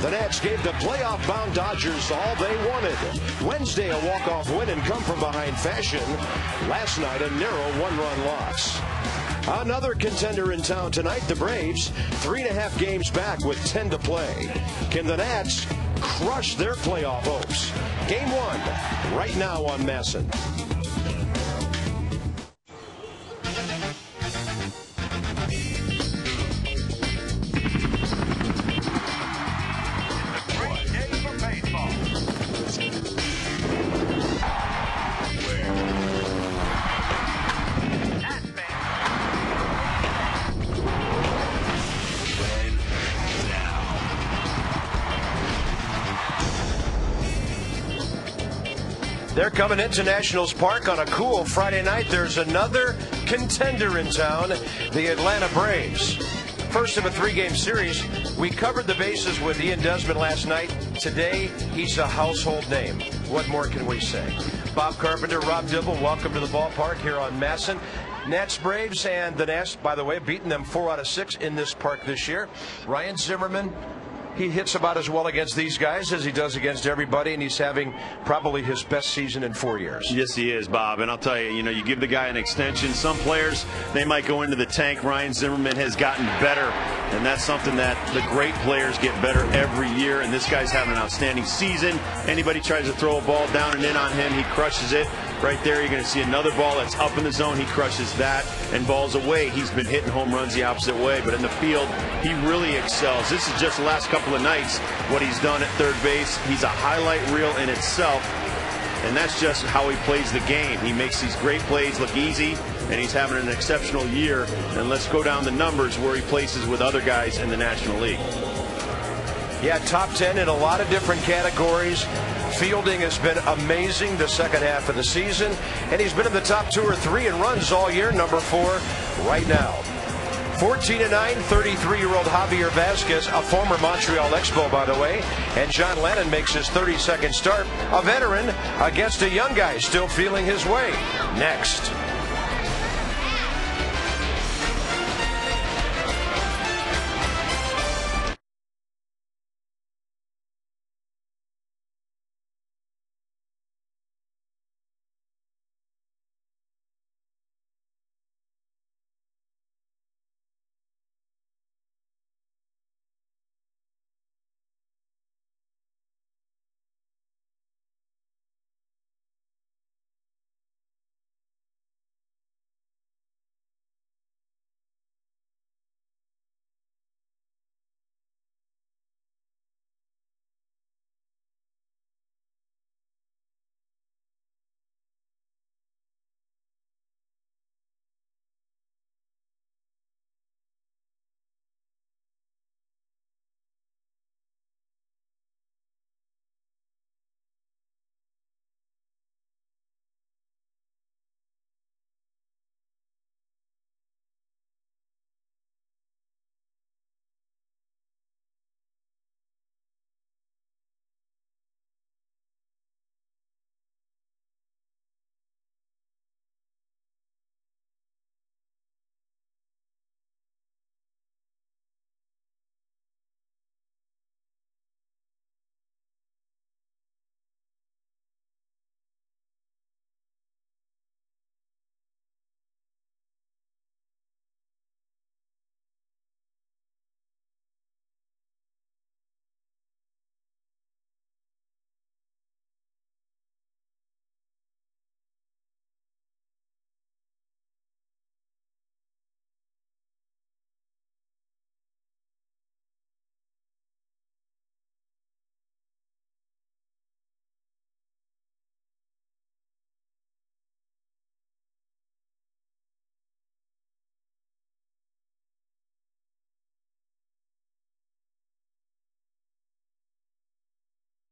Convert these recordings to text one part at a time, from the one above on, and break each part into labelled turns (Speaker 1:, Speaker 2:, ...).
Speaker 1: The Nats gave the playoff-bound Dodgers all they wanted. Wednesday, a walk-off win in come-from-behind fashion. Last night, a narrow one-run loss. Another contender in town tonight, the Braves, 3.5 games back with 10 to play. Can the Nats crush their playoff hopes? Game 1, right now on Masson. They're coming into Nationals Park on a cool Friday night. There's another contender in town, the Atlanta Braves. First of a 3-game series. We covered the bases with Ian Desmond last night. Today, he's a household name. What more can we say? Bob Carpenter, Rob Dibble, welcome to the ballpark here on Masson. Nats, Braves, and the Nats, by the way, beating them 4 out of 6 in this park this year. Ryan Zimmerman, he hits about as well against these guys as he does against everybody, and he's having probably his best season in 4 years.
Speaker 2: Yes, he is, Bob. And I'll tell you, you give the guy an extension. Some players, they might go into the tank. Ryan Zimmerman has gotten better, and that's something that the great players get better every year, and this guy's having an outstanding season. Anybody tries to throw a ball down and in on him, he crushes it. Right there, you're going to see another ball that's up in the zone. He crushes that, and balls away. He's been hitting home runs the opposite way, but in the field, he really excels. This is just the last couple of nights what he's done at third base. He's a highlight reel in itself, and that's just how he plays the game. He makes these great plays look easy, and he's having an exceptional year. And let's go down the numbers where he places with other guys in the National League.
Speaker 1: Yeah, top 10 in a lot of different categories. Fielding has been amazing the second half of the season, and he's been in the top 2 or 3 in runs all year, number 4 right now. 14-9, 33-year-old Javier Vasquez, a former Montreal Expo, by the way, and John Lennon makes his 32nd start, a veteran against a young guy still feeling his way. Next.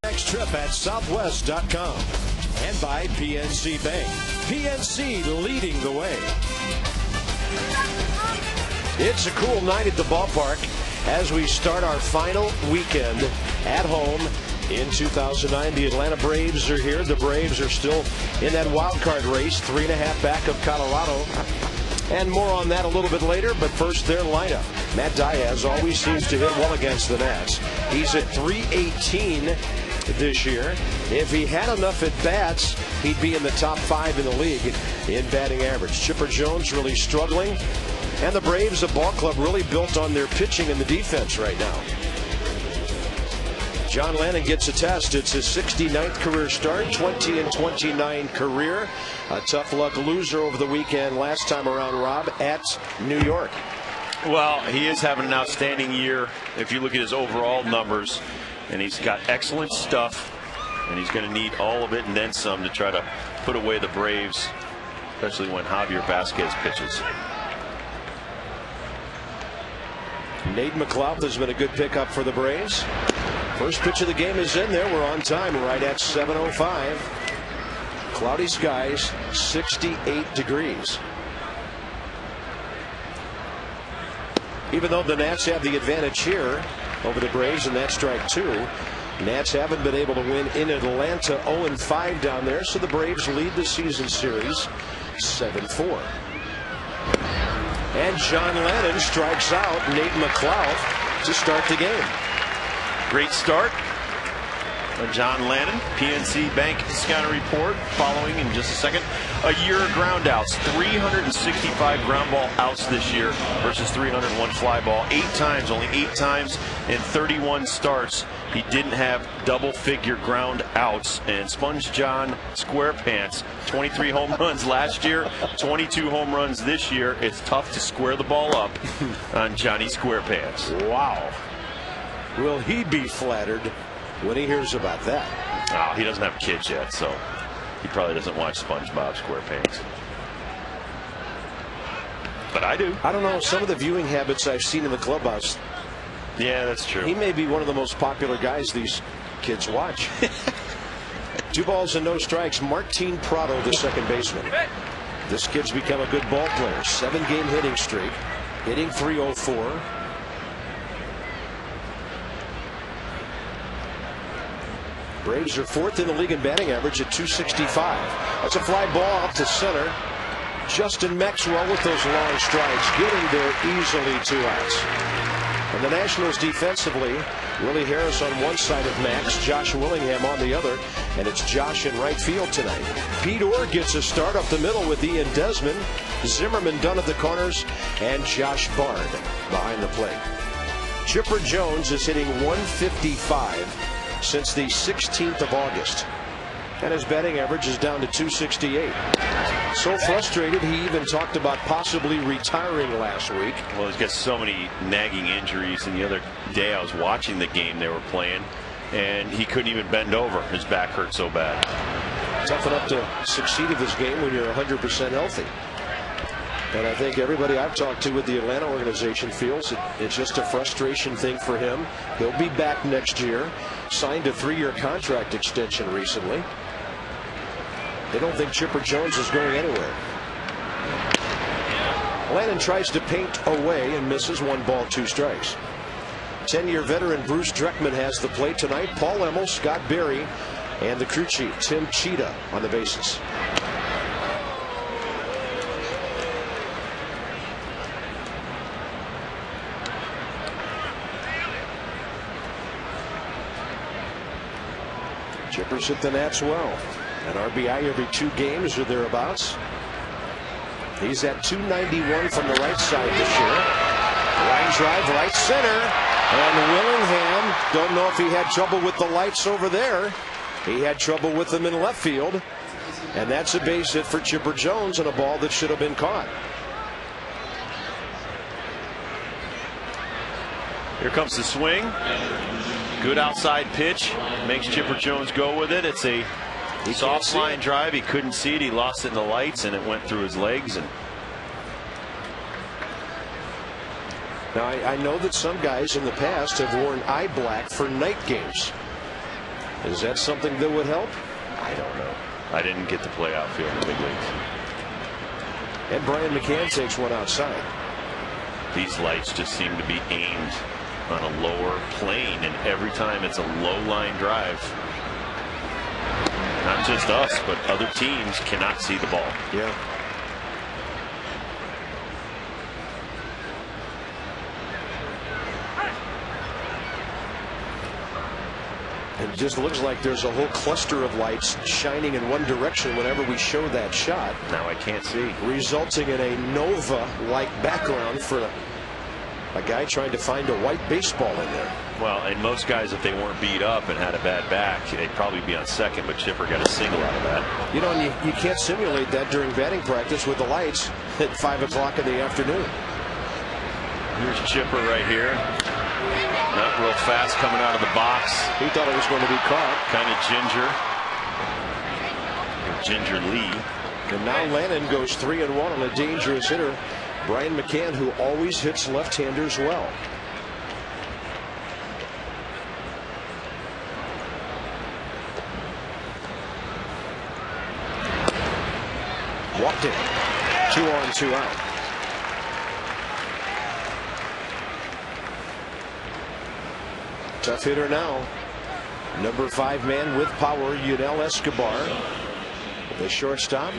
Speaker 1: Next trip at Southwest.com and by PNC Bank. PNC leading the way. It's a cool night at the ballpark as we start our final weekend at home in 2009. The Atlanta Braves are here. The Braves are still in that wild card race, 3.5 back of Colorado. And more on that a little bit later, but first their lineup. Matt Diaz always seems to hit well against the Nats. He's at .318 this year. If he had enough at bats, he'd be in the top 5 in the league in batting average. Chipper Jones really struggling, and the Braves, a ball club really built on their pitching and the defense right now. John Lennon gets a test. It's his 69th career start, 20-29 career. A tough luck loser over the weekend last time around, Rob, at New York.
Speaker 2: Well, he is having an outstanding year if you look at his overall numbers, and he's got excellent stuff, and he's going to need all of it and then some to try to put away the Braves, especially when Javier Vasquez pitches.
Speaker 1: Nate McLeod has been a good pickup for the Braves. First pitch of the game is in there. We're on time right at 7:05. Cloudy skies, 68 degrees. Even though the Nats have the advantage here over the Braves, and that's strike 2, Nats haven't been able to win in Atlanta. 0-5 down there, so the Braves lead the season series 7-4. And John Lennon strikes out Nate McLeod to start the game.
Speaker 2: Great start by John Lennon. PNC Bank scouting report following in just a second. A year of ground outs, 365 ground ball outs this year versus 301 fly ball. 8 times, only 8 times in 31 starts. He didn't have double-figure ground outs. And Sponge John SquarePants, 23 home runs last year, 22 home runs this year. It's tough to square the ball up on Johnny SquarePants.
Speaker 1: Wow. Will he be flattered when he hears about that?
Speaker 2: Oh, he doesn't have kids yet, so he probably doesn't watch SpongeBob SquarePants. But I do.
Speaker 1: I don't know, some of the viewing habits I've seen in the clubhouse.
Speaker 2: Yeah, that's true.
Speaker 1: He may be one of the most popular guys these kids watch. 2 balls and no strikes. Martin Prado, the second baseman. This kid's become a good ball player. 7-game hitting streak. Hitting .304. Braves are 4th in the league in batting average at .265. That's a fly ball out to center. Justin Maxwell with those long strides, getting there easily 2 outs. And the Nationals defensively, Willie Harris on one side of Max, Josh Willingham on the other, and it's Josh in right field tonight. Pete Orr gets a start up the middle with Ian Desmond, Zimmerman done at the corners, and Josh Bard behind the plate. Chipper Jones is hitting .155 since the 16th of August, and his batting average is down to .268. So frustrated, he even talked about possibly retiring last week.
Speaker 2: Well, he's got so many nagging injuries, and the other day I was watching the game they were playing, and he couldn't even bend over. His back hurt so bad.
Speaker 1: Tough enough to succeed at this game when you're 100% healthy. And I think everybody I've talked to with the Atlanta organization feels it's just a frustration thing for him. He'll be back next year. Signed a 3-year contract extension recently. They don't think Chipper Jones is going anywhere. Lennon tries to paint away and misses. 1 ball, 2 strikes. 10-year veteran Bruce Dreckman has the plate tonight. Paul Emmel, Scott Berry, and the crew chief Tim Cheetah on the bases. Chippers hit the Nats well. An RBI every 2 games or thereabouts. He's at .291 from the right side this year. Line drive right center. And Willingham, don't know if he had trouble with the lights over there. He had trouble with them in left field. And that's a base hit for Chipper Jones on a ball that should have been caught.
Speaker 2: Here comes the swing. Good outside pitch. Makes Chipper Jones go with it. It's a soft line drive. He couldn't see it. He lost it in the lights, and it went through his legs. And
Speaker 1: now I know that some guys in the past have worn eye black for night games. Is that something that would help?
Speaker 2: I don't know. I didn't get to play outfield in the big leagues.
Speaker 1: And Brian Mccann takes one outside.
Speaker 2: These lights just seem to be aimed on a lower plane, and every time it's a low line drive. Not just us, but other teams cannot see the ball.
Speaker 1: Yeah. And it just looks like there's a whole cluster of lights shining in one direction whenever we show that shot.
Speaker 2: Now I can't see.
Speaker 1: Resulting in a Nova-like background for a guy trying to find a white baseball in there.
Speaker 2: Well, and most guys, if they weren't beat up and had a bad back, they'd probably be on second, but Chipper got a single out of that.
Speaker 1: You know, and you can't simulate that during batting practice with the lights at 5 o'clock in the afternoon.
Speaker 2: Here's Chipper right here. Not real fast coming out of the box.
Speaker 1: He thought it was going to be caught.
Speaker 2: Kind of gingerly.
Speaker 1: And now Lennon goes 3-1 on a dangerous hitter, Brian Mccann, who always hits left-handers well. Walked in. 2 on, 2 out. Tough hitter now. Number 5 man with power, Yunel Escobar. The shortstop.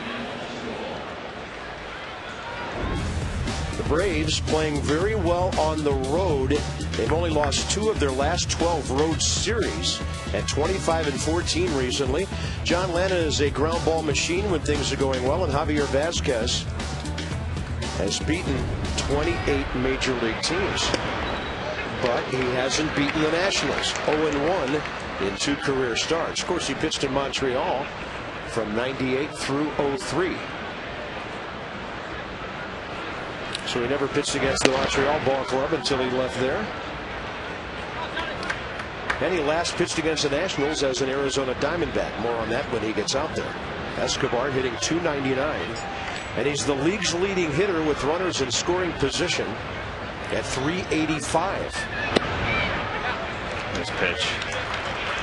Speaker 1: The Braves playing very well on the road. They've only lost 2 of their last 12 road series at 25-14 recently. John Lennon is a ground ball machine when things are going well, and Javier Vasquez has beaten 28 major league teams. But he hasn't beaten the Nationals. 0-1 in 2 career starts. Of course, he pitched in Montreal from 98 through 03. So he never pitched against the Montreal ball club until he left there. And he last pitched against the Nationals as an Arizona Diamondback. More on that when he gets out there. Escobar hitting .299. And he's the league's leading hitter with runners in scoring position at .385.
Speaker 2: Nice pitch.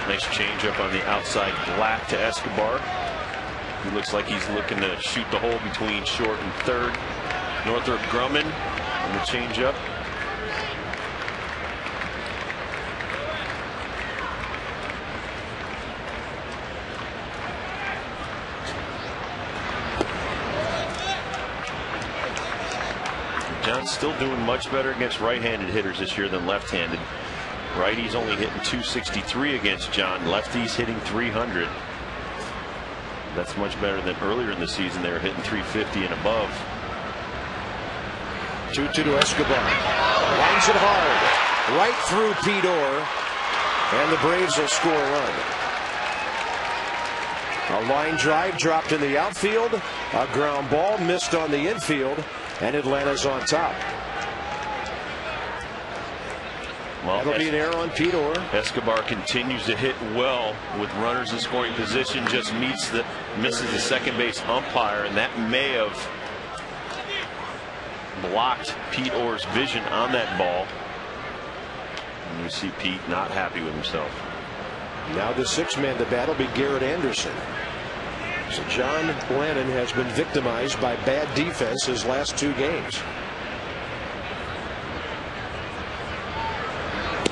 Speaker 2: Nice changeup on the outside black to Escobar. He looks like he's looking to shoot the hole between short and third. Northrop Grumman on the changeup. John's still doing much better against right-handed hitters this year than left-handed. Righties only hitting .263 against John. Lefties hitting .300. That's much better than earlier in the season. They were hitting .350 and above.
Speaker 1: 2-2 to Escobar. Lines it hard. Right through Pete Orr. And the Braves will score a run. A line drive dropped in the outfield. A ground ball missed on the infield. And Atlanta's on top.
Speaker 2: Well,
Speaker 1: that'll be an error on Pete Orr.
Speaker 2: Escobar continues to hit well with runners in scoring position. Just misses the second base umpire, and that may have blocked Pete Orr's vision on that ball. And you see Pete not happy with himself.
Speaker 1: Now the 6th man to bat will be Garrett Anderson. So John Lennon has been victimized by bad defense his last 2 games.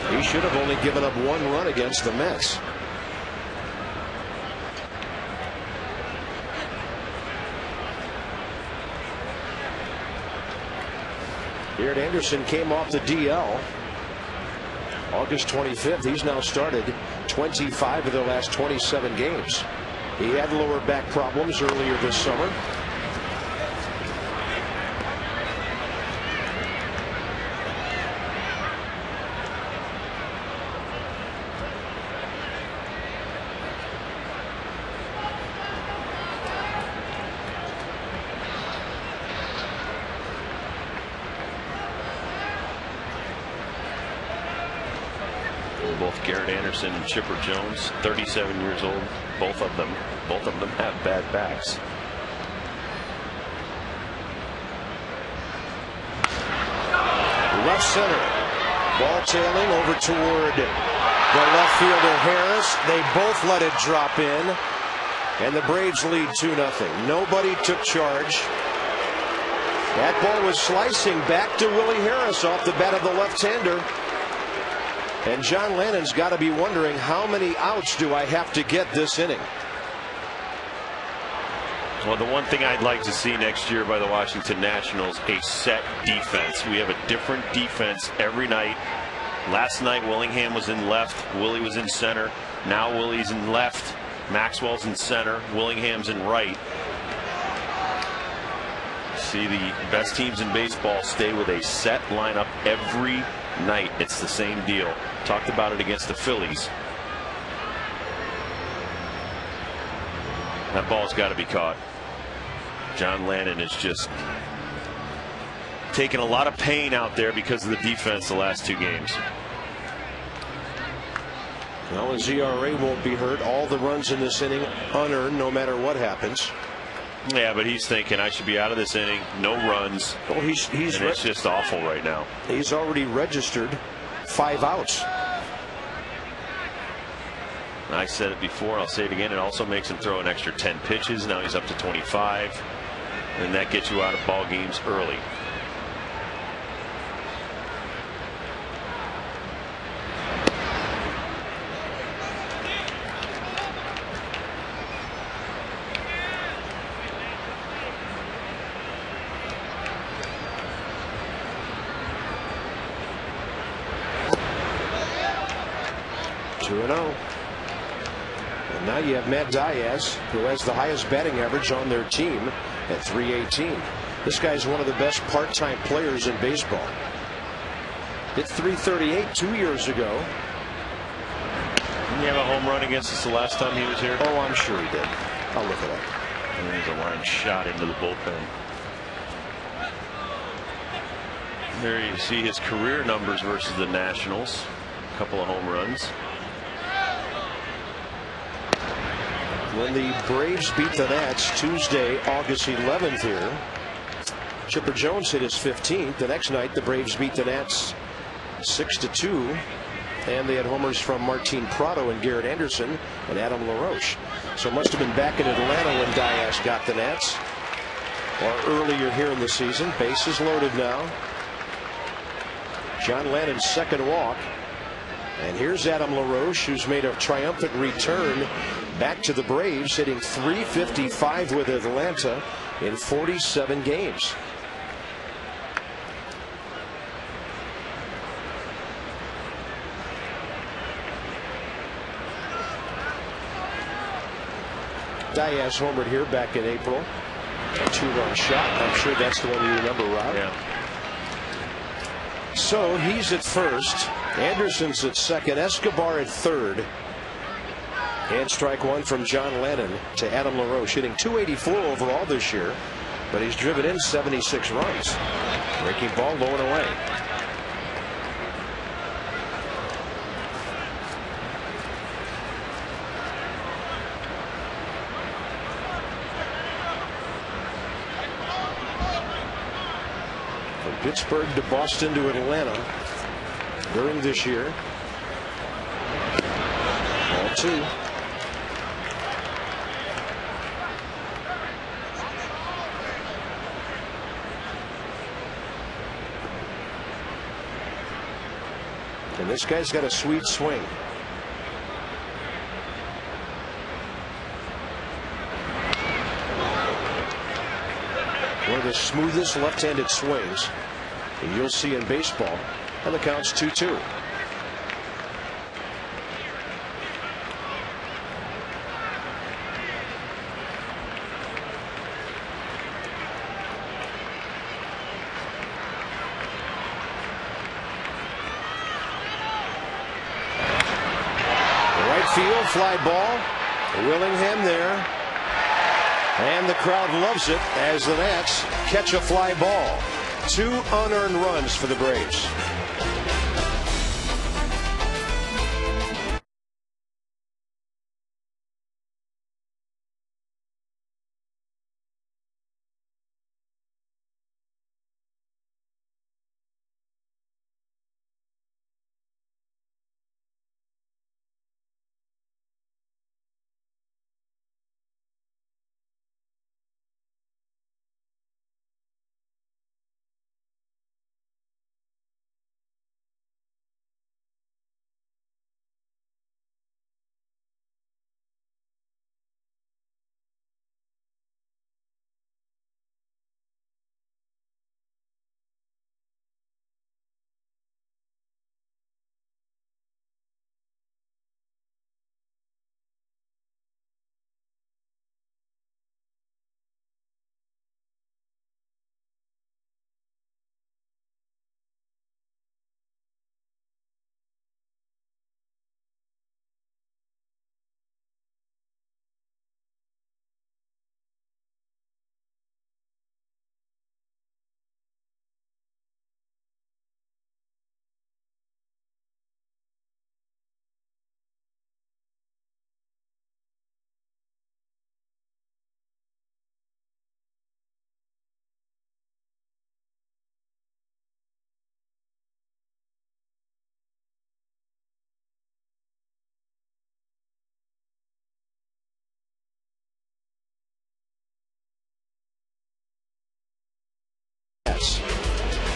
Speaker 1: He should have only given up 1 run against the Mets. Garrett Anderson came off the DL August 25th. He's now started 25 of the last 27 games. He had lower back problems earlier this summer.
Speaker 2: Both Garrett Anderson and Chipper Jones, 37 years old. Both of them have bad backs.
Speaker 1: Left center. Ball tailing over toward the left fielder Harris. They both let it drop in. And the Braves lead 2-0. Nobody took charge. That ball was slicing back to Willie Harris off the bat of the left-hander. And John Lennon's got to be wondering, how many outs do I have to get this inning?
Speaker 2: Well, the one thing I'd like to see next year by the Washington Nationals, a set defense. We have a different defense every night. Last night, Willingham was in left. Willie was in center. Now Willie's in left, Maxwell's in center, Willingham's in right. See, the best teams in baseball stay with a set lineup every night. It's the same deal. Talked about it against the Phillies. That ball's got to be caught. John Lennon is just taking a lot of pain out there because of the defense the last 2 games.
Speaker 1: Well, his ERA won't be hurt. All the runs in this inning unearned, no matter what happens.
Speaker 2: Yeah, but he's thinking I should be out of this inning. No runs.
Speaker 1: Well, and
Speaker 2: it's just awful right now.
Speaker 1: He's already registered 5 outs.
Speaker 2: I said it before, I'll say it again. It also makes him throw an extra 10 pitches. Now he's up to 25. And that gets you out of ball games early.
Speaker 1: And now you have Matt Diaz, who has the highest batting average on their team at 318. This guy's one of the best part-time players in baseball. Hit 338 2 years ago.
Speaker 2: Didn't he have a home run against us the last time he was here?
Speaker 1: Oh, I'm sure he did. I'll look it up.
Speaker 2: And there's a line shot into the bullpen. There you see his career numbers versus the Nationals. A couple of home runs.
Speaker 1: When the Braves beat the Nats Tuesday, August 11th here, Chipper Jones hit his 15th. The next night, the Braves beat the Nats 6-2. And they had homers from Martin Prado and Garrett Anderson and Adam LaRoche. So it must have been back in Atlanta when Diaz got the Nats, or earlier here in the season. Bases loaded now. John Lannon's second walk. And here's Adam LaRoche, who's made a triumphant return back to the Braves, hitting .355 with Atlanta in 47 games. Diaz homered here back in April. A 2-run shot. I'm sure that's the one you remember, Rob.
Speaker 2: Yeah.
Speaker 1: So he's at first. Anderson's at second. Escobar at third. And strike one from John Lennon to Adam LaRoche, hitting .284 overall this year, but he's driven in 76 runs. Breaking ball low and away. From Pittsburgh to Boston to Atlanta during this year. Ball 2. And this guy's got a sweet swing. One of the smoothest left-handed swings that you'll see in baseball. And the count's 2-2. Field fly ball. Willingham there. And the crowd loves it as the Nats catch a fly ball. 2 unearned runs for the Braves.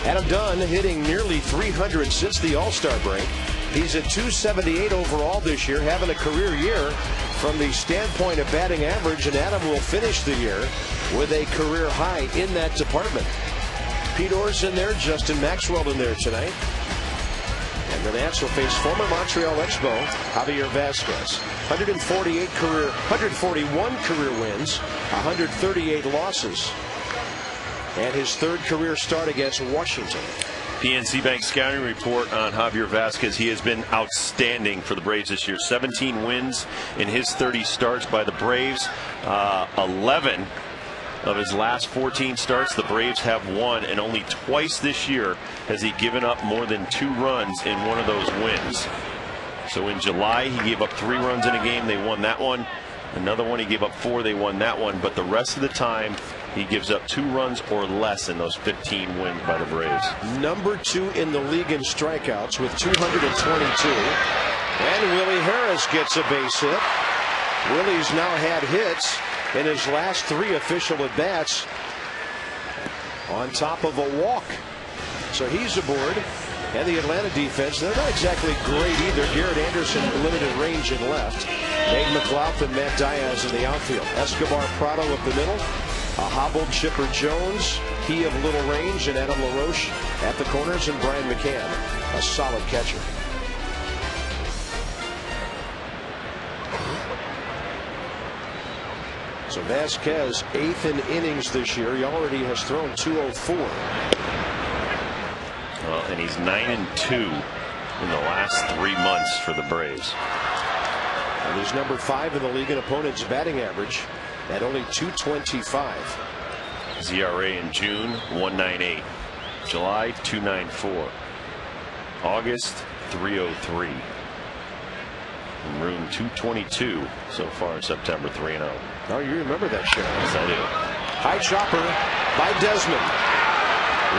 Speaker 1: Adam Dunn hitting nearly 300 since the All-Star break. He's at 278 overall this year, having a career year from the standpoint of batting average, and Adam will finish the year with a career high in that department. Pete Orr's in there, Justin Maxwell in there tonight. And the Nats will face former Montreal Expo Javier Vasquez. 141 career wins, 138 losses. And his third career start against Washington.
Speaker 2: PNC Bank scouting report on Javier Vasquez. He has been outstanding for the Braves this year. 17 wins in his 30 starts by the Braves. 11 of his last 14 starts the Braves have won, and only twice this year has he given up more than 2 runs in one of those wins. So in July he gave up 3 runs in a game. They won that one. Another one he gave up 4. They won that one. But the rest of the time he gives up 2 runs or less in those 15 wins by the Braves.
Speaker 1: Number 2 in the league in strikeouts with 222. And Willie Harris gets a base hit. Willie's now had hits in his last 3 official at bats, on top of a walk. So he's aboard. And the Atlanta defense, they're not exactly great either. Garrett Anderson, limited range in left. Nate McLaughlin, Matt Diaz in the outfield. Escobar Prado up the middle. A hobbled Chipper Jones, he of little range, and Adam LaRoche at the corners, and Brian Mccann, a solid catcher. So Vasquez, 8th in innings this year. He already has thrown 204.
Speaker 2: Well, and he's 9-2 in the last 3 months for the Braves.
Speaker 1: And he's number 5 in the league in opponent's batting average at only 225.
Speaker 2: His ERA in June 1.98, July 2.94, August 3.03. Room 222 so far in September, 3-0.
Speaker 1: Oh, you remember that shot?
Speaker 2: Yes, I do.
Speaker 1: High chopper by Desmond.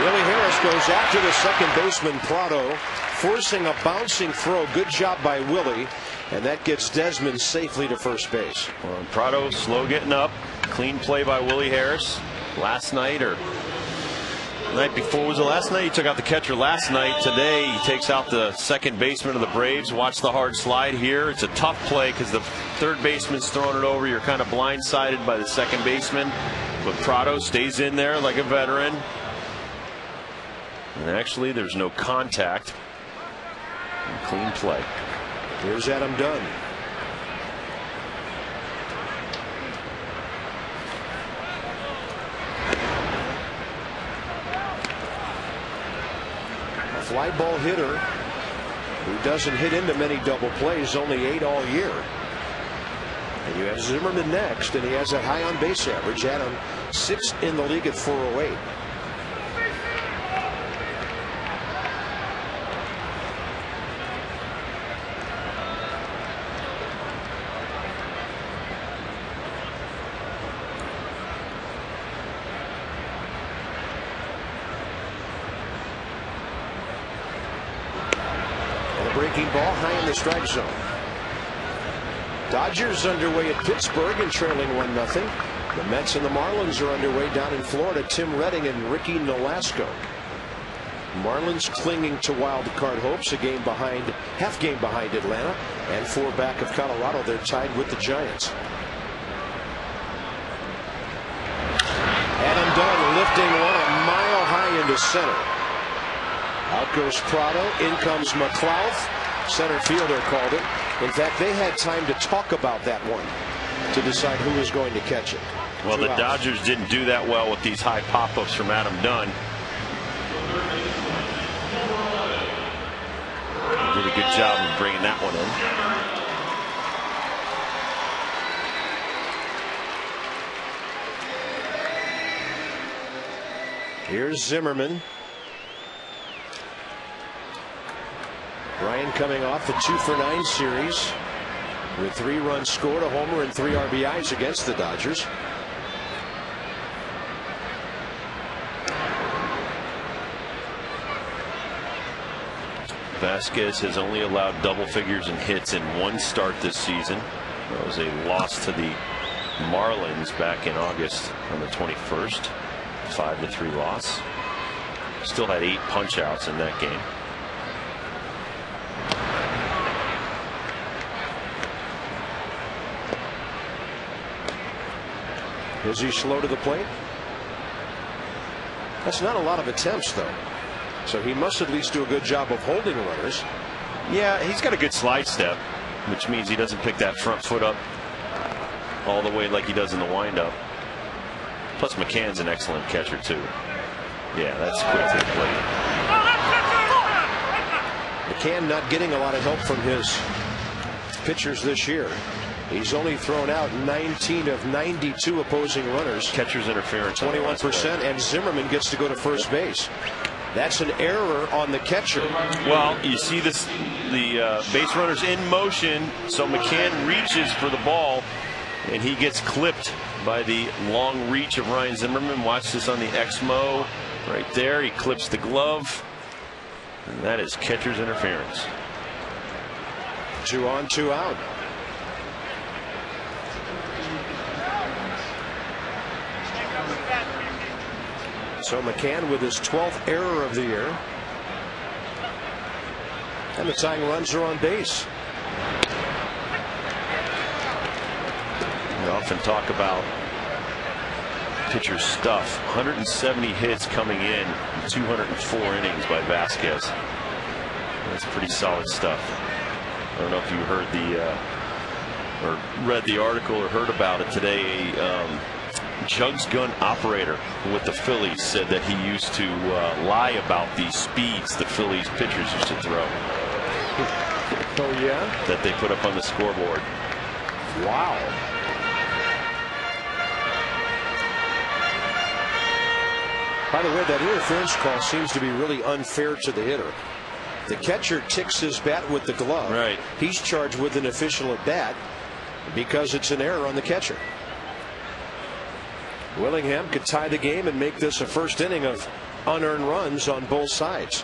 Speaker 1: Willie Harris goes after the second baseman Prado, forcing a bouncing throw. Good job by Willie, and that gets Desmond safely to first base.
Speaker 2: Well, Prado slow getting up. Clean play by Willie Harris. Last night or night before, was it last night? He took out the catcher last night. Today he takes out the second baseman of the Braves. Watch the hard slide here. It's a tough play because the third baseman's throwing it over. You're kind of blindsided by the second baseman, but Prado stays in there like a veteran. And actually there's no contact. And clean play.
Speaker 1: Here's Adam Dunn. A fly ball hitter who doesn't hit into many double plays, only 8 all year. And you have Zimmerman next, and he has a high on base average. Adam 6th in the league at 408. Breaking ball high in the strike zone. Dodgers underway at Pittsburgh and trailing 1-0. The Mets and the Marlins are underway down in Florida. Tim Redding and Ricky Nolasco. Marlins clinging to wild card hopes, a game behind, half game behind Atlanta, and 4 back of Colorado. They're tied with the Giants. Adam Dunn lifting one a mile high into center. Out goes Prado. In comes McLaughlin. Center fielder called it. In fact, they had time to talk about that one to decide who was going to catch it.
Speaker 2: Well, the Dodgers didn't do that well with these high pop-ups from Adam Dunn. Did a good job of bringing that one
Speaker 1: in. Here's Zimmerman. Ryan coming off the 2-for-9 series with 3 runs scored, a homer, and 3 RBIs against the Dodgers.
Speaker 2: Vasquez has only allowed double figures in hits in 1 start this season. That was a loss to the Marlins back in August on the 21st. 5-3 loss. Still had 8 punch-outs in that game.
Speaker 1: Is he slow to the plate? That's not a lot of attempts, though. So he must at least do a good job of holding runners.
Speaker 2: Yeah, he's got a good slide step, which means he doesn't pick that front foot up all the way like he does in the windup. Plus, Mccann's an excellent catcher, too. Yeah, that's quick to the plate.
Speaker 1: Mccann not getting a lot of help from his pitchers this year. He's only thrown out 19 of 92 opposing runners.
Speaker 2: Catcher's interference.
Speaker 1: 21%, and Zimmerman gets to go to first base. That's an error on the catcher.
Speaker 2: Well, you see this, the base runner's in motion, so Mccann reaches for the ball, and he gets clipped by the long reach of Ryan Zimmerman. Watch this on the XMO right there. He clips the glove, and that is catcher's interference.
Speaker 1: 2 on, 2 out. So Mccann with his 12th error of the year. And the tying runs are on base.
Speaker 2: We often talk about pitcher's stuff. 170 hits coming in 204 innings by Vasquez. That's pretty solid stuff. I don't know if you heard or read the article or heard about it today. Jugs gun operator with the Phillies said that he used to lie about the speeds the Phillies pitchers used to throw.
Speaker 1: Oh yeah?
Speaker 2: That they put up on the scoreboard.
Speaker 1: Wow. By the way, that interference call seems to be really unfair to the hitter. The catcher ticks his bat with the glove.
Speaker 2: Right.
Speaker 1: He's charged with an official at bat because it's an error on the catcher. Willingham could tie the game and make this a first inning of unearned runs on both sides.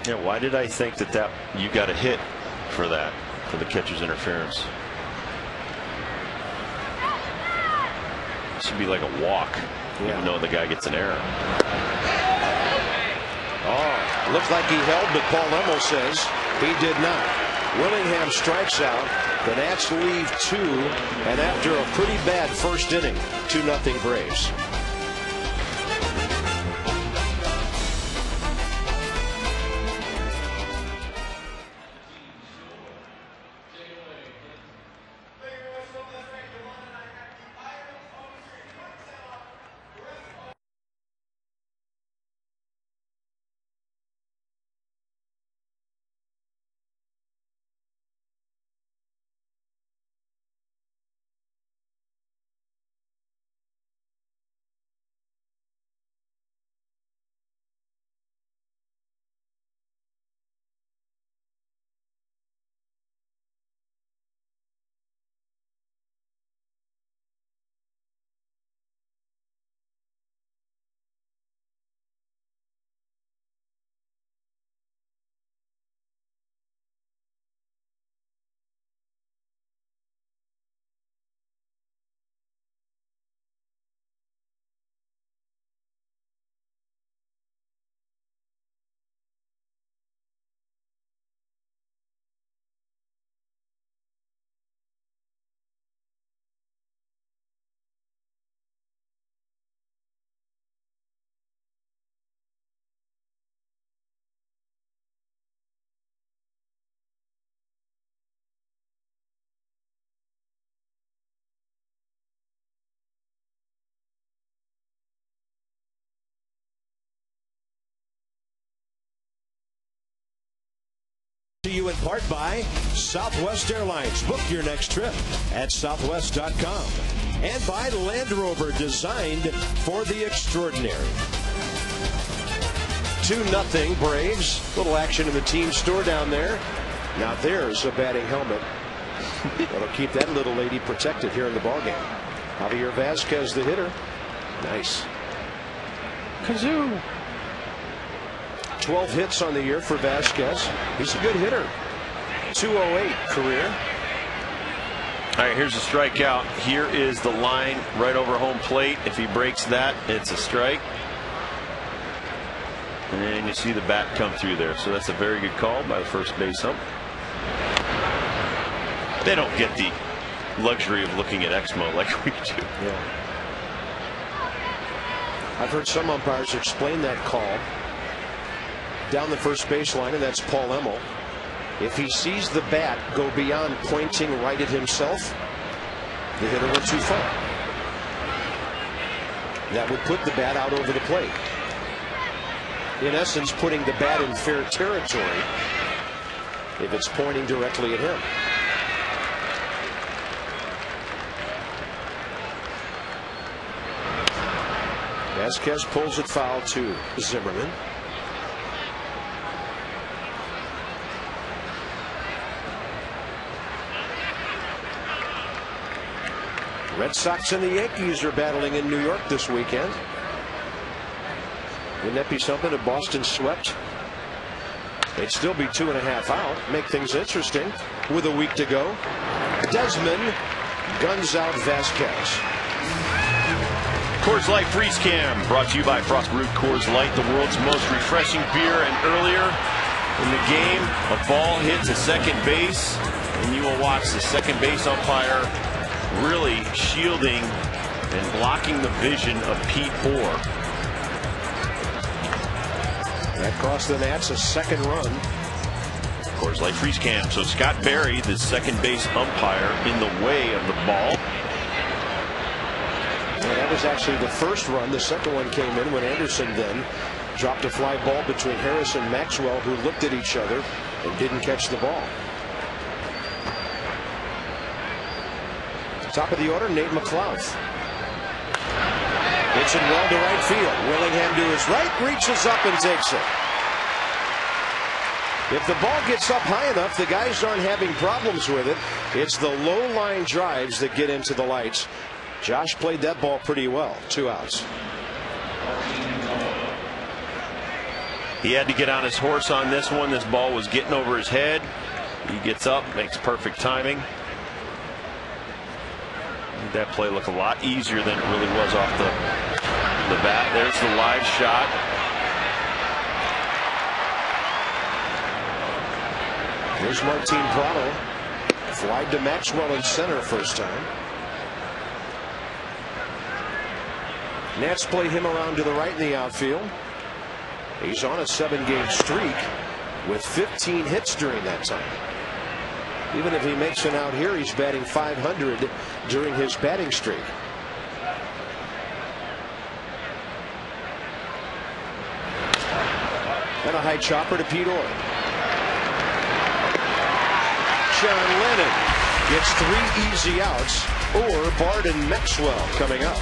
Speaker 2: Yeah, why did I think that you got a hit for that, for the catcher's interference? It should be like a walk, even though the guy gets an error.
Speaker 1: Oh, looked like he held, but Paul Lemel says he did not. Willingham strikes out. The Nats leave 2, and after a pretty bad first inning, 2-0 Braves. To you in part by Southwest Airlines. Book your next trip at southwest.com. And by Land Rover, designed for the extraordinary. 2-0 Braves. Little action in the team store down there. Now there's a batting helmet. That'll keep that little lady protected here in the ballgame. Javier Vasquez, the hitter. Nice. Kazoo. 12 hits on the year for Vasquez. He's a good hitter. 208 career.
Speaker 2: All right, here's a strikeout. Here is the line right over home plate. If he breaks that, it's a strike. And you see the bat come through there. So that's a very good call by the first base ump. They don't get the luxury of looking at Exmo like we do.
Speaker 1: Yeah. I've heard some umpires explain that call down the first baseline, and that's Paul Emmel. If he sees the bat go beyond pointing right at himself, the hitter went too far. That would put the bat out over the plate. In essence, putting the bat in fair territory if it's pointing directly at him. Vasquez pulls it foul to Zimmerman. Red Sox and the Yankees are battling in New York this weekend. Wouldn't that be something if Boston swept? They'd still be 2.5 out. Make things interesting with a week to go. Desmond guns out Vasquez.
Speaker 2: Coors Light Freeze Cam brought to you by Frost Brewed Coors Light, the world's most refreshing beer. And earlier in the game, a ball hit to second base, and you will watch the second base umpire really shielding and blocking the vision of Pete Orr.
Speaker 1: That cost the Nats a second run.
Speaker 2: Coors Light Freeze Cam. So Scott Berry, the second base umpire, in the way of the ball.
Speaker 1: Yeah, that was actually the first run. The second one came in when Anderson then dropped a fly ball between Harris and Maxwell, who looked at each other and didn't catch the ball. Top of the order, Nate McLouth. Hits it well to right field. Willingham to his right, reaches up and takes it. If the ball gets up high enough, the guys aren't having problems with it. It's the low line drives that get into the lights. Josh played that ball pretty well. 2 outs.
Speaker 2: He had to get on his horse on this one. This ball was getting over his head. He gets up, makes perfect timing. Made that play look a lot easier than it really was off the bat. There's the live shot.
Speaker 1: Here's Martin Prado. Flied to Maxwell in center first time. Nats play him around to the right in the outfield. He's on a 7-game streak with 15 hits during that time. Even if he makes an out here, he's batting .500 during his batting streak. And a high chopper to Pete Orr. John Lennon gets 3 easy outs. Orr, Bard, and Maxwell coming up.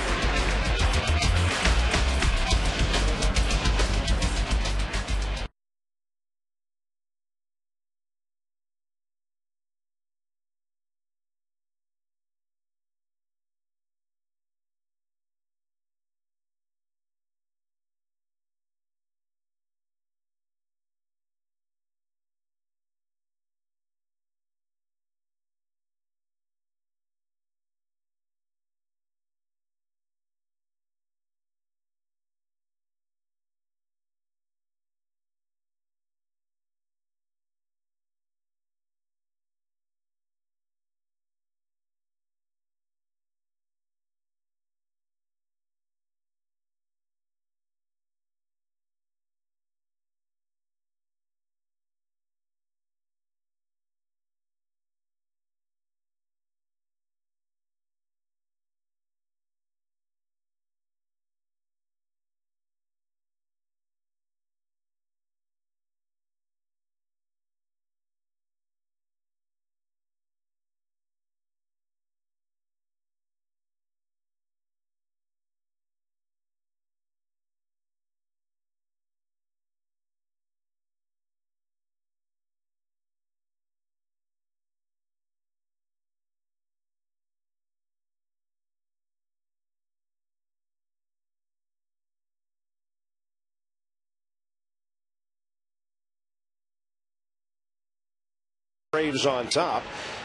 Speaker 1: Braves on top.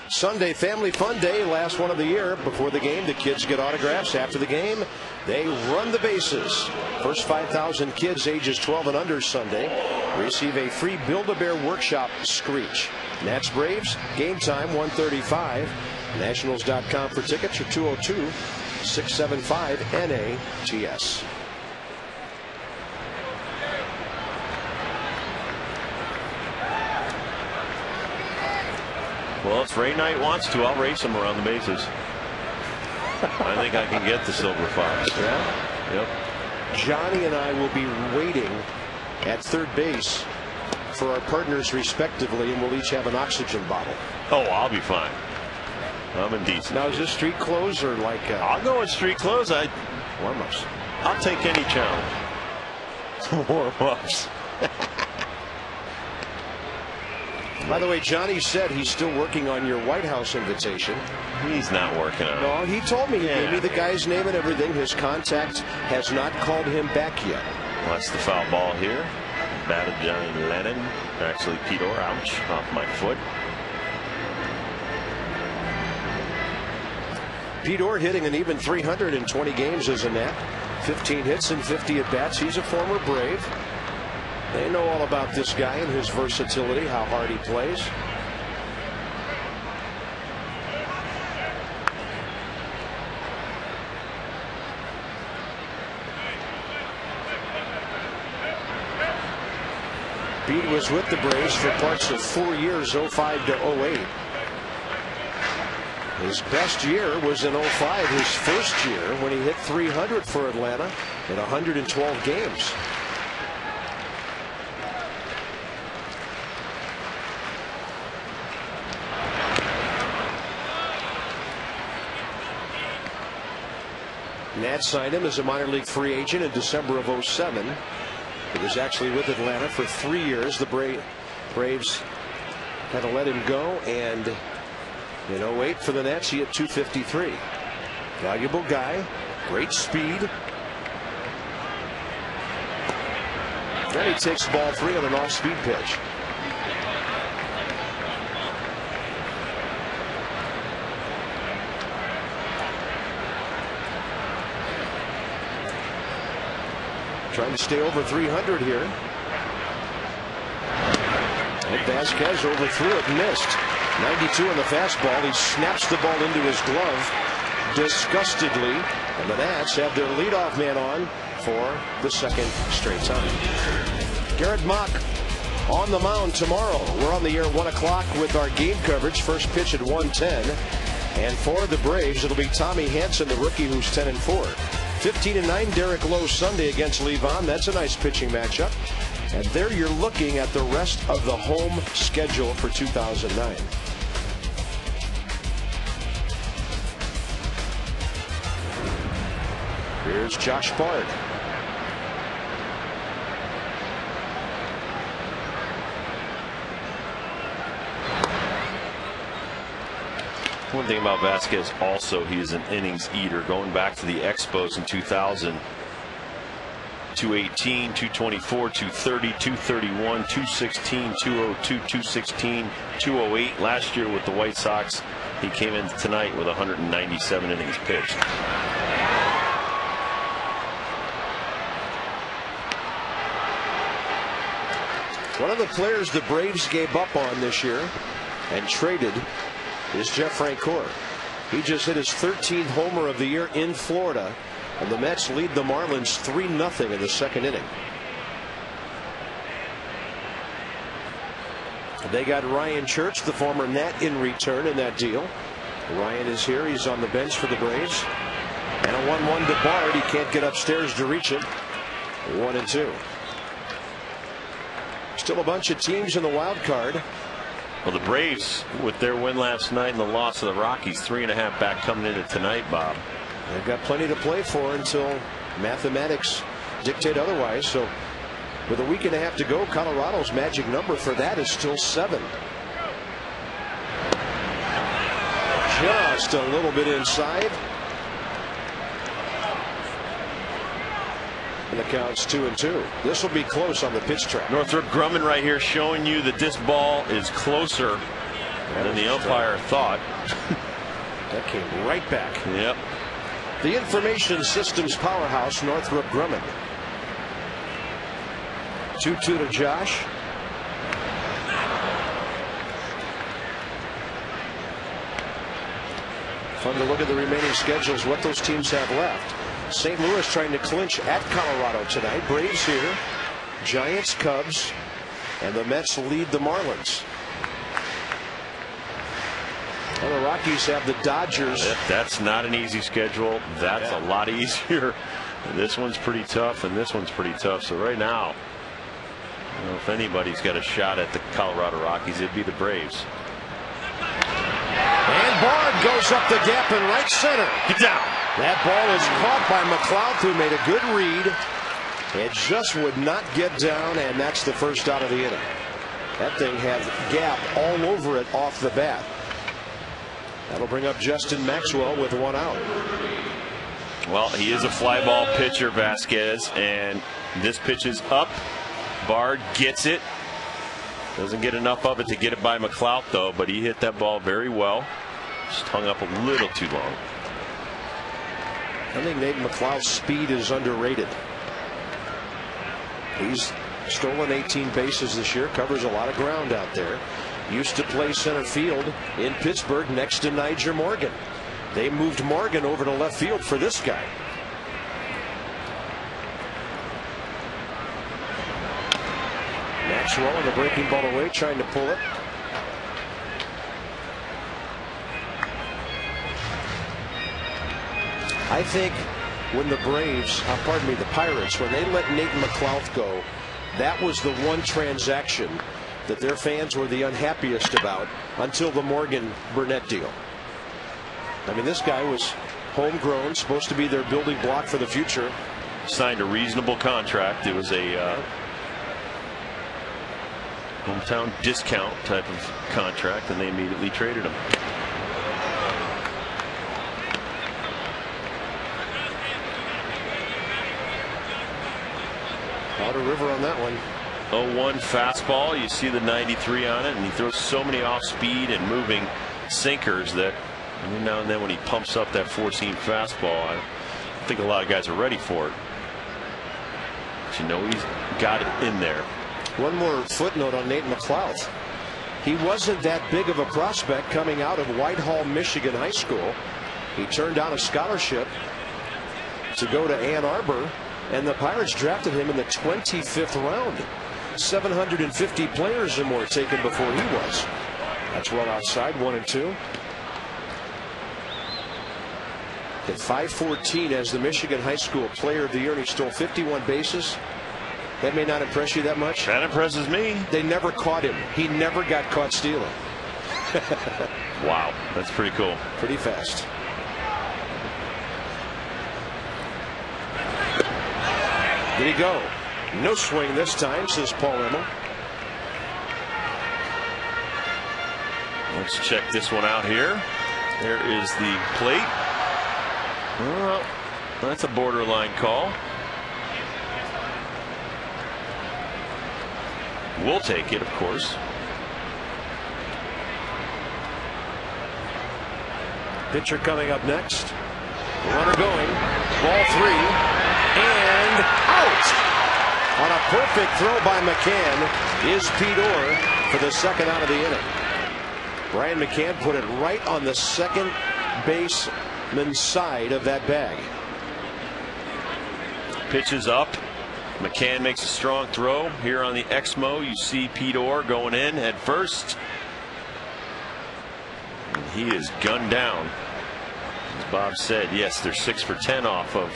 Speaker 1: Sunday, family fun day, last one of the year. Before the game, the kids get autographs. After the game, they run the bases. First 5,000 kids ages 12 and under Sunday receive a free Build-A-Bear workshop screech. Nats Braves, game time 1:35. Nationals.com for tickets, or 202-675-NATS.
Speaker 2: Well, if Ray Knight wants to, I'll race him around the bases. I think I can get the Silver Fox.
Speaker 1: Yeah?
Speaker 2: Yep.
Speaker 1: Johnny and I will be waiting at third base for our partners respectively, and we'll each have an oxygen bottle.
Speaker 2: Oh, I'll be fine. I'm in decent.
Speaker 1: Now, is this street clothes or like...
Speaker 2: I'll go in street clothes.
Speaker 1: Warm-ups.
Speaker 2: I'll take any challenge. Warm-ups.
Speaker 1: By the way, Johnny said he's still working on your White House invitation.
Speaker 2: He's not working on it.
Speaker 1: No, he told me. He gave me the guy's name and everything. His contact has not called him back yet.
Speaker 2: Well, that's the foul ball here. Batted Johnny Lennon. Actually, Pete Orr. Ouch. Off my foot.
Speaker 1: Pete Orr hitting an even 320 games as a Nat. 15 hits and 50 at-bats. He's a former Brave. They know all about this guy and his versatility, how hard he plays. Pete was with the Braves for parts of 4 years, 05 to 08. His best year was in 05, his first year, when he hit 300 for Atlanta in 112 games. Nats signed him as a minor league free agent in December of 07. He was actually with Atlanta for 3 years. The Braves had to let him go, and in 08 for the Nats, he hit 253. Valuable guy, great speed. Then he takes ball 3 on an off-speed pitch. Trying to stay over 300 here. And Vasquez overthrew it, missed. 92 on the fastball. He snaps the ball into his glove disgustedly. And the Nats have their leadoff man on for the second straight time. Garrett Mock on the mound tomorrow. We're on the air at 1 o'clock with our game coverage. First pitch at 1:10. And for the Braves, it'll be Tommy Hanson, the rookie, who's 10-4. 15-9 Derek Lowe Sunday against Levon. That's a nice pitching matchup. And there you're looking at the rest of the home schedule for 2009. Here's Josh Bard.
Speaker 2: One thing about Vasquez also, he is an innings eater. Going back to the Expos in 2000, 218, 224, 230, 231, 216, 202, 216, 208. Last year with the White Sox, he came in tonight with 197 innings pitched.
Speaker 1: One of the players the Braves gave up on this year and traded is Jeff Francoeur. He just hit his 13th homer of the year in Florida, and the Mets lead the Marlins 3-0 in the second inning. They got Ryan Church, the former Nat, in return in that deal. Ryan is here. He's on the bench for the Braves. And a 1-1 to Bard. He can't get upstairs to reach it. 1-2. Still a bunch of teams in the wild card.
Speaker 2: Well, the Braves, with their win last night and the loss of the Rockies, 3.5 back coming into tonight, Bob.
Speaker 1: They've got plenty to play for until mathematics dictate otherwise. So with a week and a half to go, Colorado's magic number for that is still 7. Just a little bit inside. And the count's 2-2. This will be close on the pitch track.
Speaker 2: Northrop Grumman right here showing you that this ball is closer And then the umpire thought.
Speaker 1: That came right back.
Speaker 2: Yep.
Speaker 1: The information systems powerhouse, Northrop Grumman. 2-2 to Josh. Fun to look at the remaining schedules, what those teams have left. St. Louis trying to clinch at Colorado tonight. Braves here. Giants, Cubs, and the Mets lead the Marlins. And the Rockies have the Dodgers.
Speaker 2: That's not an easy schedule. That's a lot easier. This one's pretty tough, and this one's pretty tough. So right now, if anybody's got a shot at the Colorado Rockies, it'd be the Braves.
Speaker 1: And Bard goes up the gap in right center.
Speaker 2: Get down.
Speaker 1: That ball is caught by McLeod, who made a good read. It just would not get down, and that's the first out of the inning. That thing had gap all over it off the bat. That'll bring up Justin Maxwell with one out.
Speaker 2: Well, he is a fly ball pitcher, Vasquez, and this pitch is up. Bard gets it. Doesn't get enough of it to get it by McLeod, though, but he hit that ball very well. Just hung up a little too long.
Speaker 1: I think Nate McLeod's speed is underrated. He's stolen 18 bases this year, covers a lot of ground out there. Used to play center field in Pittsburgh next to Nyjer Morgan. They moved Morgan over to left field for this guy. Maxwell on the breaking ball away, trying to pull it. I think when the Braves, the Pirates, when they let Nate McLeod go, that was the one transaction that their fans were the unhappiest about until the Morgan Burnett deal. I mean, this guy was homegrown, supposed to be their building block for the future.
Speaker 2: Signed a reasonable contract. It was a hometown discount type of contract, and they immediately traded him.
Speaker 1: Outer river on that one.
Speaker 2: 0-1 fastball. You see the 93 on it, and he throws so many off speed and moving sinkers that every now and then when he pumps up that 4-seam fastball, I think a lot of guys are ready for it. But you know, he's got it in there.
Speaker 1: One more footnote on Nate McLeod. He wasn't that big of a prospect coming out of Whitehall, Michigan High School. He turned down a scholarship to go to Ann Arbor, and the Pirates drafted him in the 25th round. 750 players or more taken before he was. That's well outside, 1-2. At 514 as the Michigan High School Player of the Year, and he stole 51 bases. That may not impress you that much.
Speaker 2: That impresses me.
Speaker 1: They never caught him. He never got caught stealing.
Speaker 2: Wow, that's pretty cool.
Speaker 1: Pretty fast. Did he go? No swing this time, says Paul Emmel.
Speaker 2: Let's check this one out here. There is the plate. Well, that's a borderline call. We'll take it, of course.
Speaker 1: Pitcher coming up next. Runner going. Ball 3. And out! On a perfect throw by Mccann is Pete Orr for the second out of the inning. Brian Mccann put it right on the second baseman's side of that bag.
Speaker 2: Pitches up. Mccann makes a strong throw. Here on the Exmo, you see Pete Orr going in head first. And he is gunned down. As Bob said, yes, they're 6 for 10 off of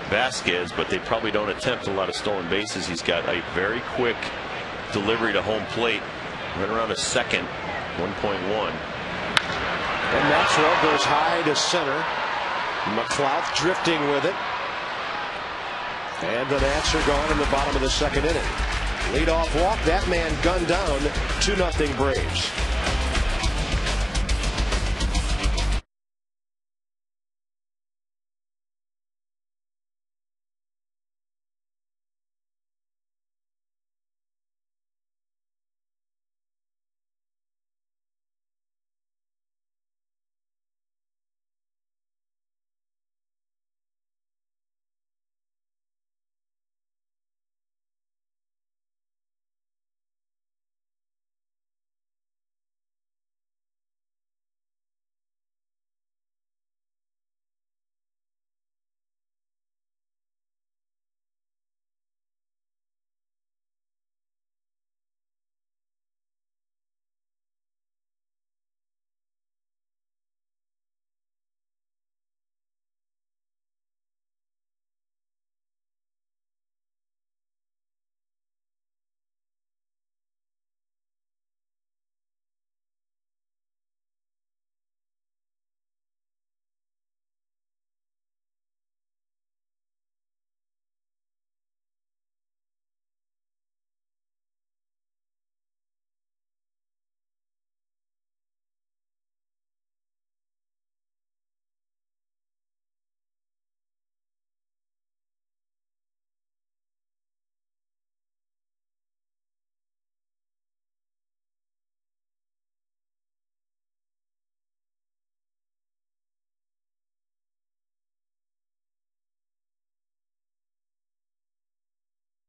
Speaker 2: Vasquez, but they probably don't attempt a lot of stolen bases. He's got a very quick delivery to home plate, right around a second, 1.1.
Speaker 1: And Maxwell goes high to center. McLeod drifting with it. And the Nats are gone in the bottom of the second inning. Leadoff walk. That man gunned down. 2-0 Braves.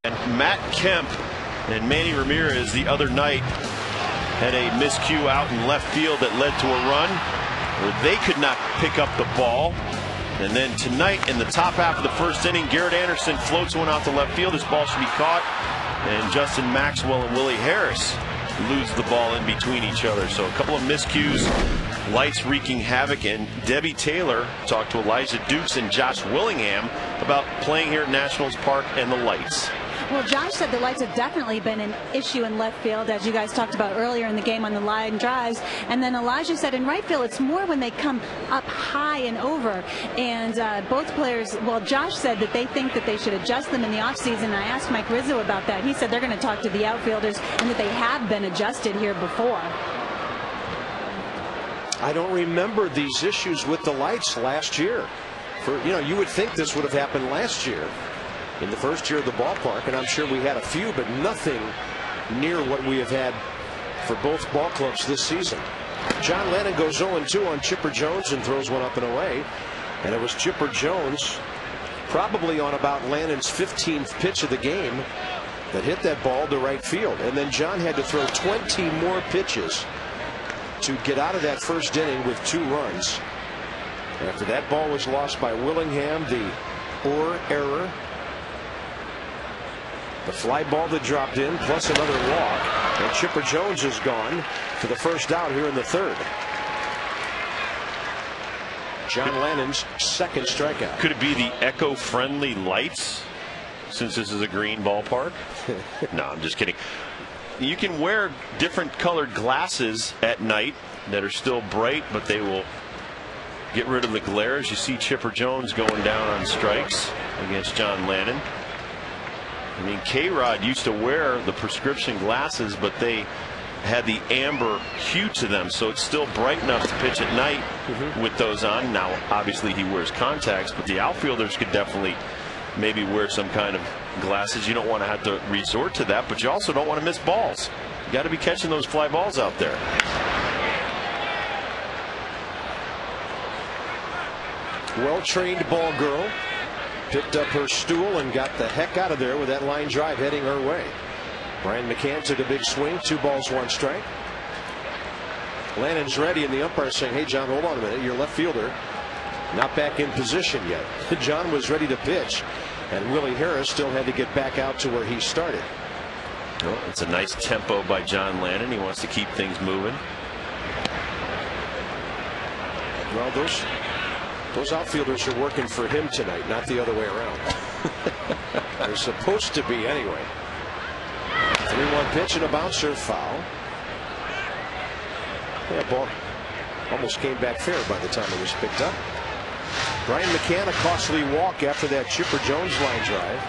Speaker 2: And Matt Kemp and Manny Ramirez the other night had a miscue out in left field that led to a run where they could not pick up the ball. And then tonight in the top half of the first inning, Garrett Anderson floats one out to left field. This ball should be caught, and Justin Maxwell and Willie Harris lose the ball in between each other. So a couple of miscues, lights wreaking havoc. And Debbie Taylor talked to Elijah Dukes and Josh Willingham about playing here at Nationals Park and the lights.
Speaker 3: Well, Josh said the lights have definitely been an issue in left field, as you guys talked about earlier in the game on the line drives. And then Elijah said in right field, it's more when they come up high and over. And both players, well, Josh said that they think that they should adjust them in the offseason. I asked Mike Rizzo about that. He said they're going to talk to the outfielders and that they have been adjusted here before.
Speaker 1: I don't remember these issues with the lights last year. You would think this would have happened last year in the first year of the ballpark, and I'm sure we had a few, but nothing near what we have had for both ball clubs this season. John Lennon goes 0-2 on Chipper Jones and throws one up and away, and it was Chipper Jones probably on about Lennon's 15th pitch of the game that hit that ball to right field. And then John had to throw 20 more pitches to get out of that first inning with 2 runs. After that ball was lost by Willingham, the Orr error, the fly ball that dropped in, plus another walk, and Chipper Jones is gone to the first out here in the third. John Lennon's second strikeout.
Speaker 2: Could it be the eco-friendly lights, since this is a green ballpark? No, I'm just kidding. You can wear different colored glasses at night that are still bright, but they will get rid of the glare. As you see Chipper Jones going down on strikes against John Lennon. I mean, K-Rod used to wear the prescription glasses, but they had the amber hue to them, so it's still bright enough to pitch at night with those on. Now, obviously, he wears contacts, but the outfielders could definitely maybe wear some kind of glasses. You don't want to have to resort to that, but you also don't want to miss balls. You got to be catching those fly balls out there.
Speaker 1: Well-trained ball girl picked up her stool and got the heck out of there with that line drive heading her way. Brian Mccann took a big swing, 2 balls, 1 strike. Lennon's ready, and the umpire saying, hey, John, hold on a minute. Your left fielder not back in position yet. John was ready to pitch, and Willie Harris still had to get back out to where he started.
Speaker 2: Well, it's a nice tempo by John Lennon. He wants to keep things moving.
Speaker 1: Well, those outfielders are working for him tonight, not the other way around. They're supposed to be anyway. 3-1 pitch and a bouncer, foul. Yeah, ball almost came back fair by the time it was picked up. Brian Mccann, a costly walk after that Chipper Jones line drive.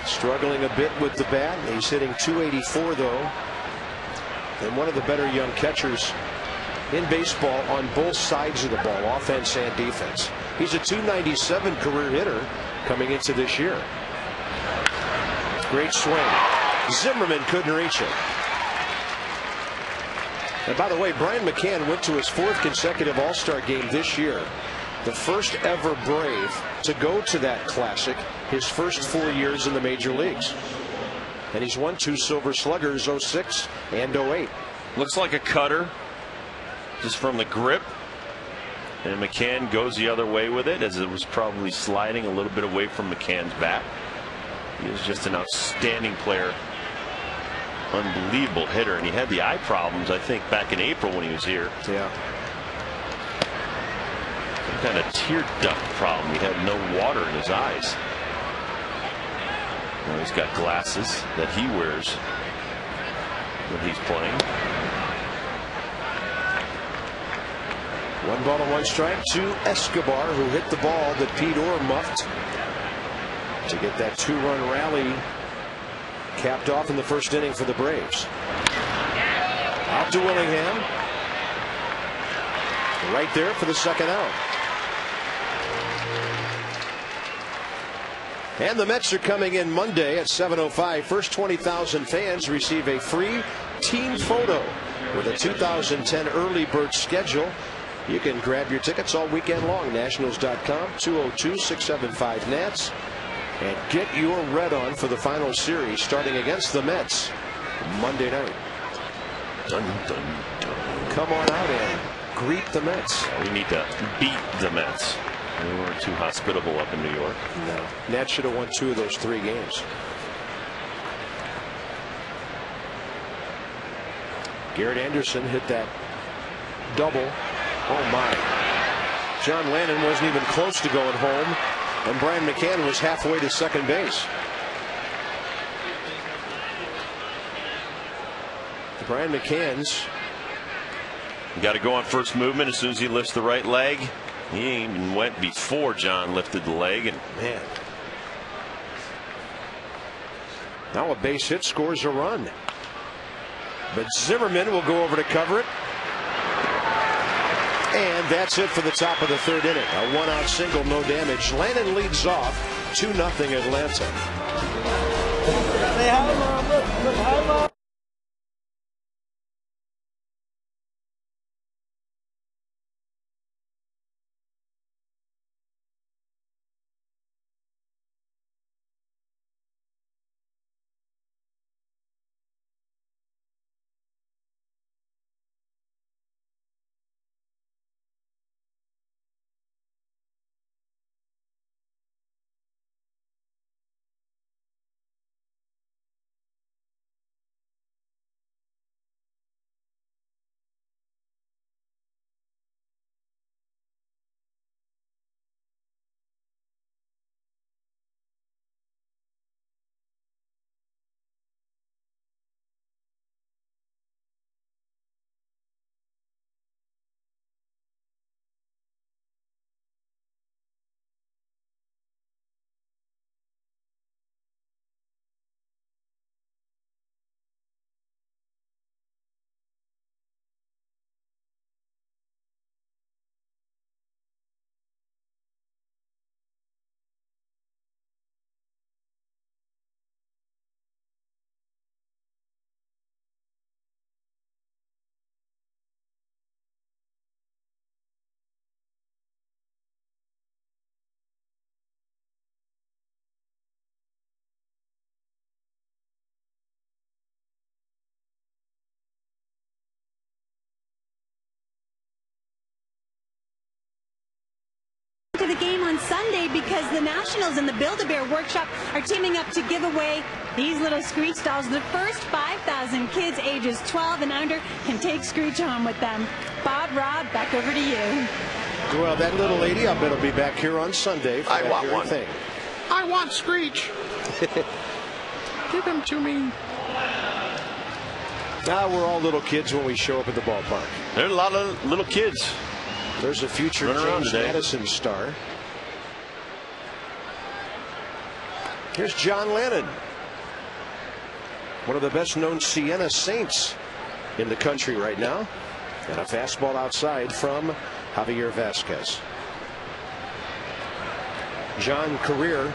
Speaker 1: Struggling a bit with the bat. He's hitting .284 though. And one of the better young catchers in baseball on both sides of the ball, offense and defense. He's a .297 career hitter coming into this year. Great swing. Zimmerman couldn't reach it. And by the way, Brian Mccann went to his 4th consecutive All-Star game this year. The first ever Brave to go to that classic, his first 4 years in the major leagues. And he's won 2 Silver Sluggers, 06 and 08.
Speaker 2: Looks like a cutter just from the grip. And Mccann goes the other way with it, as it was probably sliding a little bit away from McCann's bat. He is just an outstanding player. Unbelievable hitter, and he had the eye problems, I think, back in April when he was here.
Speaker 1: Yeah.
Speaker 2: Some kind of tear duct problem. He had no water in his eyes. Now he's got glasses that he wears when he's playing.
Speaker 1: 1 ball and 1 strike to Escobar, who hit the ball that Pete Orr muffed to get that 2-run rally capped off in the first inning for the Braves. Out to Willingham. Right there for the second out. And the Mets are coming in Monday at 7:05. First 20,000 fans receive a free team photo with a 2010 early bird schedule. You can grab your tickets all weekend long. Nationals.com, 202-675-NATS. and get your red on for the final series starting against the Mets Monday night.
Speaker 2: Dun, dun, dun.
Speaker 1: Come on out and greet the Mets.
Speaker 2: We need to beat the Mets. We weren't too hospitable up in New York.
Speaker 1: No. Nats should have won 2 of those 3 games. Garrett Anderson hit that double. Oh my. John Lennon wasn't even close to going home, and Brian Mccann was halfway to second base. Brian McCann's
Speaker 2: got to go on first movement as soon as he lifts the right leg. He even went before John lifted the leg, and
Speaker 1: man, now a base hit scores a run. But Zimmerman will go over to cover it. And that's it for the top of the 3rd inning. A 1-out single, no damage. Lennon leads off 2-0 Atlanta.
Speaker 3: To the game on Sunday because the Nationals and the Build-A-Bear Workshop are teaming up to give away these little Screech dolls. The first 5,000 kids ages 12 and under can take Screech home with them. Bob, Rob, back over to you.
Speaker 1: Well, that little lady, I bet will be back here on Sunday for that very thing.
Speaker 4: I want Screech. Give him to me.
Speaker 1: Now we're all little kids when we show up at the ballpark.
Speaker 2: There's a lot of little kids.
Speaker 1: There's a future James Madison star. Here's John Lennon, one of the best known Siena Saints in the country right now. And a fastball outside from Javier Vasquez. John career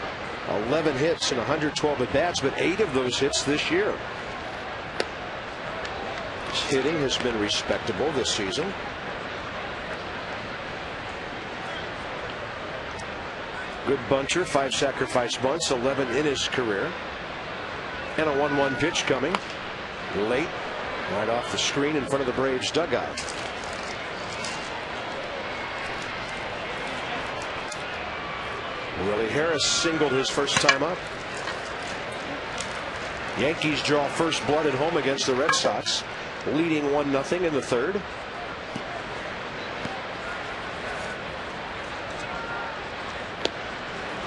Speaker 1: 11 hits and 112 at bats, but 8 of those hits this year. His hitting has been respectable this season. Good buncher, 5 sacrifice bunts, 11 in his career. And a 1-1 pitch coming late, right off the screen in front of the Braves dugout. Willie Harris singled his first time up. Yankees draw first blood at home against the Red Sox, leading 1-0 in the 3rd.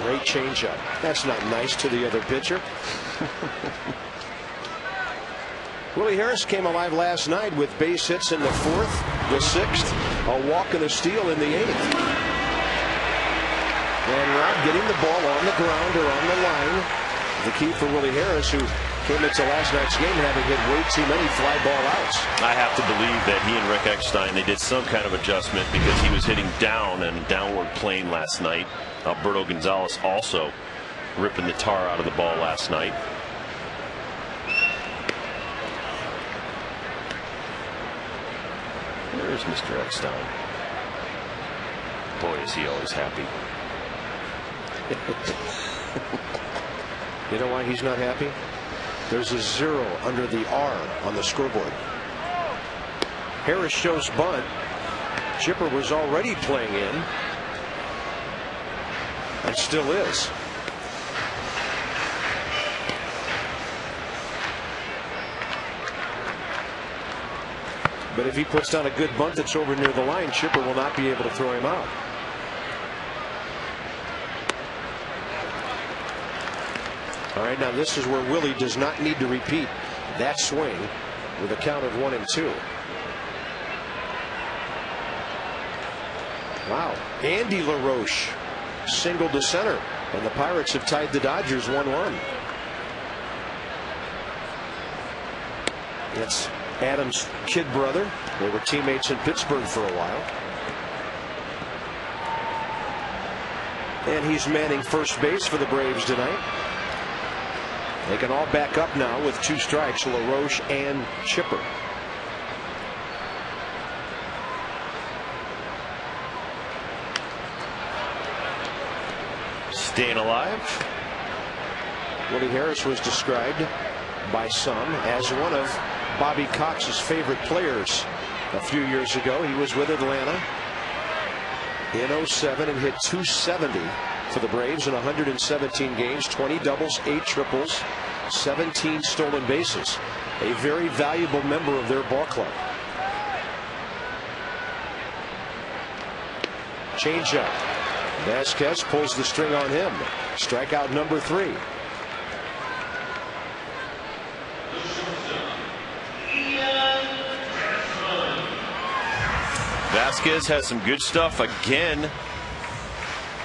Speaker 1: Great changeup. That's not nice to the other pitcher. Willie Harris came alive last night with base hits in the 4th, the 6th, a walk and a steal in the 8th. And Rob getting the ball on the ground or on the line. The key for Willie Harris, who came into last night's game having hit way too many fly ball outs.
Speaker 2: I have to believe that he and Rick Eckstein, they did some kind of adjustment because he was hitting down and downward plane last night. Alberto Gonzalez also ripping the tar out of the ball last night. There's Mr. Eckstein. Boy, is he always happy.
Speaker 1: You know why he's not happy? There's a 0 under the R on the scoreboard. Harris shows bunt. Chipper was already playing in, and still is. But if he puts down a good bunt that's over near the line, Chipper will not be able to throw him out. All right, now this is where Willie does not need to repeat that swing with a count of 1-2. Wow. Andy LaRoche singled to center, and the Pirates have tied the Dodgers 1-1. It's Adams' kid brother. They were teammates in Pittsburgh for a while. And he's manning first base for the Braves tonight. They can all back up now with 2 strikes, LaRoche and Chipper.
Speaker 2: Staying alive.
Speaker 1: Willie Harris was described by some as one of Bobby Cox's favorite players a few years ago. He was with Atlanta in 07 and hit .270 for the Braves in 117 games, 20 doubles, 8 triples, 17 stolen bases. A very valuable member of their ball club. Changeup. Vasquez pulls the string on him. Strikeout number 3.
Speaker 2: Vasquez has some good stuff again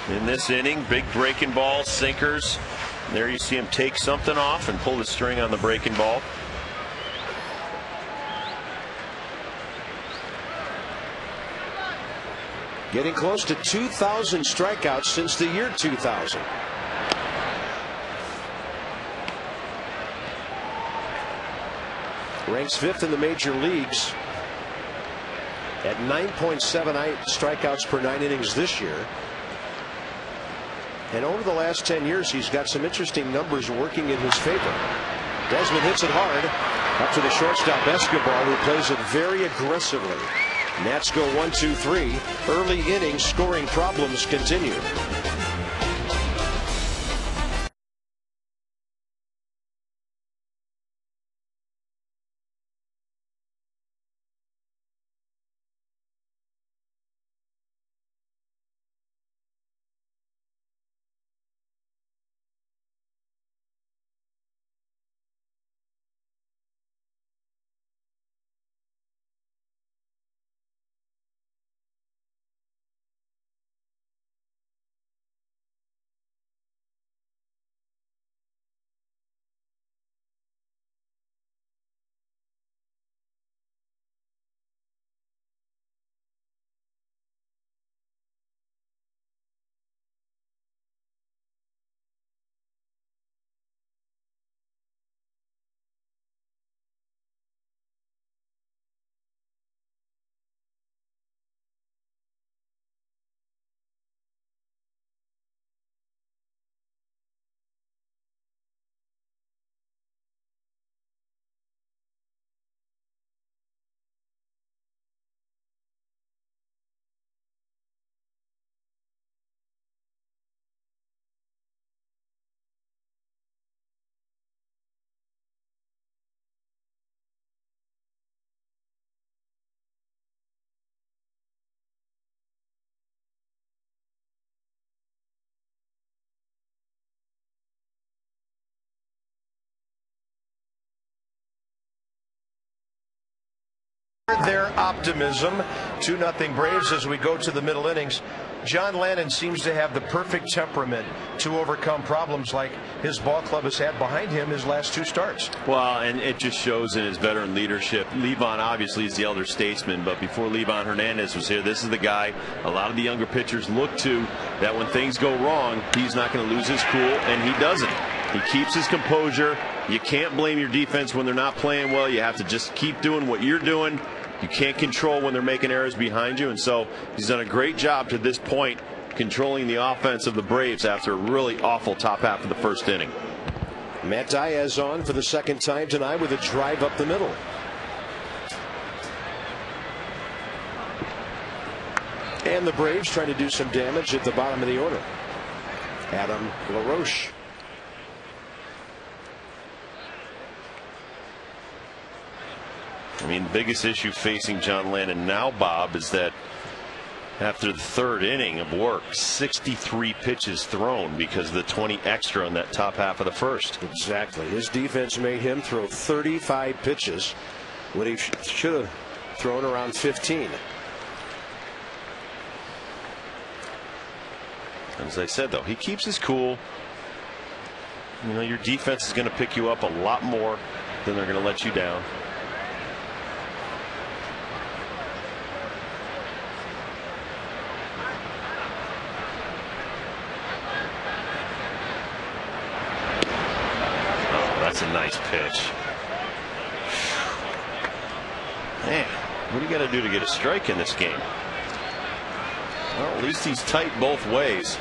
Speaker 2: in this inning. Big breaking ball, sinkers. There you see him take something off and pull the string on the breaking ball.
Speaker 1: Getting close to 2,000 strikeouts since the year 2000. Ranks 5th in the major leagues at 9.78 strikeouts per 9 innings this year. And over the last 10 years, he's got some interesting numbers working in his favor. Desmond hits it hard up to the shortstop Escobar, who plays it very aggressively. Nats go 1-2-3. Early innings scoring problems continue. Their optimism. 2-0 Braves as we go to the middle innings. John Lennon seems to have the perfect temperament to overcome problems like his ball club has had behind him his last 2 starts.
Speaker 2: Well, and it just shows in his veteran leadership. Levon obviously is the elder statesman, but before Levon Hernandez was here, this is the guy a lot of the younger pitchers look to, that when things go wrong, he's not going to lose his cool, and he doesn't. He keeps his composure. You can't blame your defense when they're not playing well. You have to just keep doing what you're doing. You can't control when they're making errors behind you, and so he's done a great job to this point controlling the offense of the Braves after a really awful top half of the first inning.
Speaker 1: Matt Diaz on for the second time tonight with a drive up the middle. And the Braves trying to do some damage at the bottom of the order. Adam LaRoche.
Speaker 2: I mean, the biggest issue facing John Lennon now, Bob, is that after the third inning of work, 63 pitches thrown because of the 20 extra on that top half of the first.
Speaker 1: Exactly. His defense made him throw 35 pitches when he should have thrown around 15.
Speaker 2: As I said, though, he keeps his cool. You know, your defense is going to pick you up a lot more than they're going to let you down. That's a nice pitch. Man, what do you got to do to get a strike in this game? Well, at least he's tight both ways.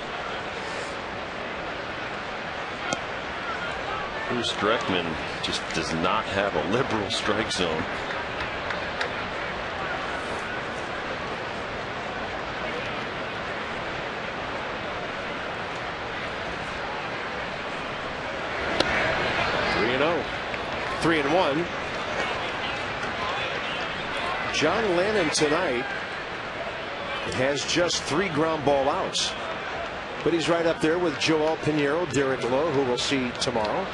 Speaker 2: Bruce Dreckman just does not have a liberal strike zone.
Speaker 1: Three and one. John Lennon tonight has just 3 ground ball outs, but he's right up there with Joel Pinheiro, Derek Lowe, who we'll see tomorrow,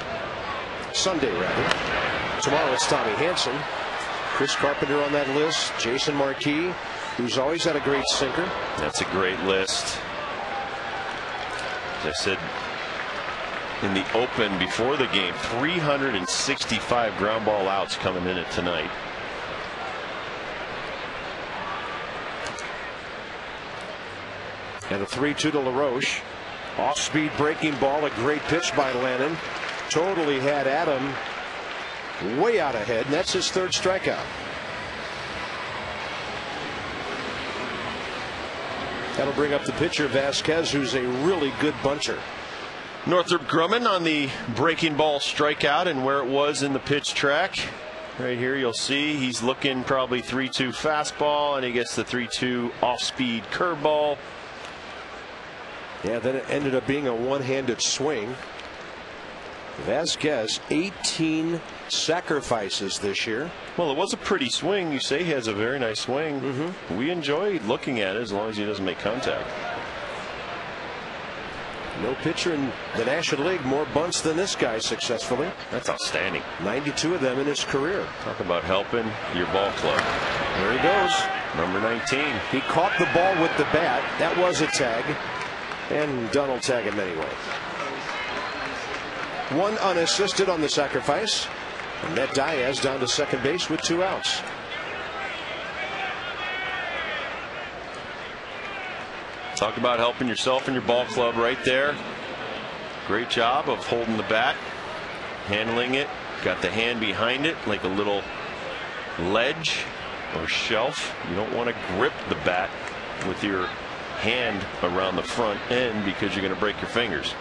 Speaker 1: Sunday rather. Tomorrow it's Tommy Hanson, Chris Carpenter on that list, Jason Marquis, who's always had a great sinker.
Speaker 2: That's a great list. As I said in the open before the game, 365 ground ball outs coming in it tonight.
Speaker 1: And a 3-2 to LaRoche. Off-speed breaking ball, a great pitch by Lennon. Totally had Adam way out ahead, and that's his 3rd strikeout. That'll bring up the pitcher Vasquez, who's a really good buncher.
Speaker 2: Northrop Grumman on the breaking ball strikeout, and where it was in the pitch track. Right here you'll see he's looking probably 3-2 fastball, and he gets the 3-2 off-speed curveball.
Speaker 1: Yeah, then it ended up being a one-handed swing. Vasquez, 18 sacrifices this year.
Speaker 2: Well, it was a pretty swing. You say he has a very nice swing. We enjoy looking at it as long as he doesn't make contact.
Speaker 1: No pitcher in the National League more bunts than this guy successfully.
Speaker 2: That's outstanding.
Speaker 1: 92 of them in his career.
Speaker 2: Talk about helping your ball club.
Speaker 1: There he goes.
Speaker 2: Number 19.
Speaker 1: He caught the ball with the bat. That was a tag. And Dunn will tag him anyway. 1 unassisted on the sacrifice. And Matt Diaz down to second base with 2 outs.
Speaker 2: Talk about helping yourself and your ball club right there. Great job of holding the bat, handling it, got the hand behind it like a little ledge or shelf. You don't want to grip the bat with your hand around the front end because you're going to break your fingers.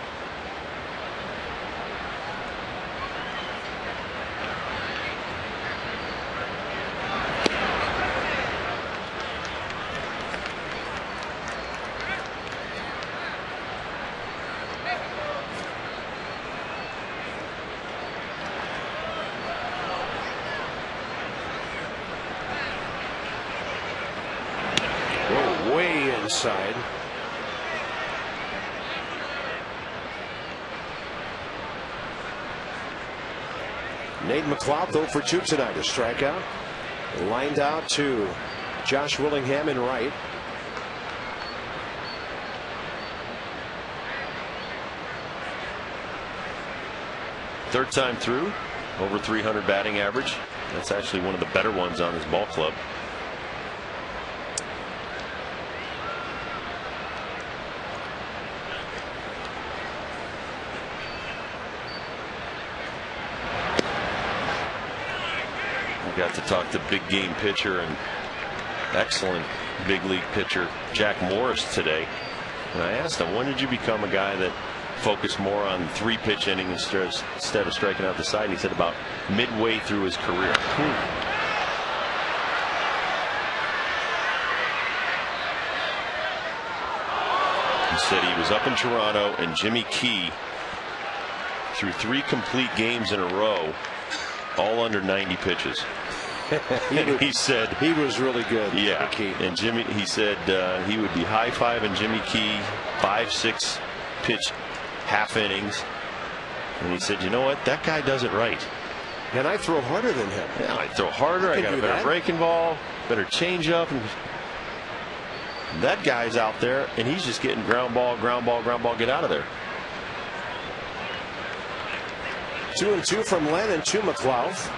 Speaker 1: Way inside. Nate McLeod, though, for 2 tonight, a strikeout. Lined out to Josh Willingham in right.
Speaker 2: Third time through, over 300 batting average. That's actually one of the better ones on his ball club. Got to talk to big game pitcher and excellent big league pitcher Jack Morris today. And I asked him, when did you become a guy that focused more on 3-pitch innings instead of striking out the side? He said about midway through his career. He said he was up in Toronto and Jimmy Key threw 3 complete games in a row, all under 90 pitches. He said
Speaker 1: he was really good.
Speaker 2: Yeah, and he said he would be high-fiving Jimmy Key 5-6 pitch half innings, and he said, you know what, that guy does it right.
Speaker 1: And I throw harder than him.
Speaker 2: Yeah, I throw harder. I got a better breaking ball, better changeup. And that guy's out there, and he's just getting ground ball, ground ball, ground ball. Get out of there.
Speaker 1: 2-2 from Lennon to McLeod.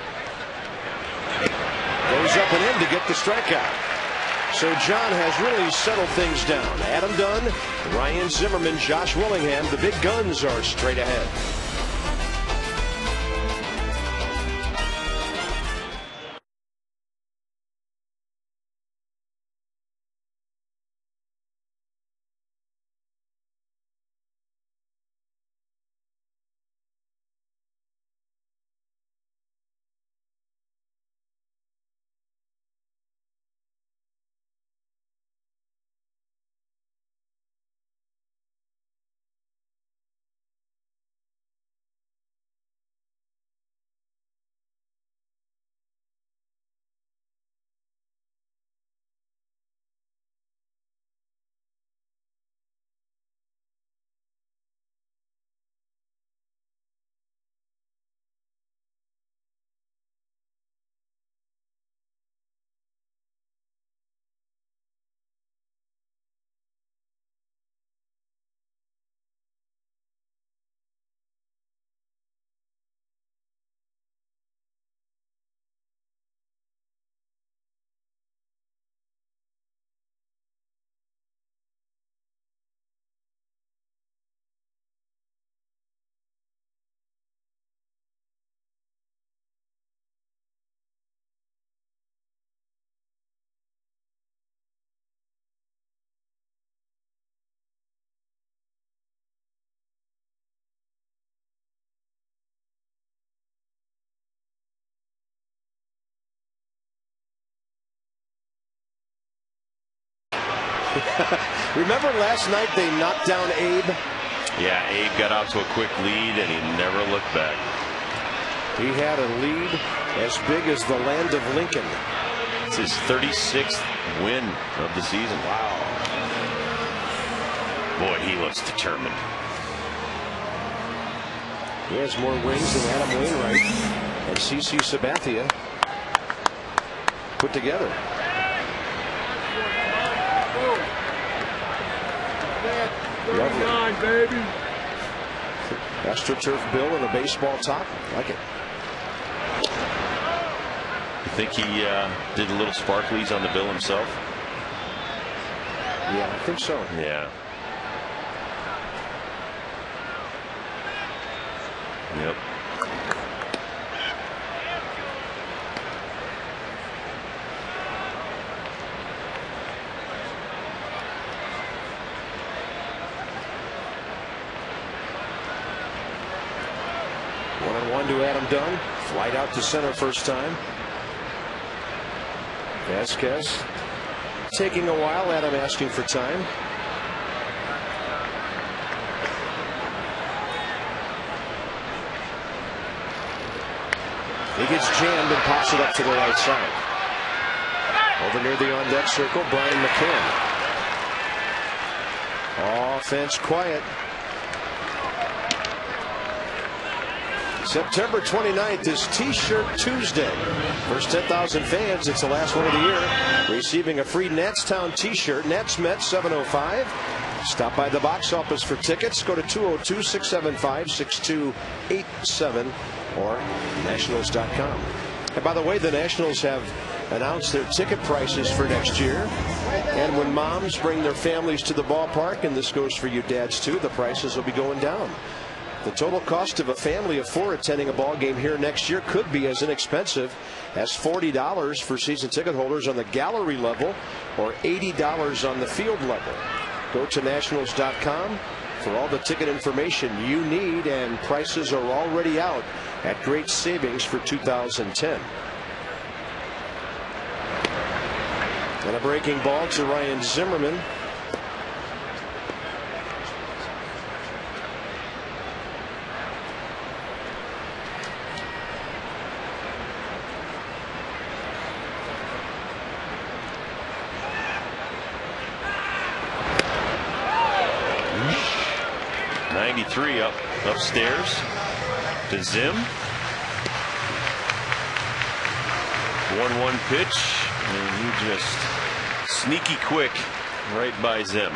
Speaker 1: Goes up and in to get the strikeout. So John has really settled things down. Adam Dunn, Ryan Zimmerman, Josh Willingham. The big guns are straight ahead. Remember last night they knocked down Abe?
Speaker 2: Yeah, Abe got out to a quick lead and he never looked back.
Speaker 1: He had a lead as big as the land of Lincoln.
Speaker 2: It's his 36th win of the season.
Speaker 1: Wow.
Speaker 2: Boy, he looks determined.
Speaker 1: He has more wins than Adam Wainwright and CC Sabathia put together.
Speaker 4: Lovely. Baby.
Speaker 1: AstroTurf bill and a baseball top. Like it.
Speaker 2: You think he did a little sparklies on the bill himself?
Speaker 1: Yeah, I think so.
Speaker 2: Yeah. Yep.
Speaker 1: One to Adam Dunn. Flight out to center first time. Vasquez taking a while. Adam asking for time. He gets jammed and pops it up to the right side. Over near the on deck circle, Brian Mccann. Offense quiet. September 29th is T-Shirt Tuesday. First 10,000 fans, it's the last one of the year, receiving a free Natstown T-shirt. Nats Mets 7:05. Stop by the box office for tickets. Go to 202-675-6287 or nationals.com. And by the way, the Nationals have announced their ticket prices for next year. And when moms bring their families to the ballpark, and this goes for you dads too, the prices will be going down. The total cost of a family of 4 attending a ball game here next year could be as inexpensive as $40 for season ticket holders on the gallery level or $80 on the field level. Go to nationals.com for all the ticket information you need, and prices are already out at great savings for 2010. And a breaking ball to Ryan Zimmerman.
Speaker 2: Upstairs to Zim. 1-1 pitch, and he just sneaky quick right by Zim.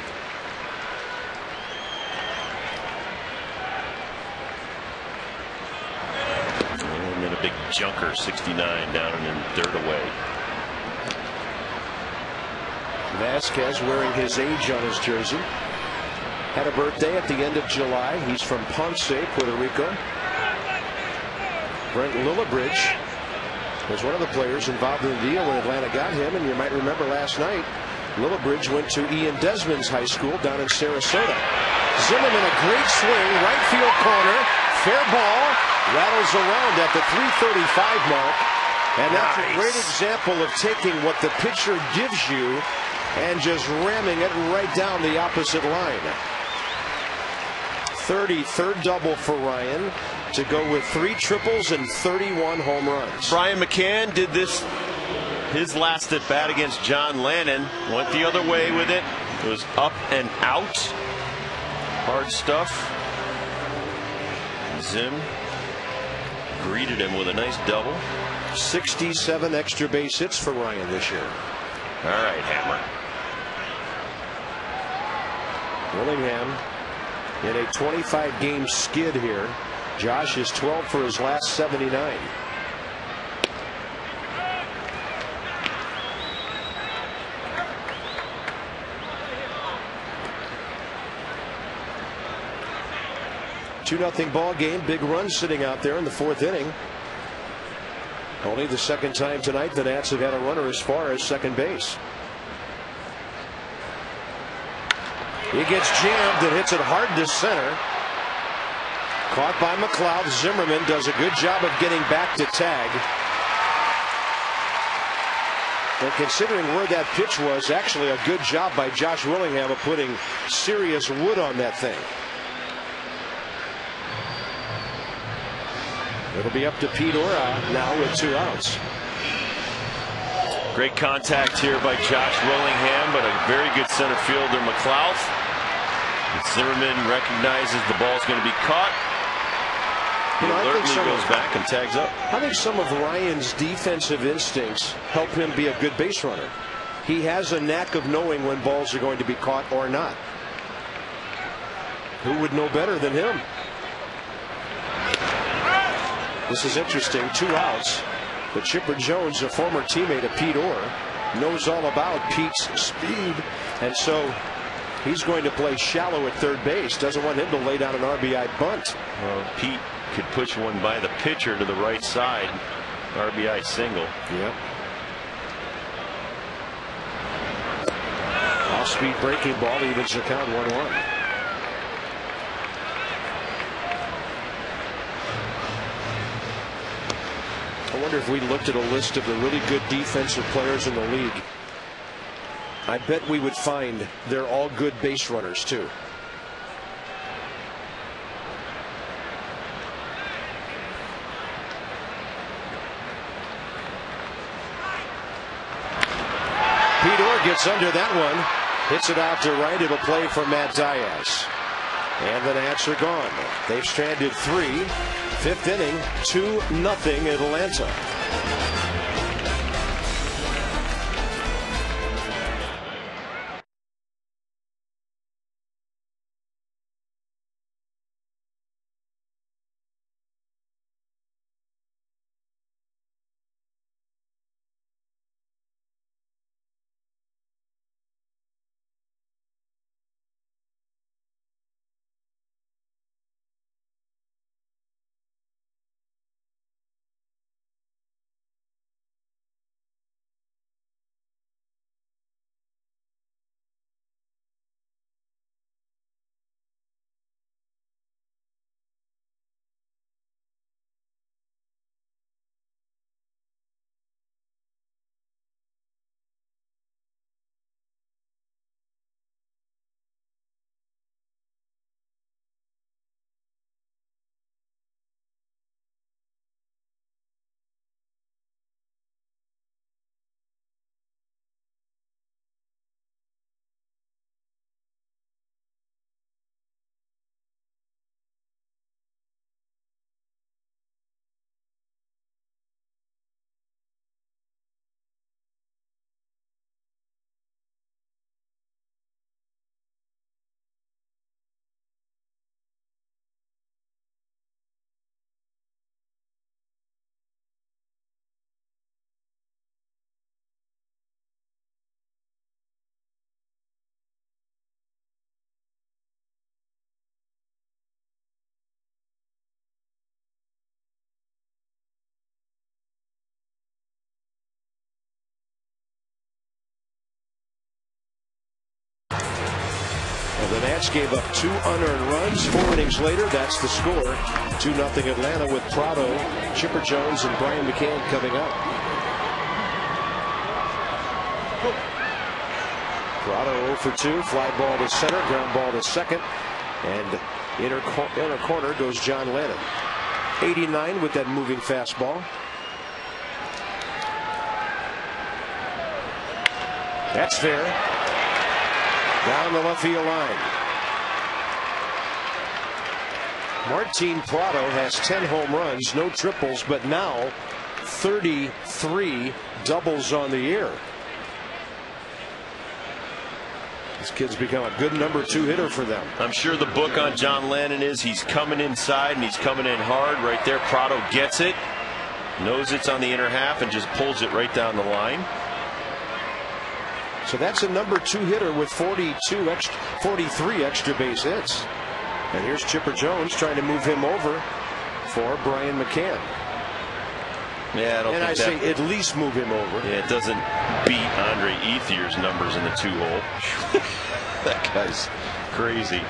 Speaker 2: And then a big junker, 69 down and third away.
Speaker 1: Vasquez wearing his age on his jersey. Had a birthday at the end of July. He's from Ponce, Puerto Rico. Brent Lillibridge was one of the players involved in the deal when Atlanta got him. And you might remember last night, Lillibridge went to Ian Desmond's high school down in Sarasota. Zimmerman, a great swing, right field corner, fair ball, rattles around at the 335 mark. And that's a great example of taking what the pitcher gives you and just ramming it right down the opposite line. 33rd double for Ryan to go with 3 triples and 31 home runs.
Speaker 2: Brian McCann did this his last at bat against John Lennon. Went the other way with it. It was up and out. Hard stuff. Zim greeted him with a nice double.
Speaker 1: 67 extra base hits for Ryan this year.
Speaker 2: All right, Hammer.
Speaker 1: Willingham in a 25-game skid here. Josh is 12 for his last 79. Two-0 ball game. Big run sitting out there in the 4th inning. Only the second time tonight the Nats have had a runner as far as second base. He gets jammed and hits it hard to center. Caught by McLeod. Zimmerman does a good job of getting back to tag. And considering where that pitch was, actually a good job by Josh Willingham of putting serious wood on that thing. It'll be up to Pete Ora now with 2 outs.
Speaker 2: Great contact here by Josh Willingham, but a very good center fielder, McLeod. Zimmerman recognizes the ball's going to be caught. He alertly goes back and tags up.
Speaker 1: I think some of Ryan's defensive instincts help him be a good base runner. He has a knack of knowing when balls are going to be caught or not. Who would know better than him? This is interesting. 2 outs. But Chipper Jones, a former teammate of Pete Orr, knows all about Pete's speed. And so he's going to play shallow at third base. Doesn't want him to lay down an RBI bunt.
Speaker 2: Well, Pete could push one by the pitcher to the right side. RBI single.
Speaker 1: Yep. Off-speed breaking ball evens the count 1-1. I wonder if we looked at a list of the really good defensive players in the league. I bet we would find they're all good base runners too. Pete Orr gets under that one. Hits it out to right. It'll play for Matt Diaz. And the Nats are gone. They've stranded 3. 5th inning, 2-0 Atlanta. The Nats gave up 2 unearned runs. 4 innings later, that's the score. 2-0 Atlanta with Prado, Chipper Jones, and Brian Mccann coming up. Prado 0 for 2. Fly ball to center, ground ball to second. And inner corner goes John Lennon. 89 with that moving fastball. That's fair. Down the left field line. Martin Prado has 10 home runs, no triples, but now 33 doubles on the year. This kid's become a good number 2 hitter for them.
Speaker 2: I'm sure the book on John Lennon is he's coming inside and he's coming in hard. Right there, Prado gets it, knows it's on the inner half, and just pulls it right down the line.
Speaker 1: So that's a number 2 hitter with 43 extra base hits. And here's Chipper Jones trying to move him over for Brian Mccann.
Speaker 2: Yeah,
Speaker 1: I say at least move him over.
Speaker 2: Yeah, it doesn't beat Andre Ethier's numbers in the 2-hole. That guy's crazy.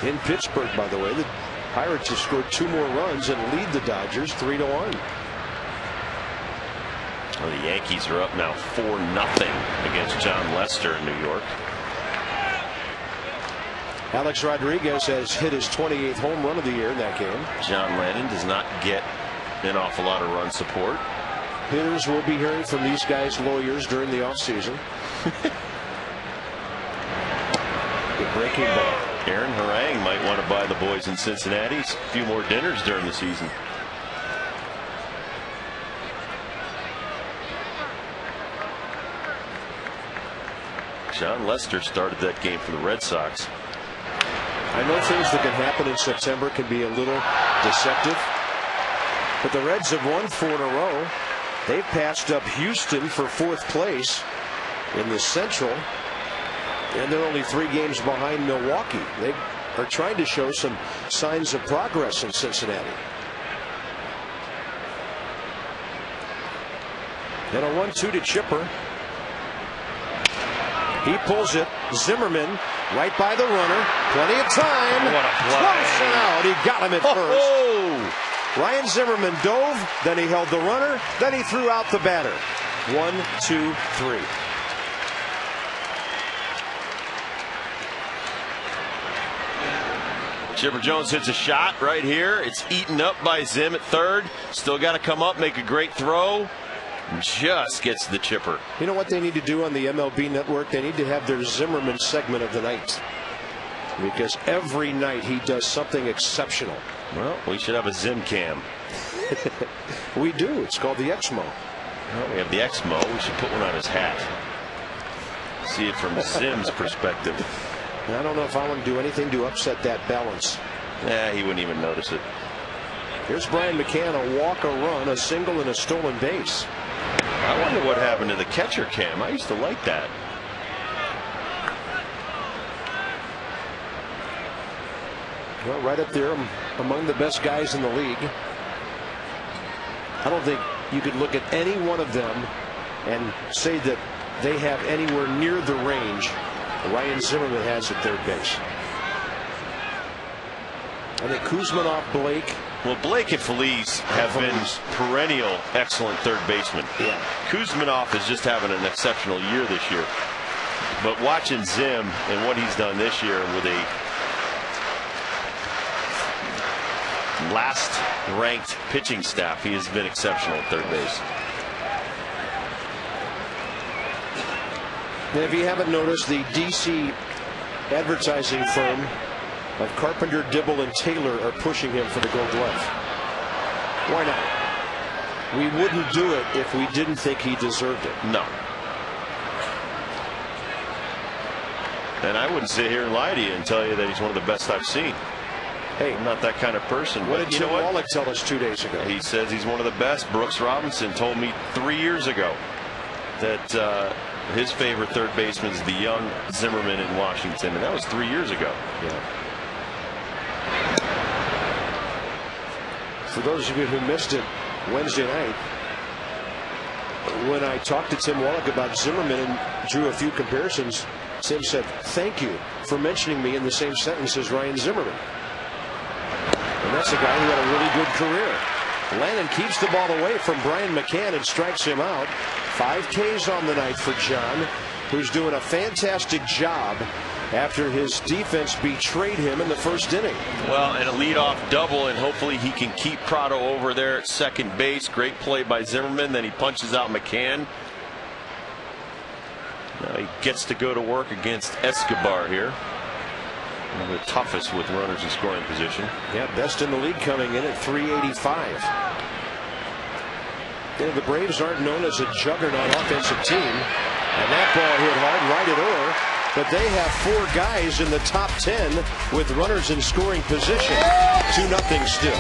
Speaker 1: In Pittsburgh, by the way, the Pirates have scored 2 more runs and lead the Dodgers 3-1.
Speaker 2: Well, the Yankees are up now 4-0 against John Lester in New York.
Speaker 1: Alex Rodriguez has hit his 28th home run of the year in that game.
Speaker 2: John Lennon does not get an awful lot of run support.
Speaker 1: Hitters will be hearing from these guys' lawyers during the offseason. Good breaking ball.
Speaker 2: Aaron Harang might want to buy the boys in Cincinnati a few more dinners during the season. John Lester started that game for the Red Sox.
Speaker 1: I know things that can happen in September can be a little deceptive, but the Reds have won 4 in a row. They've passed up Houston for 4th place in the Central, and they're only 3 games behind Milwaukee. They are trying to show some signs of progress in Cincinnati. And a 1-2 to Chipper. He pulls it. Zimmerman right by the runner. Plenty of time.
Speaker 2: What a play.
Speaker 1: Close and out. He got him at first. Ryan Zimmerman dove. Then he held the runner. Then he threw out the batter. 1, 2, 3.
Speaker 2: Chipper Jones hits a shot right here. It's eaten up by Zim at third. Still got to come up, make a great throw. Just gets the chipper.
Speaker 1: You know what they need to do on the MLB network? They need to have their Zimmerman segment of the night, because every night he does something exceptional.
Speaker 2: Well, we should have a Zim cam.
Speaker 1: We do. It's called the Exmo.
Speaker 2: Well, we have the Exmo. We should put one on his hat. See it from Zim's perspective.
Speaker 1: I don't know if I want to do anything to upset that balance.
Speaker 2: Nah, he wouldn't even notice it.
Speaker 1: Here's Brian Mccann, a walk, a run, a single, and a stolen base.
Speaker 2: I wonder what happened to the catcher cam. I used to like that.
Speaker 1: Well, right up there among the best guys in the league. I don't think you could look at any one of them and say that they have anywhere near the range Ryan Zimmerman has at third base. I think Kuzminoff, Blake.
Speaker 2: Well, Blake and Feliz have been perennial excellent third basemen.
Speaker 1: Yeah.
Speaker 2: Kuzminoff is just having an exceptional year this year. But watching Zim and what he's done this year with a last ranked pitching staff, he has been exceptional at third base.
Speaker 1: And if you haven't noticed, the DC advertising firm of Carpenter, Dibble, and Taylor are pushing him for the Gold Glove. Why not? We wouldn't do it if we didn't think he deserved it.
Speaker 2: No. And I wouldn't sit here and lie to you and tell you that he's one of the best I've seen.
Speaker 1: Hey,
Speaker 2: I'm not that kind of person.
Speaker 1: What did Jim Wallach tell us 2 days ago?
Speaker 2: He says he's one of the best. Brooks Robinson told me 3 years ago that his favorite third baseman is the young Zimmerman in Washington, and that was 3 years ago.
Speaker 1: Yeah. For those of you who missed it Wednesday night, when I talked to Tim Wallach about Zimmerman and drew a few comparisons, Tim said, "Thank you for mentioning me in the same sentence as Ryan Zimmerman." And that's a guy who had a really good career. Lennon keeps the ball away from Brian Mccann and strikes him out. 5 Ks on the night for John, who's doing a fantastic job after his defense betrayed him in the first inning.
Speaker 2: Well, and a leadoff double, and hopefully he can keep Prado over there at second base. Great play by Zimmerman. Then he punches out Mccann. Now he gets to go to work against Escobar here. One of the toughest with runners in scoring position.
Speaker 1: Yeah, best in the league coming in at 385. You know, the Braves aren't known as a juggernaut offensive team, and that ball hit hard right at Orr. But they have 4 guys in the top 10 with runners in scoring position. 2-0 still.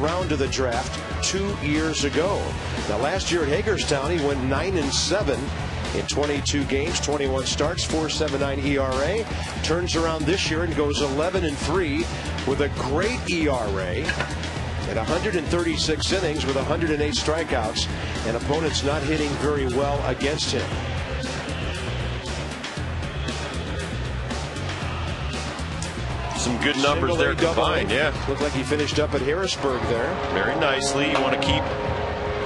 Speaker 1: Round of the draft 2 years ago. Now last year at Hagerstown he went 9-7 in 22 games, 21 starts, 4.79 ERA. Turns around this year and goes 11-3 with a great ERA at 136 innings with 108 strikeouts, and opponents not hitting very well against him.
Speaker 2: Some good numbers there combined. Yeah,
Speaker 1: looked like he finished up at Harrisburg there.
Speaker 2: Very nicely. You want to keep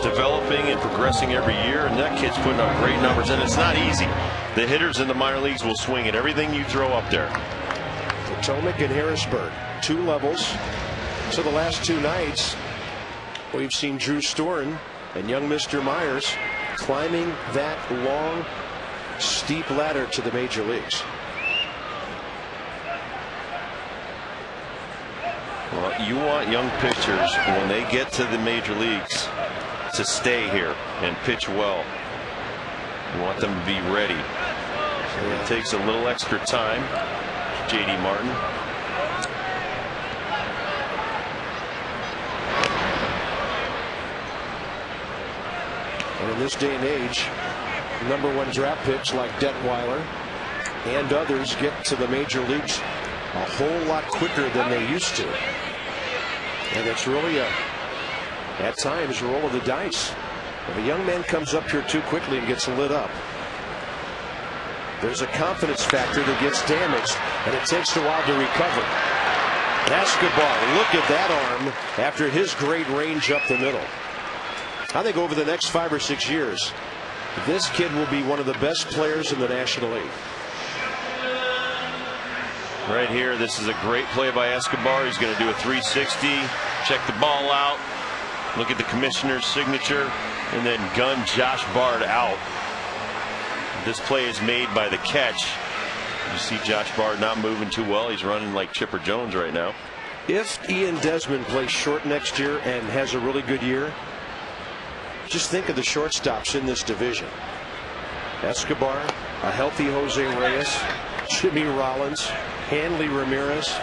Speaker 2: developing and progressing every year, and that kid's putting up great numbers, and it's not easy. The hitters in the minor leagues will swing at everything you throw up there.
Speaker 1: Potomac and Harrisburg, 2 levels. So the last 2 nights we've seen Drew Storen and young Mr. Myers climbing that long steep ladder to the major leagues.
Speaker 2: Well, you want young pitchers when they get to the major leagues to stay here and pitch well. You want them to be ready. So it takes a little extra time. J.D. Martin.
Speaker 1: And in this day and age, #1 draft picks like Detweiler and others get to the major leagues a whole lot quicker than they used to. And it's really at times a roll of the dice. If a young man comes up here too quickly and gets lit up, there's a confidence factor that gets damaged, and it takes a while to recover. Escobar, look at that arm after his great range up the middle. I think over the next 5 or 6 years, this kid will be one of the best players in the National League.
Speaker 2: Right here, this is a great play by Escobar. He's going to do a 360, check the ball out, look at the commissioner's signature, and then gun Josh Bard out. This play is made by the catch. You see Josh Bard not moving too well. He's running like Chipper Jones right now.
Speaker 1: If Ian Desmond plays short next year and has a really good year, just think of the shortstops in this division. Escobar, a healthy Jose Reyes, Jimmy Rollins, Hanley Ramirez.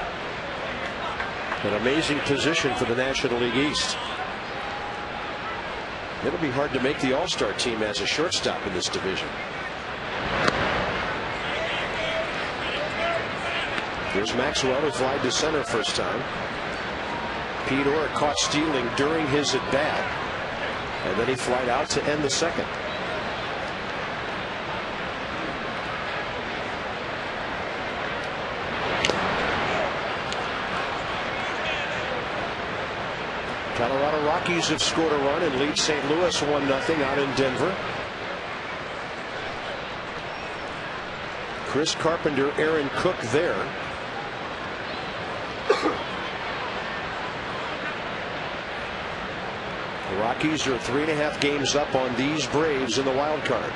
Speaker 1: An amazing position for the National League East. It'll be hard to make the All-Star team as a shortstop in this division. Here's Maxwell, who flied to center first time. Pete Orr caught stealing during his at bat, and then he flied out to end the second. Colorado Rockies have scored a run and lead St. Louis 1-0 out in Denver. Chris Carpenter, Aaron Cook there. The Rockies are 3.5 games up on these Braves in the wild card.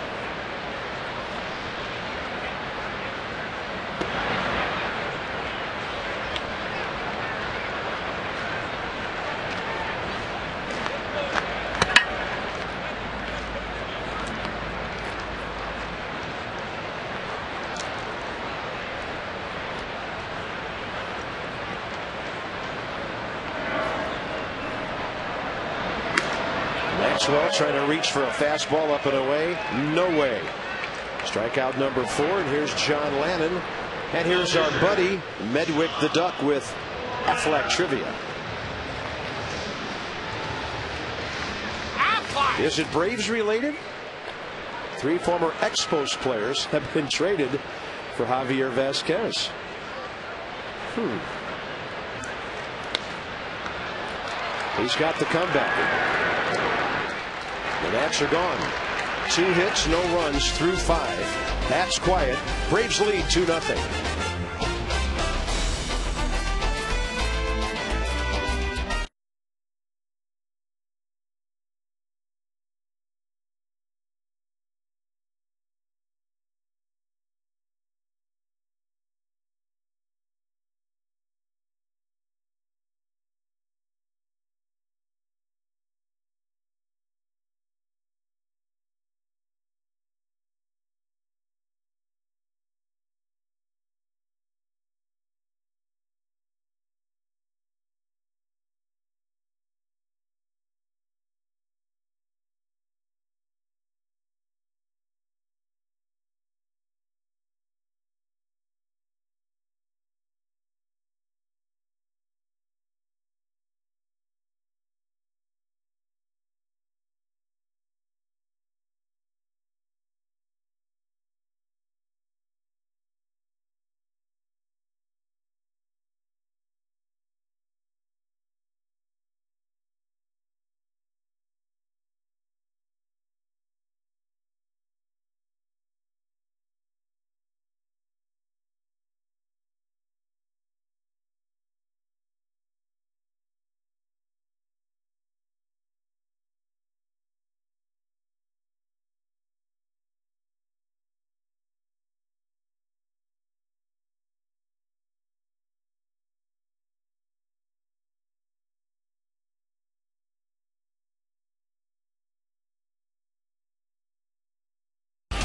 Speaker 1: Maxwell trying to reach for a fastball up and away. No way. Strikeout number 4. And here's John Lennon. And here's our buddy Medwick the Duck with Aflac trivia. Is it Braves related? 3 former Expos players have been traded for Javier Vasquez. He's got the comeback. The Nats are gone. 2 hits, no runs through 5. That's quiet. Braves lead 2-0.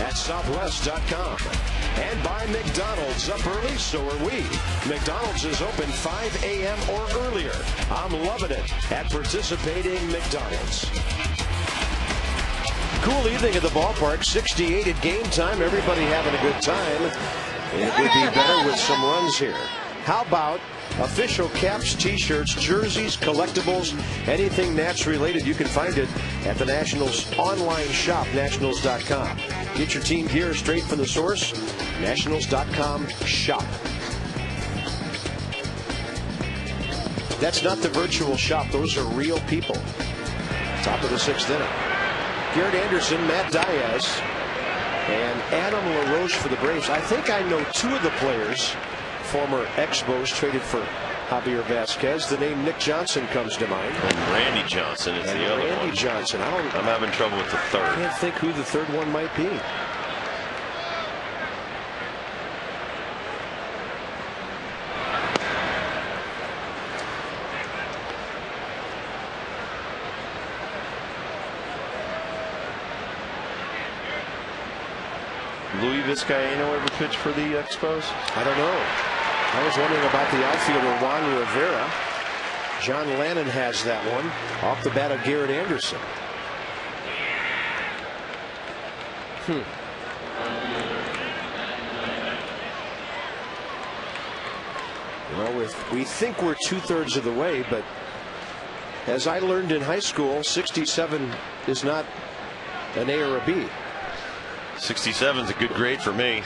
Speaker 1: At Southwest.com. And by McDonald's. Up early, so are we. McDonald's is open 5 a.m. or earlier. I'm loving it at participating McDonald's. Cool evening at the ballpark. 68 at game time. Everybody having a good time. It would be better with some runs here. How about official caps, t-shirts, jerseys, collectibles, anything Nats related? You can find it at the Nationals online shop, nationals.com. Get your team gear straight from the source, nationals.com shop. That's not the virtual shop. Those are real people. Top of the 6th inning. Garrett Anderson, Matt Diaz, and Adam LaRoche for the Braves. I think I know 2 of the players, former Expos, traded for Javier Vasquez. The name Nick Johnson comes to mind.
Speaker 2: And Randy Johnson is the other one.
Speaker 1: Randy Johnson. I'm
Speaker 2: having trouble with the third.
Speaker 1: I can't think who the third one might be.
Speaker 2: Luis Vizcaíno ever pitched for the Expos?
Speaker 1: I don't know. I was wondering about the outfielder Juan Rivera. John Lennon has that one off the bat of Garrett Anderson. Well, we think we're 2/3 of the way, but As I learned in high school, 67 is not an A or a B.
Speaker 2: 67 is a good grade for me.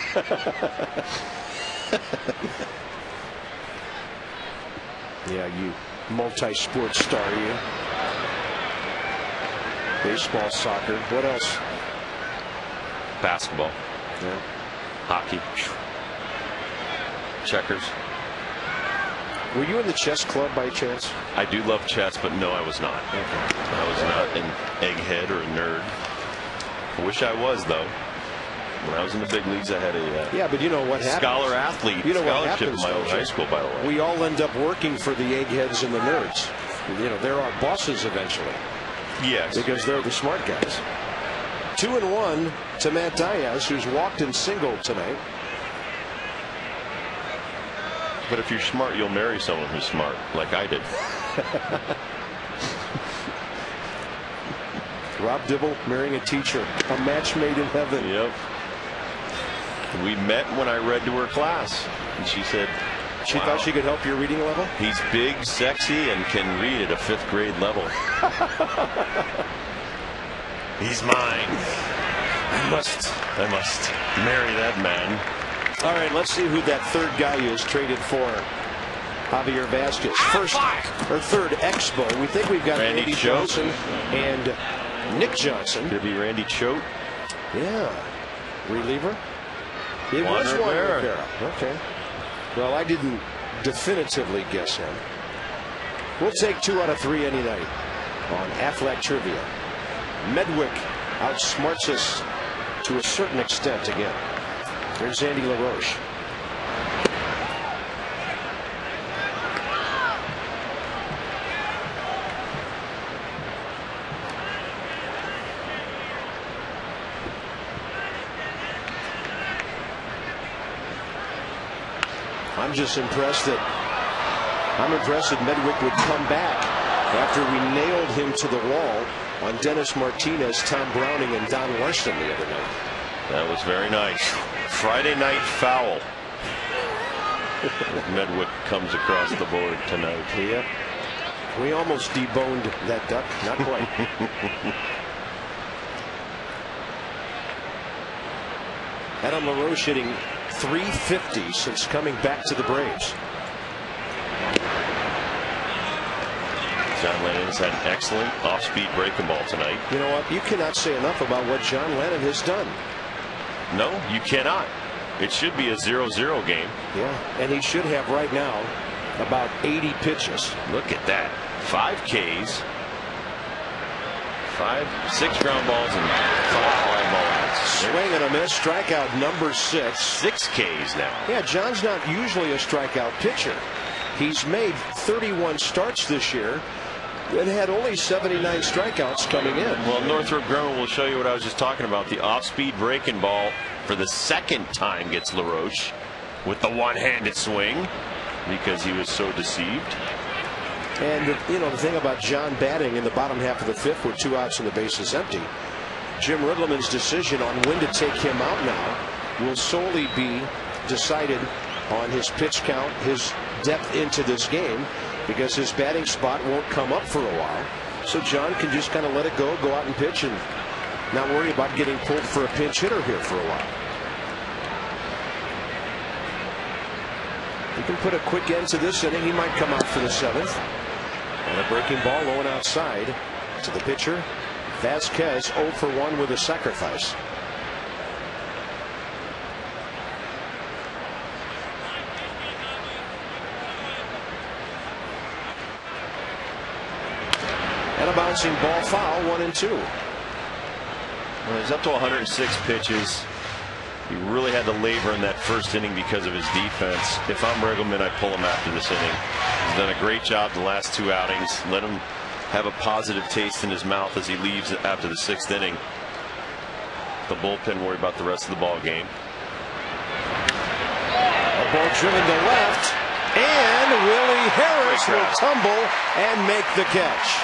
Speaker 1: Yeah, you multi-sport star, you. Baseball, soccer, what else?
Speaker 2: Basketball.
Speaker 1: Yeah.
Speaker 2: Hockey. Checkers.
Speaker 1: Were you in the chess club by chance?
Speaker 2: I do love chess, but no, I was not.
Speaker 1: Okay.
Speaker 2: I was not an egghead or a nerd. I wish I was, though. When I was in the big leagues, I had a
Speaker 1: yeah, but you know what happens?
Speaker 2: Scholar athlete scholarship in my old high school, by the way.
Speaker 1: We all end up working for the eggheads and the nerds. You know, they're our bosses eventually.
Speaker 2: Yes.
Speaker 1: Because they're the smart guys. 2-1 to Matt Diaz, who's walked and singled tonight.
Speaker 2: But if you're smart, you'll marry someone who's smart, like I did.
Speaker 1: Rob Dibble marrying a teacher. A match made in heaven.
Speaker 2: Yep. We met when I read to her class, and she said
Speaker 1: she thought she could help your reading level.
Speaker 2: He's big, sexy, and can read at a 5th grade level. He's mine. I must marry that man.
Speaker 1: All right, let's see who that third guy is traded for. Javier Vasquez. First or third expo. We think we've got Randy Johnson and Nick Johnson.
Speaker 2: Could it be Randy Choate?
Speaker 1: Yeah. Reliever? It
Speaker 2: Juan
Speaker 1: was Juan
Speaker 2: Rivera.
Speaker 1: Rivera. Okay. Well, I didn't definitively guess him. We'll take 2 out of 3 any night on Aflac Trivia. Medwick outsmarts us to a certain extent again. There's Andy LaRoche. I'm just impressed that Medwick would come back after we nailed him to the wall on Dennis Martinez, Tom Browning, and Don Larson the other night.
Speaker 2: That was very nice. Friday night foul. Medwick comes across the board tonight.
Speaker 1: Yep. We almost deboned that duck. Not quite. Adam LaRoche hitting .350 since coming back to the Braves.
Speaker 2: John Lennon has had an excellent off-speed breaking ball tonight.
Speaker 1: You know what? You cannot say enough about what John Lennon has done.
Speaker 2: No, you cannot. It should be a 0-0 game.
Speaker 1: Yeah, and he should have right now about 80 pitches.
Speaker 2: Look at that. 5 Ks, 6 ground balls, and 5 fly ball outs.
Speaker 1: Swing and a miss. Strikeout number 6.
Speaker 2: 6 Ks now.
Speaker 1: Yeah, John's not usually a strikeout pitcher. He's made 31 starts this year and had only 79 strikeouts coming in.
Speaker 2: Well, Northrop Grumman will show you what I was just talking about. The off-speed breaking ball for the second time gets LaRoche with the one-handed swing because he was so deceived.
Speaker 1: And you know the thing about John batting in the bottom half of the 5th with 2 outs and the bases empty, Jim Riddleman's decision on when to take him out now will solely be decided on his pitch count, his depth into this game, because his batting spot won't come up for a while. So John can just kind of let it go out and pitch, and not worry about getting pulled for a pinch hitter here for a while. He can put a quick end to this inning. He might come out for the 7th. And a breaking ball low and outside to the pitcher. Vasquez 0 for 1 with a sacrifice. And a bouncing ball foul, 1-2.
Speaker 2: Well, he's up to 106 pitches. He really had to labor in that first inning because of his defense. If I'm Riggleman, I pull him after this inning. He's done a great job the last 2 outings. Let him have a positive taste in his mouth as he leaves after the 6th inning. The bullpen worry about the rest of the ball game.
Speaker 1: A ball driven to left, and Willie Harris will tumble and make the catch.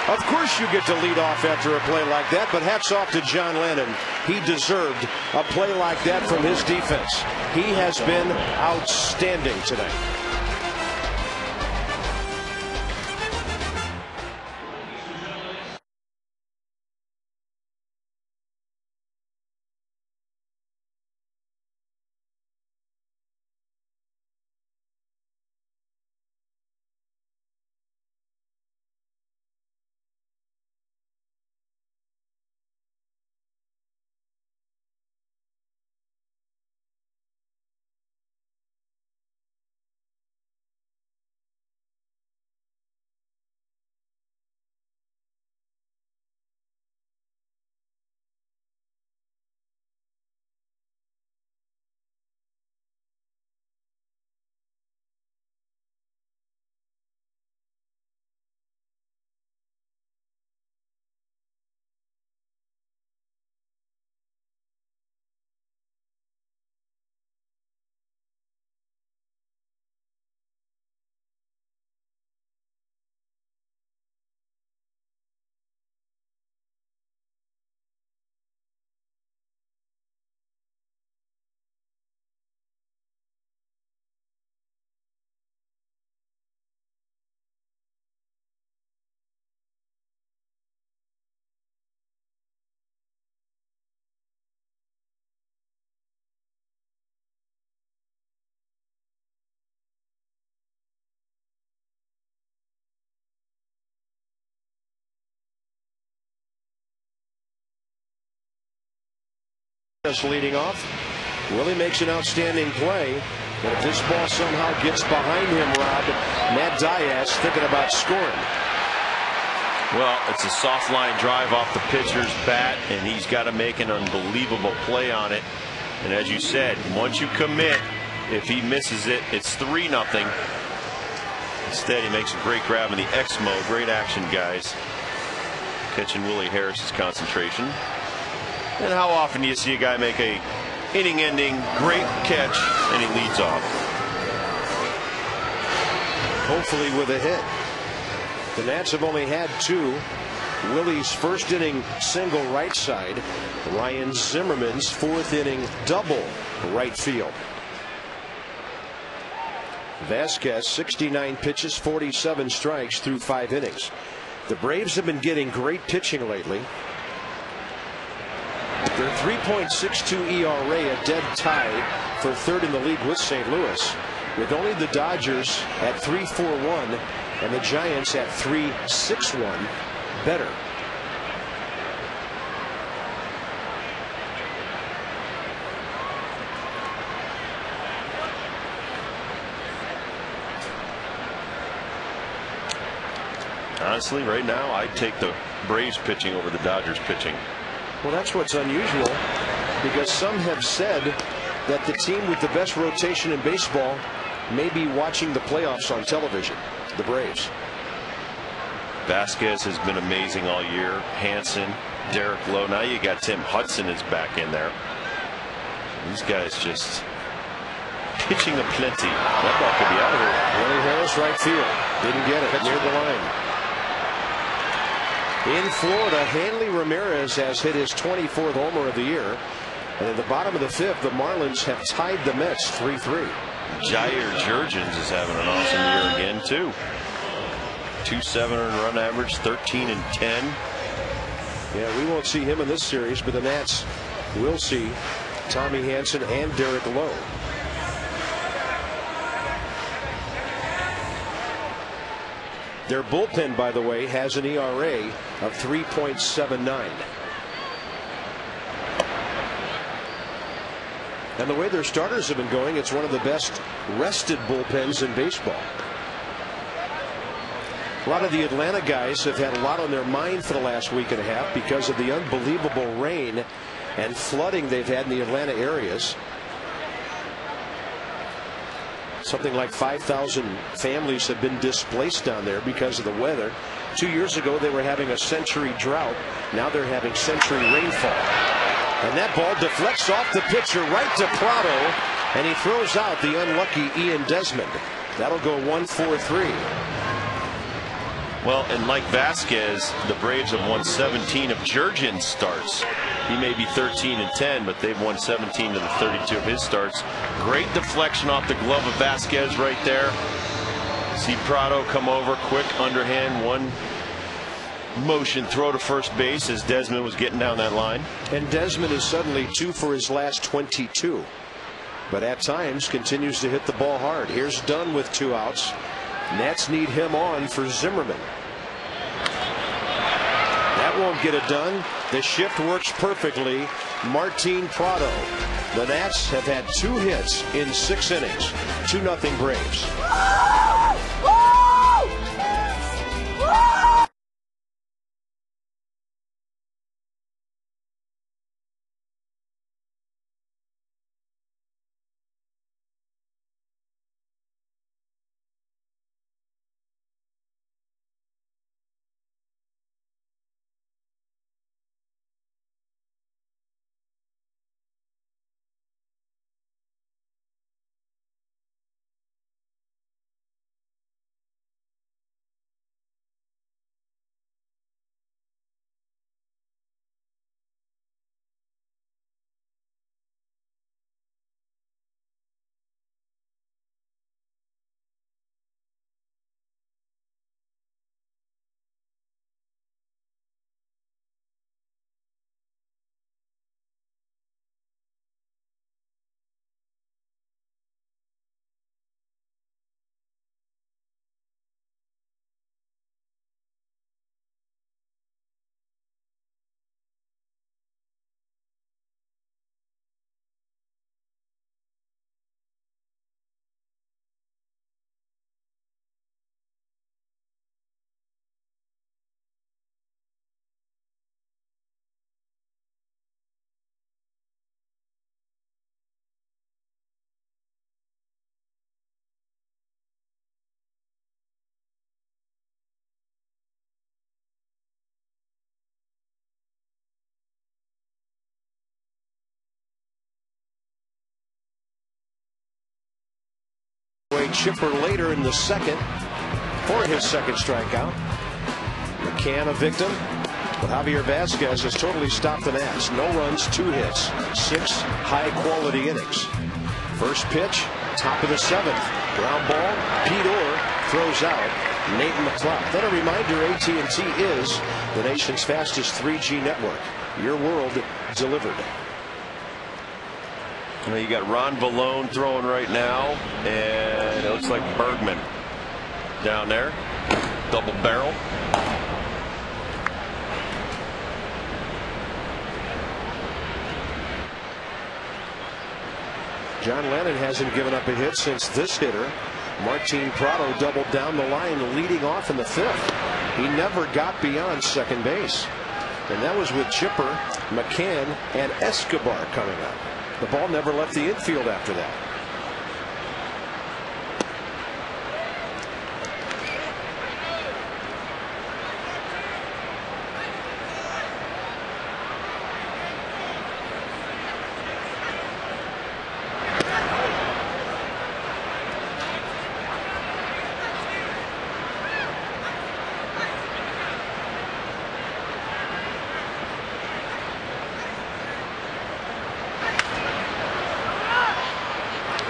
Speaker 1: Of course you get to lead off after a play like that, but hats off to John Lennon. He deserved a play like that from his defense. He has been outstanding tonight. Just leading off. Willie makes an outstanding play. But if this ball somehow gets behind him, Rob, Matt Diaz thinking about scoring.
Speaker 2: Well, it's a soft line drive off the pitcher's bat, and he's got to make an unbelievable play on it. And as you said, once you commit, if he misses it, it's 3-0. Instead, he makes a great grab in the X mode. Great action, guys. Catching Willie Harris's concentration. And how often do you see a guy make a inning-ending great catch and he leads off?
Speaker 1: Hopefully with a hit. The Nats have only had 2. Willie's first inning single right side. Ryan Zimmerman's 4th inning double right field. Vasquez 69 pitches, 47 strikes through 5 innings. The Braves have been getting great pitching lately. Their 3.62 ERA, a dead tie for 3rd in the league with St. Louis, with only the Dodgers at 3.41 and the Giants at 3.61 better.
Speaker 2: Honestly, right now, I'd take the Braves pitching over the Dodgers pitching.
Speaker 1: Well, that's what's unusual, because some have said that the team with the best rotation in baseball may be watching the playoffs on television, the Braves.
Speaker 2: Vasquez has been amazing all year. Hanson, Derek Lowe. Now you got Tim Hudson is back in there. These guys just pitching aplenty. That ball could be out of here.
Speaker 1: Willie Harris, right field. Didn't get it. Near the line. In Florida, Hanley Ramirez has hit his 24th homer of the year. And at the bottom of the 5th, the Marlins have tied the Mets 3-3.
Speaker 2: Javier Jurgens is having an awesome year again, too. 2.7 earned run average, 13 and 10.
Speaker 1: Yeah, we won't see him in this series, but the Nats will see Tommy Hanson and Derek Lowe. Their bullpen, by the way, has an ERA of 3.79. And the way their starters have been going, it's one of the best rested bullpens in baseball. A lot of the Atlanta guys have had a lot on their mind for the last week and a half because of the unbelievable rain and flooding they've had in the Atlanta areas. Something like 5,000 families have been displaced down there because of the weather. 2 years ago, they were having a century drought. Now they're having century rainfall. And that ball deflects off the pitcher right to Prado, and he throws out the unlucky Ian Desmond. That'll go 1-4-3.
Speaker 2: Well, and like Vasquez, the Braves have won 17 of Jurgens' starts. He may be 13 and 10, but they've won 17 of the 32 of his starts. Great deflection off the glove of Vasquez right there. See Prado come over, quick underhand, one motion throw to first base as Desmond was getting down that line.
Speaker 1: And Desmond is suddenly 2 for his last 22, but at times continues to hit the ball hard. Here's Dunn with 2 outs. Nats need him on for Zimmerman. That won't get it done. The shift works perfectly. Martin Prado. The Nats have had 2 hits in 6 innings. 2-0 Braves. Chipper later in the second for his second strikeout. Mccann a victim. But Javier Vasquez has totally stopped the Nats. No runs, 2 hits, 6 high-quality innings. First pitch, top of the 7th. Ground ball, Pete Orr throws out Nate McLeod. Then a reminder, AT&T is the nation's fastest 3G network. Your world delivered.
Speaker 2: Well, you got Ron Vallone throwing right now, and it looks like Bergman down there. Double barrel.
Speaker 1: John Lennon hasn't given up a hit since this hitter. Martin Prado doubled down the line, leading off in the 5th. He never got beyond second base. And that was with Chipper, McCann, and Escobar coming up. The ball never left the infield after that.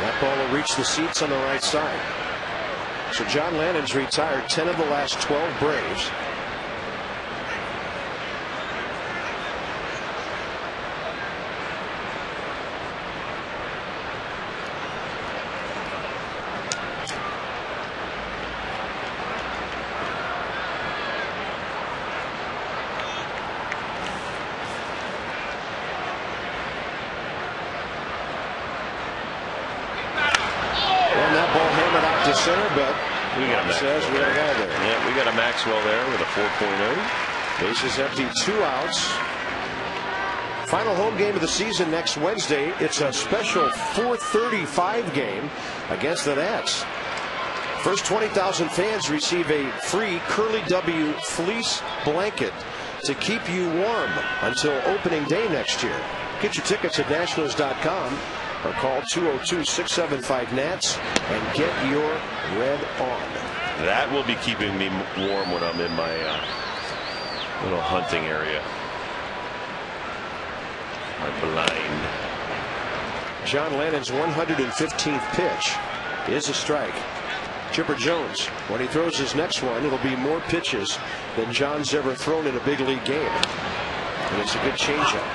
Speaker 1: That ball will reach the seats on the right side. So John Lennon's retired 10 of the last 12 Braves. Center, but
Speaker 2: we got a
Speaker 1: says we got a guy there.
Speaker 2: Yeah, we got a Maxwell there with a 4.0.
Speaker 1: Bases empty, 2 outs. Final home game of the season next Wednesday. It's a special 4:35 game against the Nats. First 20,000 fans receive a free Curly W fleece blanket to keep you warm until opening day next year. Get your tickets at Nationals.com. or call 202-675-NATS and get your red on.
Speaker 2: That will be keeping me warm when I'm in my little hunting area. My blind.
Speaker 1: John Lennon's 115th pitch is a strike. Chipper Jones, when he throws his next one, it'll be more pitches than John's ever thrown in a big league game. And it's a good changeup.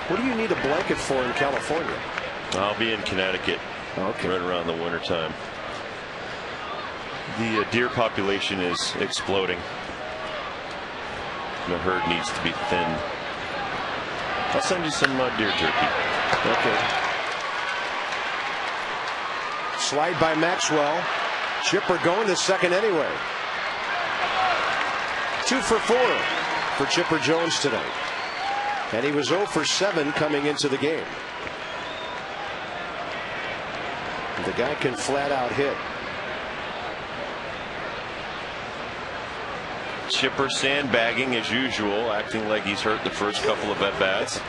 Speaker 1: What do you need a blanket for in California?
Speaker 2: I'll be in Connecticut right around the winter time. The deer population is exploding. The herd needs to be thinned. I'll send you some deer jerky.
Speaker 1: Okay. Slide by Maxwell. Chipper going to second anyway. 2 for 4 for Chipper Jones tonight. And he was 0 for 7 coming into the game. The guy can flat out hit.
Speaker 2: Chipper sandbagging as usual, acting like he's hurt the first couple of at-bats.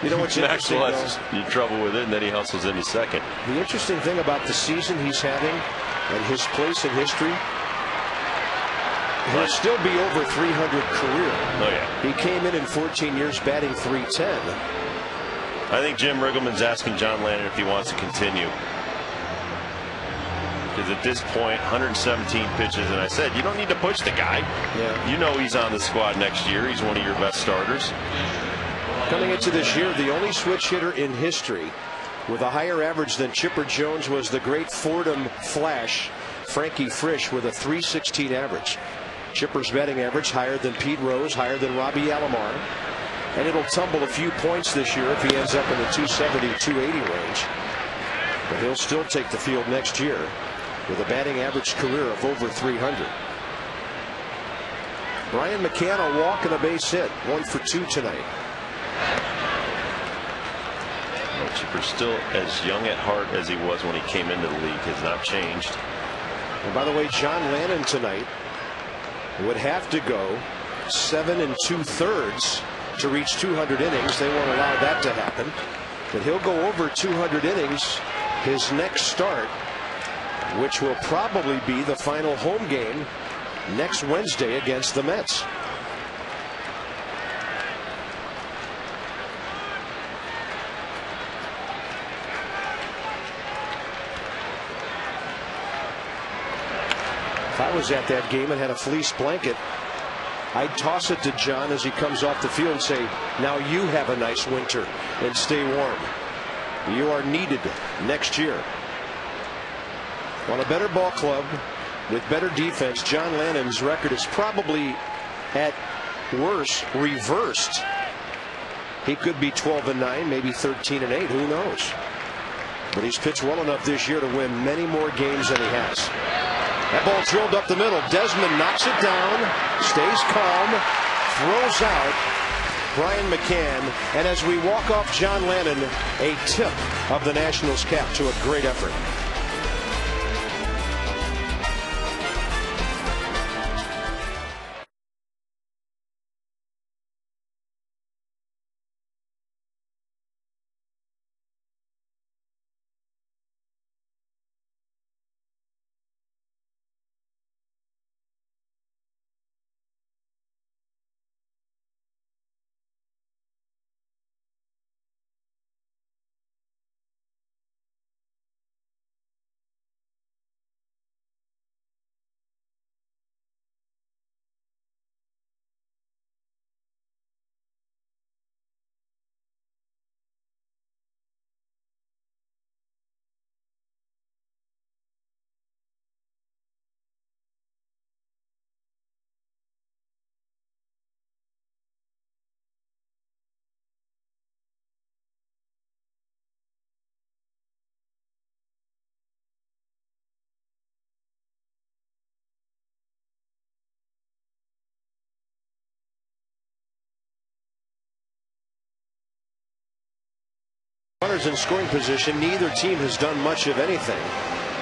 Speaker 1: You know what's interesting?
Speaker 2: Maxwell has trouble with it, and then he hustles into second.
Speaker 1: The interesting thing about the season he's having and his place in history, he'll still be over 300 career.
Speaker 2: Oh yeah.
Speaker 1: He came in 14 years batting .310.
Speaker 2: I think Jim Riggleman's asking John Lennon if he wants to continue. Because at this point, 117 pitches, and I said, you don't need to push the guy.
Speaker 1: Yeah.
Speaker 2: You know he's on the squad next year. He's one of your best starters.
Speaker 1: Coming into this year, the only switch hitter in history with a higher average than Chipper Jones was the great Fordham Flash, Frankie Frisch, with a .316 average. Chipper's batting average higher than Pete Rose, higher than Robbie Alomar. And it'll tumble a few points this year if he ends up in the 270, 280 range. But he'll still take the field next year with a batting average career of over 300. Brian Mccann, a walk and a base hit, 1 for 2 tonight.
Speaker 2: Well, Chipper's still as young at heart as he was when he came into the league. Has not changed.
Speaker 1: And by the way, John Lennon tonight would have to go 7 2/3 to reach 200 innings. They won't allow that to happen. But he'll go over 200 innings his next start which will probably be the final home game next Wednesday against the Mets. If I was at that game and had a fleece blanket, I'd toss it to John as he comes off the field and say, now you have a nice winter and stay warm. You are needed next year. On a better ball club with better defense, John Lennon's record is probably at worst reversed. He could be 12-9, maybe 13-8, who knows? But he's pitched well enough this year to win many more games than he has. That ball drilled up the middle. Desmond knocks it down, stays calm, throws out Brian Mccann, and as we walk off John Lennon, a tip of the Nationals cap to a great effort. Runners in scoring position, neither team has done much of anything.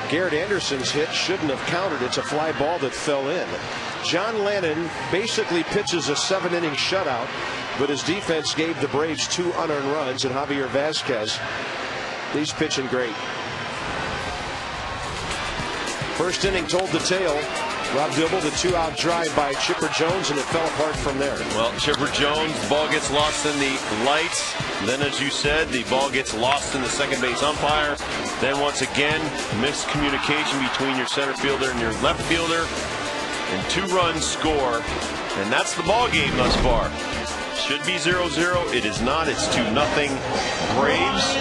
Speaker 1: Garrett Anderson's hit shouldn't have counted. It's a fly ball that fell in. John Lennon basically pitches a 7-inning shutout, but his defense gave the Braves 2 unearned runs, and Javier Vasquez, he's pitching great. First inning told the tale. Rob Dibble, the 2-out drive by Chipper Jones, and it fell apart from there.
Speaker 2: Well, Chipper Jones, the ball gets lost in the lights. Then, as you said, the ball gets lost in the second base umpire. Then, once again, miscommunication between your center fielder and your left fielder. And 2 runs score. And that's the ball game thus far. Should be 0-0. It is not. It's 2-0 Braves.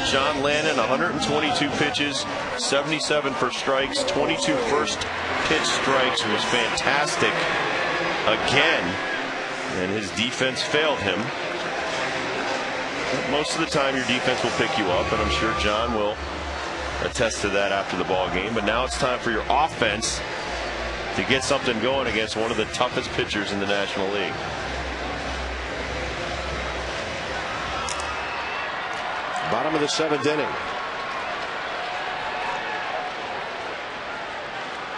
Speaker 2: John Lennon, 122 pitches, 77 for strikes, 22 first pitch strikes. It was fantastic again, and his defense failed him. But most of the time your defense will pick you up, and I'm sure John will attest to that after the ball game. But now it's time for your offense to get something going against one of the toughest pitchers in the National League.
Speaker 1: Bottom of the 7th inning.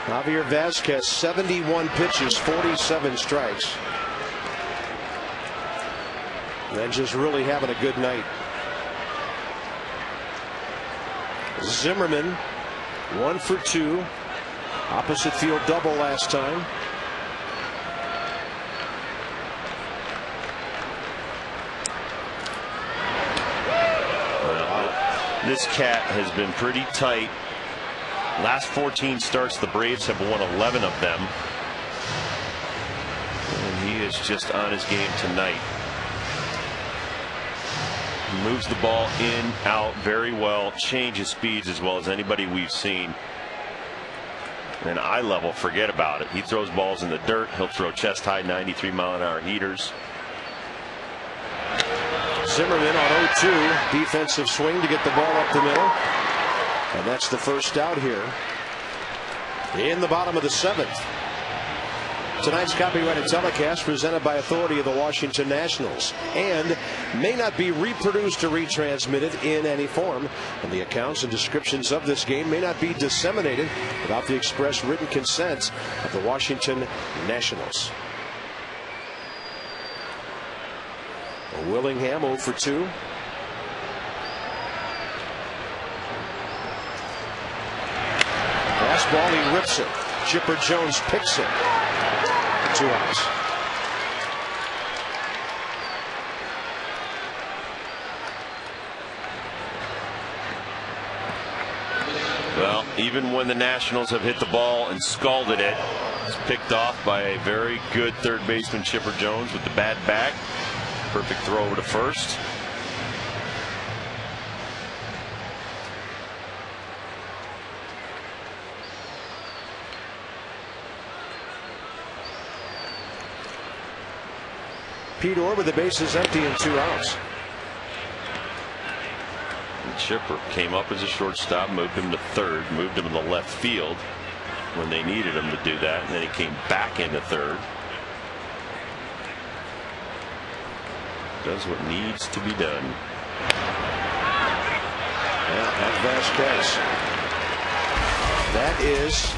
Speaker 1: Javier Vasquez, 71 pitches, 47 strikes. And just really having a good night. Zimmerman, 1 for 2. Opposite field double last time.
Speaker 2: This cat has been pretty tight. Last 14 starts, the Braves have won 11 of them. And he is just on his game tonight. He moves the ball in, out very well, changes speeds as well as anybody we've seen. And eye level, forget about it. He throws balls in the dirt. He'll throw chest high 93-mile-an-hour heaters.
Speaker 1: Zimmerman on 0-2. Defensive swing to get the ball up the middle. And that's the first out here in the bottom of the 7th. Tonight's copyrighted telecast presented by authority of the Washington Nationals and may not be reproduced or retransmitted in any form. And the accounts and descriptions of this game may not be disseminated without the express written consent of the Washington Nationals. Willingham 0 for 2. fastball. He rips it. Chipper Jones picks it. 2 outs.
Speaker 2: Well, even when the Nationals have hit the ball and scalded it, it's picked off by a very good third baseman, Chipper Jones, with the bad back. Perfect throw over to first.
Speaker 1: Pete Orr with the bases empty and 2 outs.
Speaker 2: And Chipper came up as a shortstop, moved him to third, moved him in the left field when they needed him to do that, and then he came back into third. Does what needs to be done.
Speaker 1: Yeah, that's Vasquez. That is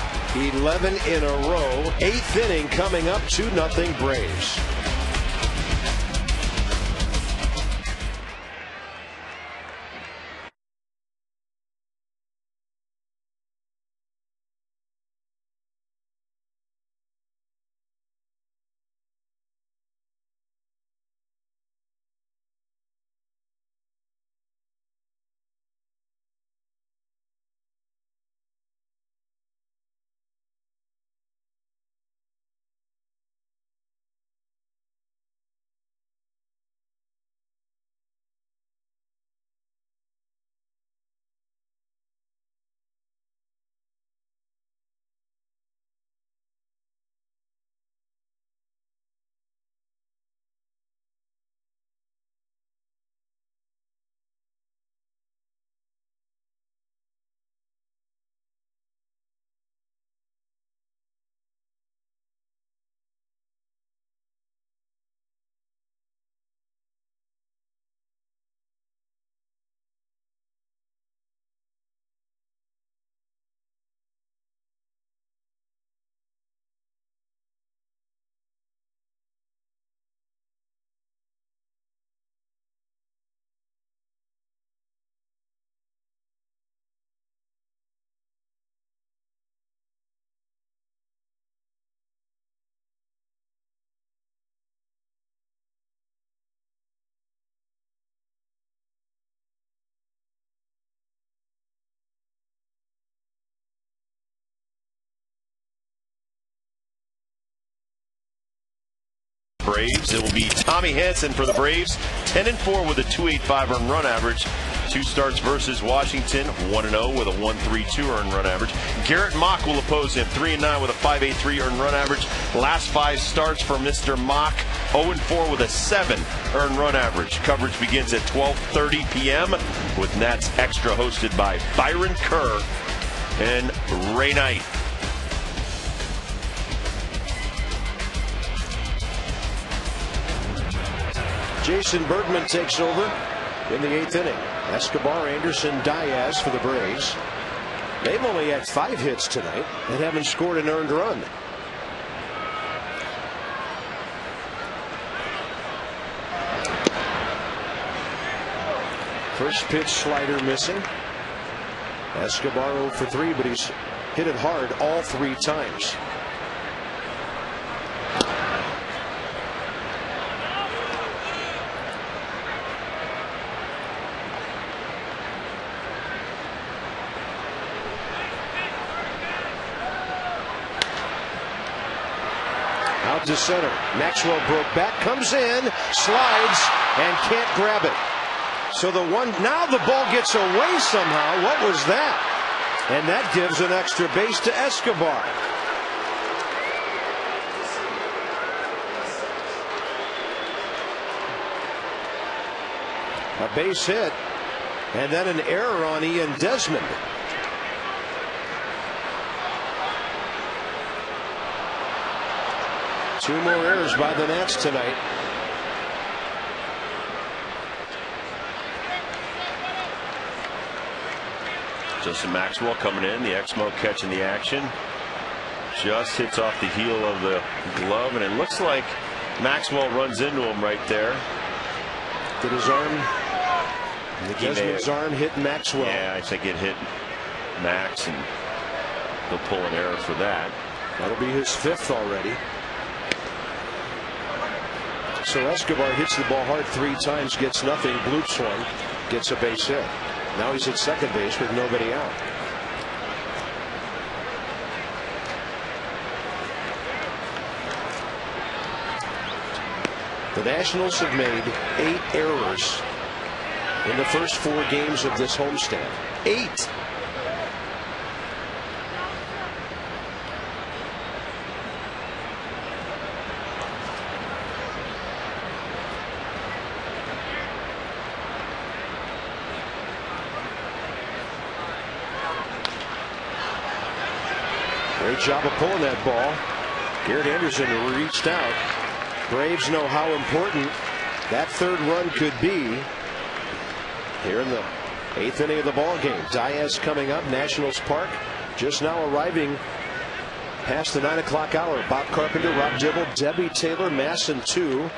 Speaker 1: 11 in a row. 8th inning coming up, 2-0 Braves.
Speaker 2: Braves. It will be Tommy Hanson for the Braves. 10-4 with a .285 earned run average. 2 starts versus Washington. 1-0 with a .132 earned run average. Garrett Mock will oppose him. 3-9 with a .583 earned run average. Last 5 starts for Mr. Mock. 0-4 with a 7 earned run average. Coverage begins at 12:30 p.m. with Nats Extra, hosted by Byron Kerr and Ray Knight.
Speaker 1: Jason Bergman takes over in the 8th inning. Escobar, Anderson, Diaz for the Braves. They've only had 5 hits tonight and haven't scored an earned run. First pitch slider missing. Escobar 0 for 3, but he's hit it hard all 3 times. Out to center. Maxwell broke back, comes in, slides, and can't grab it. So now the ball gets away somehow. What was that? And that gives an extra base to Escobar. A base hit, and then an error on Ian Desmond. Two more errors by the Nats tonight.
Speaker 2: Justin Maxwell coming in, the Exmo catching the action. Just hits off the heel of the glove, and it looks like Maxwell runs into him right there.
Speaker 1: Did his arm, Desmond's arm hit Maxwell?
Speaker 2: Yeah, I think it hit Max, and He'll pull an error for that.
Speaker 1: That'll be his 5th already. So Escobar hits the ball hard 3 times, gets nothing, bloops one, gets a base hit. Now he's at second base with nobody out. The Nationals have made 8 errors in the first 4 games of this homestand. 8. Great job of pulling that ball. Garrett Anderson reached out. Braves know how important that 3rd run could be here in the 8th inning of the ball game. Diaz coming up, Nationals Park, just now arriving past the 9 o'clock hour. Bob Carpenter, Rob Dibble, Debbie Taylor, Masson 2,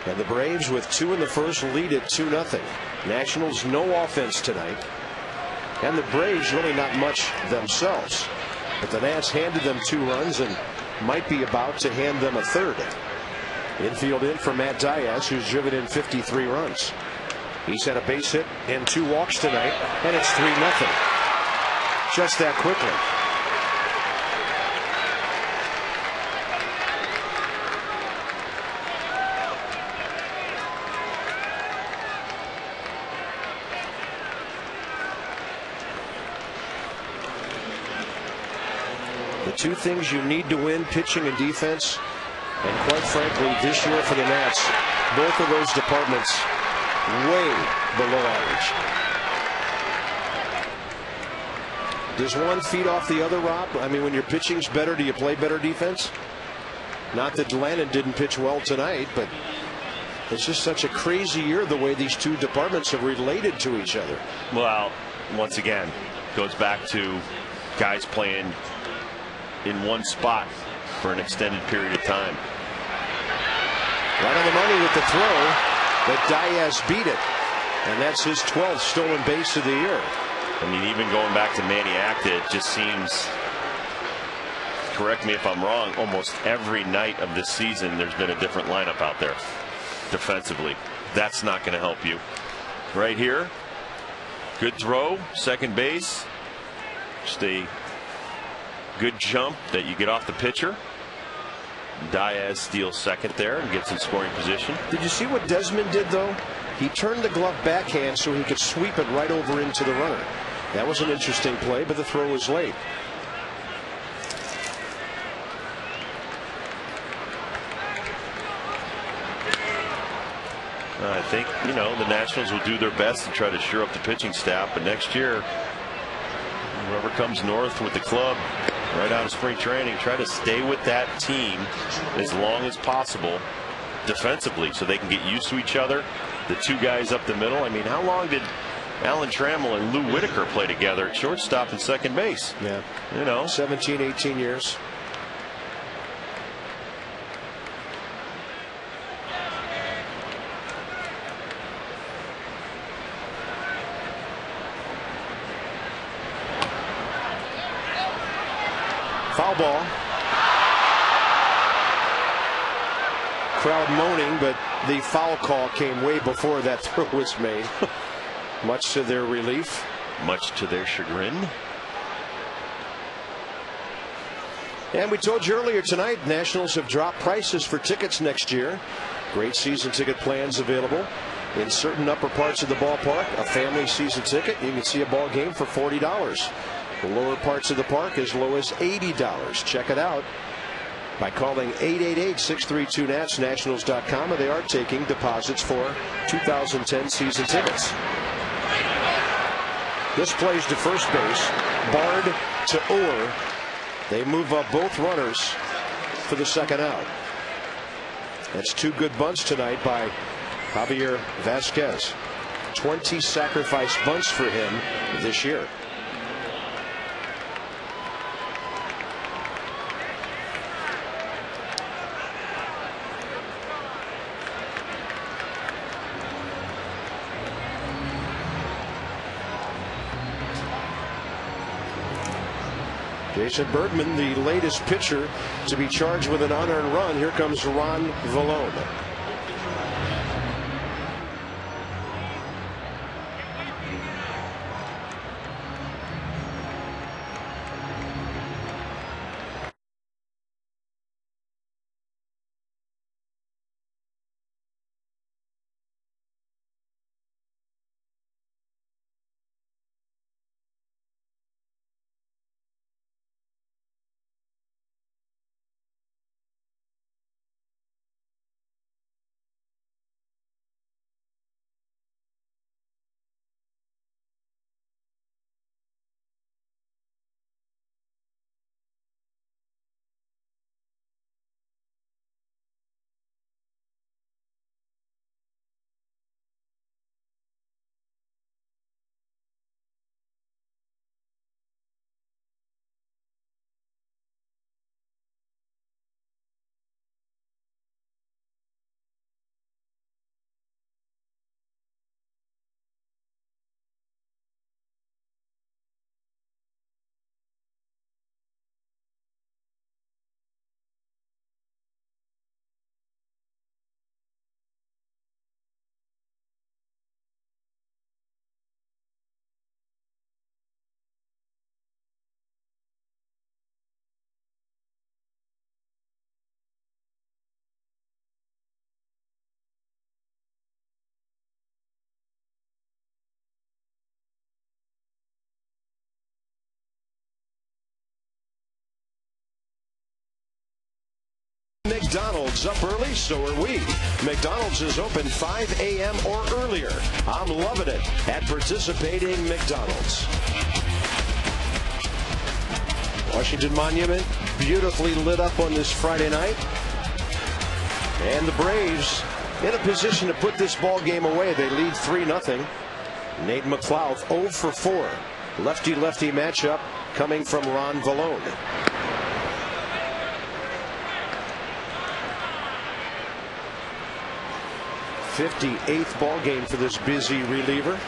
Speaker 1: and the Braves with 2 in the first lead at 2-0. Nationals no offense tonight, and the Braves really not much themselves, but the Nats handed them 2 runs and might be about to hand them a 3rd. Infield in for Matt Diaz, who's driven in 53 runs. He's had a base hit and 2 walks tonight, and it's 3-0. Just that quickly. The 2 things you need to win, pitching and defense, and quite frankly, this year for the Nats, both of those departments way below average. Does one feed off the other, Rob? I mean, when your pitching's better, do you play better defense? Not that Lennon didn't pitch well tonight, but it's just such a crazy year the way these 2 departments have related to each other.
Speaker 2: Well, once again, goes back to guys playing in one spot for an extended period of time.
Speaker 1: Right on the money with the throw, but Diaz beat it, and that's his 12th stolen base of the year.
Speaker 2: I mean, even going back to Manny Acta, it just seems, correct me if I'm wrong, almost every night of this season there's been a different lineup out there defensively. That's not going to help you. Right here, good throw, second base, just a good jump that you get off the pitcher. Diaz steals second there and gets in scoring position.
Speaker 1: Did you see what Desmond did, though? He turned the glove backhand so he could sweep it right over into the runner. That was an interesting play, but the throw was late.
Speaker 2: I think, you know, the Nationals will do their best to try to shore up the pitching staff, but next year, whoever comes north with the club right out of spring training, try to stay with that team as long as possible defensively so they can get used to each other. The 2 guys up the middle. I mean, how long did Alan Trammell and Lou Whitaker play together at shortstop and second base?
Speaker 1: Yeah.
Speaker 2: You know,
Speaker 1: 17, 18 years. Foul ball. Crowd moaning, but the foul call came way before that throw was made. Much to their relief.
Speaker 2: Much to their chagrin.
Speaker 1: And we told you earlier tonight, Nationals have dropped prices for tickets next year. Great season ticket plans available in certain upper parts of the ballpark. A family season ticket, you can see a ball game for $40. The lower parts of the park as low as $80. Check it out by calling 888-632-NATS, nationals.com, and they are taking deposits for 2010 season tickets. This plays to first base. Bard to Orr. They move up both runners for the second out. That's 2 good bunts tonight by Javier Vasquez. 20 sacrifice bunts for him this year. Jason Bergman, the latest pitcher to be charged with an unearned run. Here comes Ron Vallone. McDonald's up early, so are we. McDonald's is open 5 a.m. or earlier. I'm loving it at participating McDonald's. Washington Monument beautifully lit up on this Friday night. And the Braves in a position to put this ball game away. They lead 3-0. Nate McLeod 0 for 4. Lefty-lefty matchup coming from Ron Vallone. 58th ball game for this busy reliever.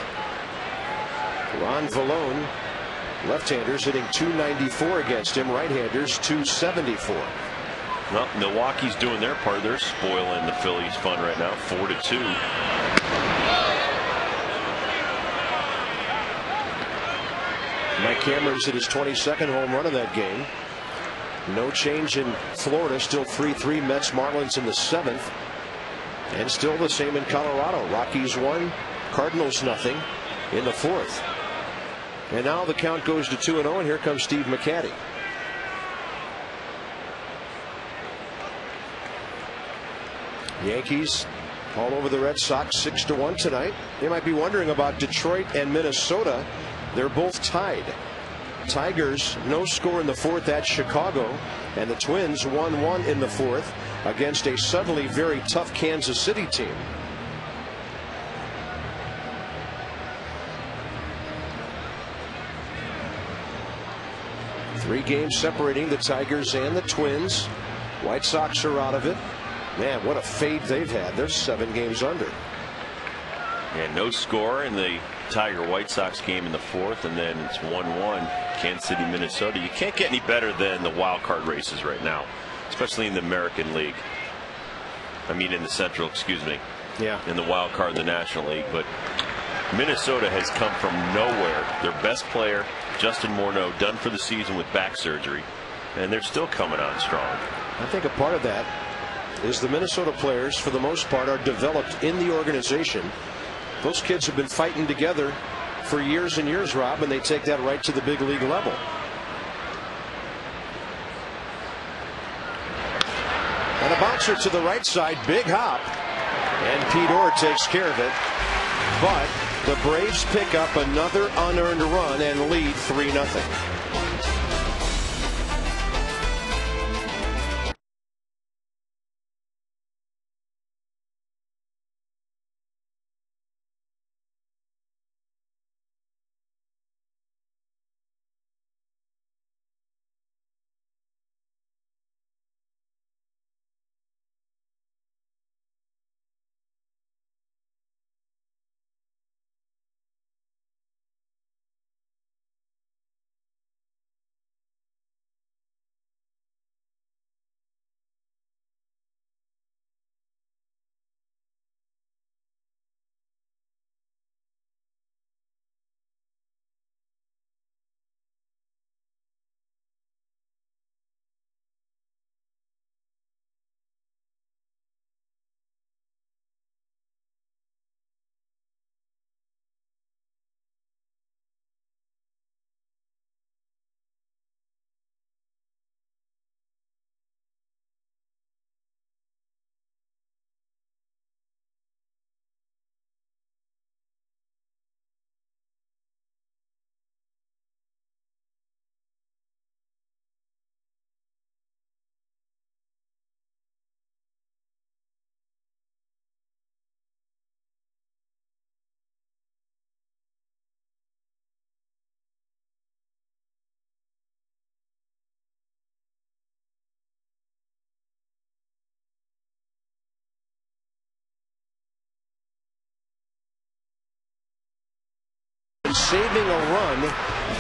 Speaker 1: Ron Vallone, left-handers hitting .294 against him, right-handers .274.
Speaker 2: Well, Milwaukee's doing their part. They're spoiling the Phillies fun right now, 4-2.
Speaker 1: Mike Cameron's hit his 22nd home run of that game. No change in Florida, still 3-3 Mets Marlins in the 7th. And still the same in Colorado. Rockies 1, Cardinals nothing in the 4th. And now the count goes to 2-0, and here comes Steve McCatty. Yankees all over the Red Sox 6-1 tonight. You might be wondering about Detroit and Minnesota. They're both tied. Tigers no score in the 4th at Chicago, and the Twins 1-1 in the 4th against a suddenly very tough Kansas City team. Three games separating the Tigers and the Twins. White Sox are out of it. Man, what a fade they've had. They're 7 games under.
Speaker 2: And no score in the Tiger White Sox game in the 4th, and then it's 1-1 Kansas City Minnesota. You can't get any better than the wild card races right now, especially in the American League. I mean in the Central, excuse me.
Speaker 1: Yeah.
Speaker 2: In the wild card in the National League. But Minnesota has come from nowhere. Their best player, Justin Morneau, done for the season with back surgery, and they're still coming on strong.
Speaker 1: I think a part of that is the Minnesota players, for the most part, are developed in the organization. Those kids have been fighting together for years and years, Rob, and they take that right to the big league level. And a bouncer to the right side, big hop, and Pete Orr takes care of it. But the Braves pick up another unearned run and lead 3-0. saving a run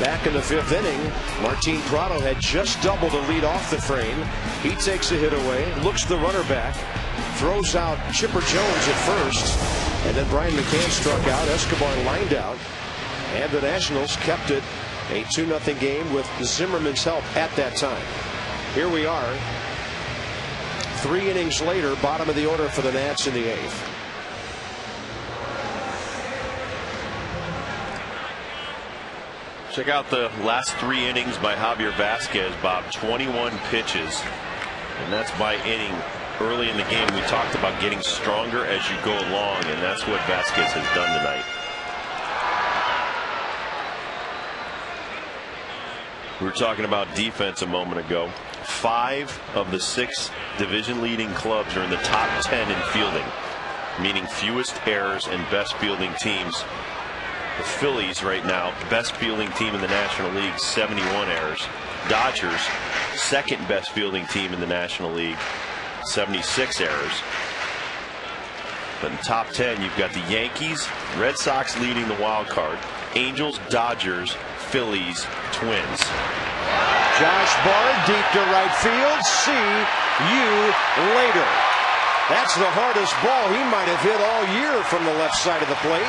Speaker 1: back in the 5th inning. Martin Prado had just doubled to lead off the frame. He takes a hit away, looks the runner back, throws out Chipper Jones at first, and then Brian McCann struck out. Escobar lined out, and the Nationals kept it a 2-0 game with Zimmerman's help at that time. Here we are, 3 innings later, bottom of the order for the Nats in the 8th.
Speaker 2: Check out the last 3 innings by Javier Vasquez, Bob. 21 pitches, and that's by inning. Early in the game, we talked about getting stronger as you go along, and that's what Vasquez has done tonight. We were talking about defense a moment ago. 5 of the 6 division-leading clubs are in the top 10 in fielding, meaning fewest errors and best fielding teams. The Phillies right now, best fielding team in the National League, 71 errors. Dodgers, second best fielding team in the National League, 76 errors. But in the top 10, you've got the Yankees, Red Sox leading the wild card, Angels, Dodgers, Phillies, Twins.
Speaker 1: Josh Bard deep to right field. See you later. That's the hardest ball he might have hit all year from the left side of the plate.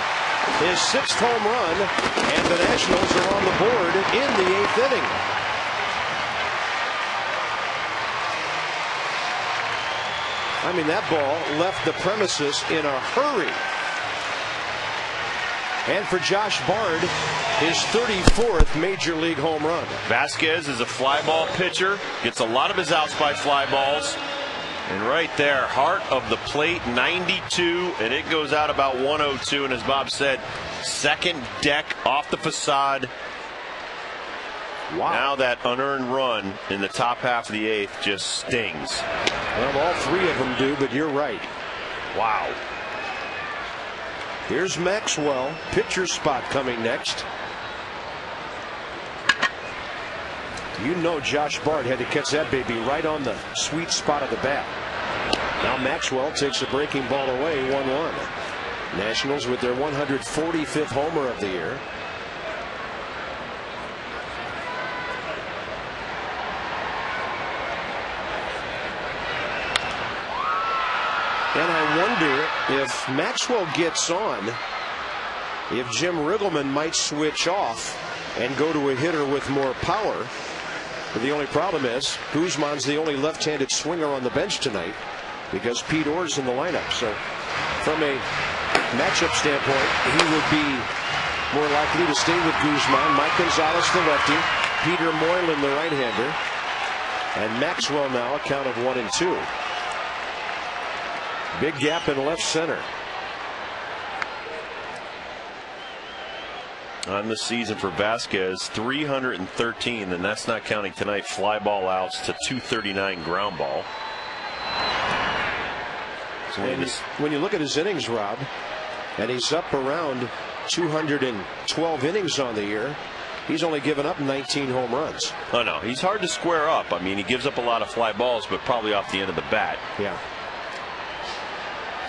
Speaker 1: His 6th home run, and the Nationals are on the board in the 8th inning. I mean, that ball left the premises in a hurry. And for Josh Bard, his 34th major league home run.
Speaker 2: Vasquez is a fly ball pitcher, gets a lot of his outs by fly balls. And right there, heart of the plate, 92, and it goes out about 102. And as Bob said, second deck off the facade.
Speaker 1: Wow.
Speaker 2: Now that unearned run in the top half of the 8th just stings.
Speaker 1: Well, all 3 of them do, but you're right.
Speaker 2: Wow.
Speaker 1: Here's Maxwell, pitcher spot coming next. You know Josh Bard had to catch that baby right on the sweet spot of the bat. Now Maxwell takes a breaking ball away, 1-1. Nationals with their 145th homer of the year. And I wonder if Maxwell gets on, if Jim Riggleman might switch off and go to a hitter with more power. But the only problem is Guzman's the only left-handed swinger on the bench tonight because Pete Orr's in the lineup. So from a matchup standpoint, he would be more likely to stay with Guzman. Mike Gonzalez, the lefty, Peter Moylan, the right-hander, and Maxwell now a count of 1-2. Big gap in left center.
Speaker 2: On the season for Vasquez, 313, and that's not counting tonight fly ball outs to 239 ground ball. So
Speaker 1: when you look at his innings, Rob, and he's up around 212 innings on the year, he's only given up 19 home runs.
Speaker 2: Oh no, he's hard to square up. I mean, he gives up a lot of fly balls, but probably off the end of the bat.
Speaker 1: Yeah.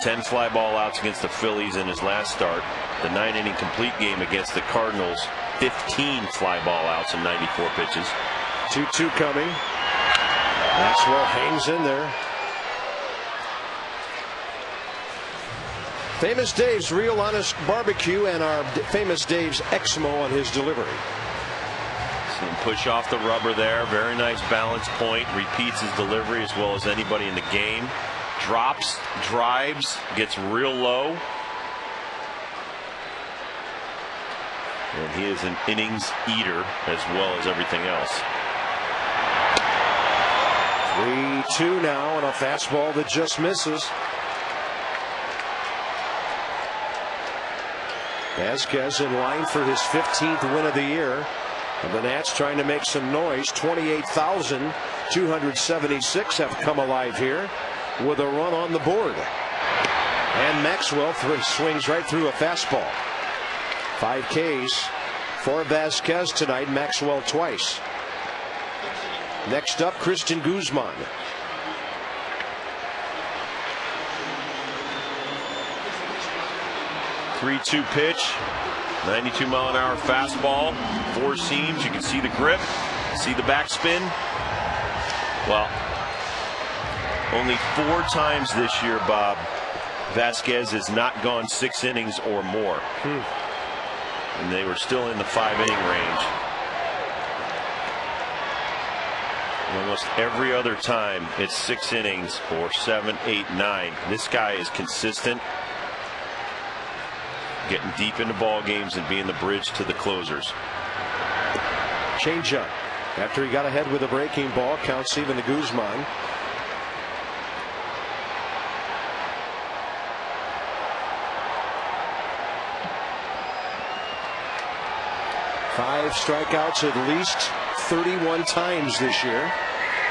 Speaker 2: 10 fly ball outs against the Phillies in his last start. The 9-inning complete game against the Cardinals, 15 fly ball outs in 94 pitches.
Speaker 1: 2-2 coming. Maxwell hangs in there. Famous Dave's Real Honest Barbecue and our Famous Dave's Exmo on his delivery.
Speaker 2: See him push off the rubber there. Very nice balance point. Repeats his delivery as well as anybody in the game. Drops, drives, gets real low. And he is an innings eater as well as everything else.
Speaker 1: 3-2 now on a fastball that just misses. Vasquez in line for his 15th win of the year. And the Nats trying to make some noise. 28,276 have come alive here with a run on the board. And Maxwell swings right through a fastball. 5 Ks for Vasquez tonight. Maxwell twice. Next up, Christian Guzman.
Speaker 2: Three-two pitch. 92-mile-an-hour fastball, 4 seams. You can see the grip, see the backspin. Well, only 4 times this year, Bob, Vasquez has not gone 6 innings or more. And they were still in the 5-inning range. Almost every other time it's 6 innings or 7, 8, 9. This guy is consistent, getting deep into ball games and being the bridge to the closers.
Speaker 1: Changeup. After he got ahead with a breaking ball, counts even to Guzman. Five strikeouts at least 31 times this year.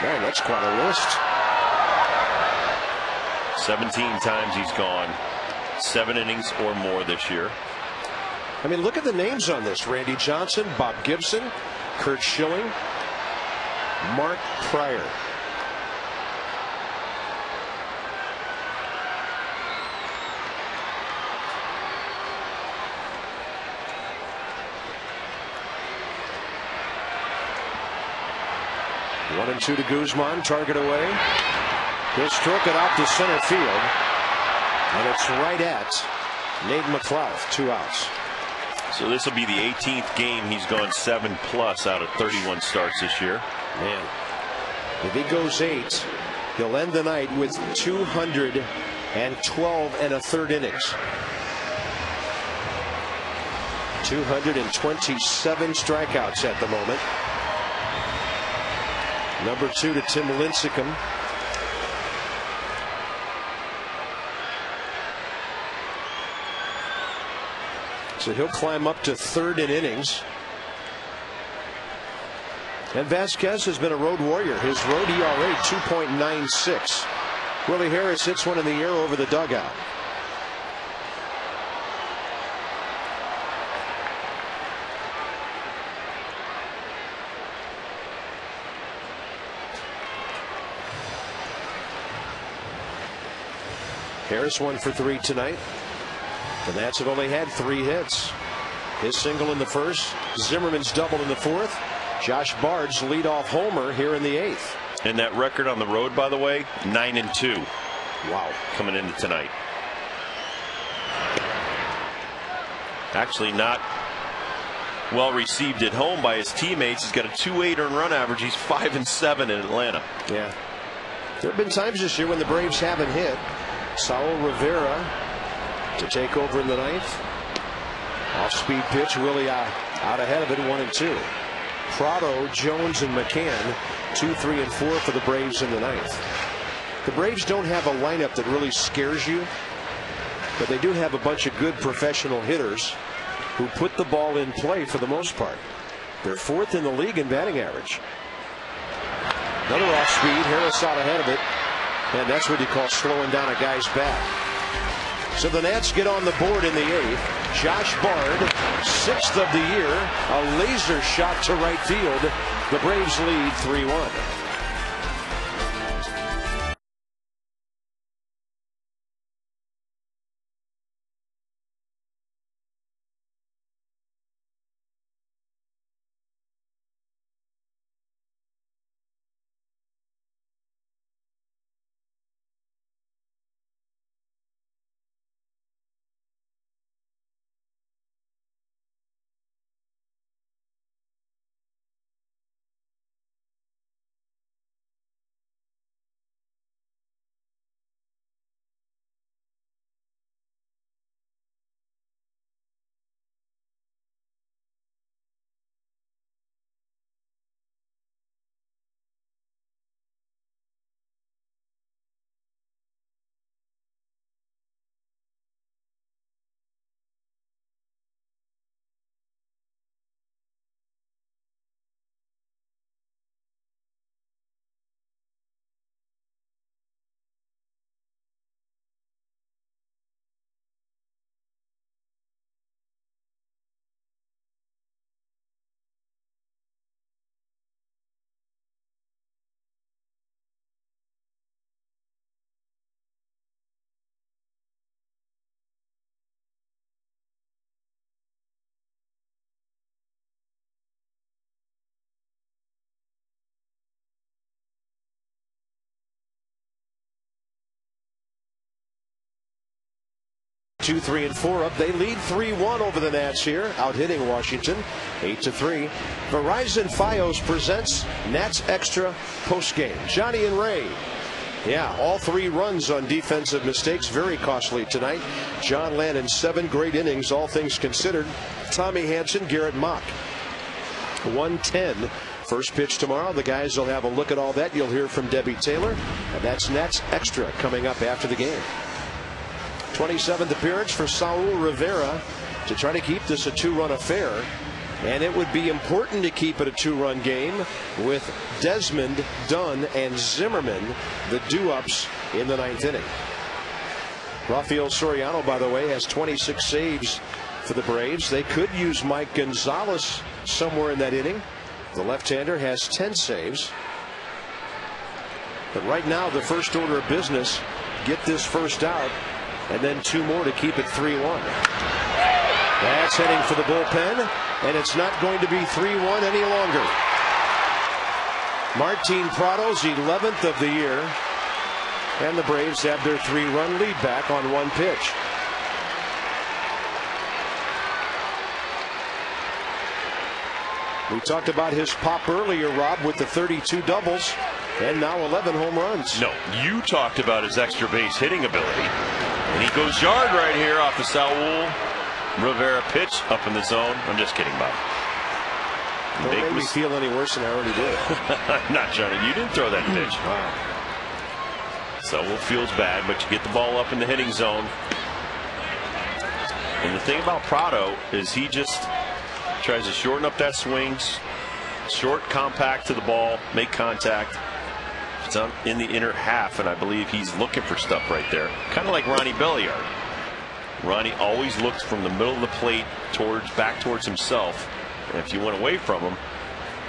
Speaker 1: Man, that's quite a list.
Speaker 2: 17 times he's gone 7 innings or more this year.
Speaker 1: I mean, look at the names on this. Randy Johnson, Bob Gibson, Kurt Schilling, Mark Pryor. One and two to Guzman, target away. He'll stroke it out to center field, and it's right at Nate McLeod. 2 outs.
Speaker 2: So this will be the 18th game he's gone 7+ out of 31 starts this year.
Speaker 1: Man, if he goes 8, he'll end the night with 212 1/3 innings. 227 strikeouts at the moment. Number 2 to Tim Lincecum. So he'll climb up to 3rd in innings. And Vasquez has been a road warrior. His road ERA 2.96. Willie Harris hits one in the air over the dugout. Harris 1 for 3 tonight. The Nats have only had 3 hits. His single in the 1st, Zimmerman's double in the 4th. Josh Bard's leadoff homer here in the 8th.
Speaker 2: And that record on the road, by the way, 9-2.
Speaker 1: Wow.
Speaker 2: Coming into tonight. Actually not well received at home by his teammates. He's got a 2.8 earned run average. He's 5-7 in Atlanta.
Speaker 1: Yeah. There have been times this year when the Braves haven't hit. Saul Rivera to take over in the 9th. Off-speed pitch, Willie out ahead of it, 1 and 2. Prado, Jones, and McCann 2, 3, and 4 for the Braves in the 9th. The Braves don't have a lineup that really scares you, but they do have a bunch of good professional hitters who put the ball in play for the most part. They're 4th in the league in batting average. Another off-speed, Harris out ahead of it, and that's what you call slowing down a guy's bat. So the Nats get on the board in the 8th. Josh Bard, 6th of the year, a laser shot to right field. The Braves lead 3-1. 2, 3, and 4 up. They lead 3-1 over the Nats here, out hitting Washington 8-3. Verizon Fios presents Nats Extra postgame. Johnny and Ray. Yeah, all 3 runs on defensive mistakes, very costly tonight. John Lennon, 7 great innings, all things considered. Tommy Hanson, Garrett Mock. 110. First pitch tomorrow. The guys will have a look at all that. You'll hear from Debbie Taylor. And that's Nats Extra coming up after the game. 27th appearance for Saul Rivera to try to keep this a 2-run affair. And it would be important to keep it a 2-run game with Desmond, Dunn, and Zimmerman, the do-ups in the 9th inning. Rafael Soriano, by the way, has 26 saves for the Braves. They could use Mike Gonzalez somewhere in that inning. The left-hander has 10 saves. But right now, the first order of business, get this first out, and then 2 more to keep it 3-1. That's heading for the bullpen, and it's not going to be 3-1 any longer. Martin Prado's 11th of the year, and the Braves have their 3-run lead back on 1 pitch. We talked about his pop earlier, Rob, with the 32 doubles, and now 11 home runs.
Speaker 2: No, you talked about his extra base hitting ability. And he goes yard right here off the Saul Rivera pitch up in the zone. I'm just kidding, Bob.
Speaker 1: Don't make me feel any worse than I already did.
Speaker 2: Not Johnny. You didn't throw that pitch.
Speaker 1: Wow.
Speaker 2: Saul feels bad, but you get the ball up in the hitting zone. And the thing about Prado is he just tries to shorten up that swing, short, compact to the ball, make contact. It's in the inner half, and I believe he's looking for stuff right there. Kind of like Ronnie Belliard. Ronnie always looks from the middle of the plate back towards himself. And if you went away from him,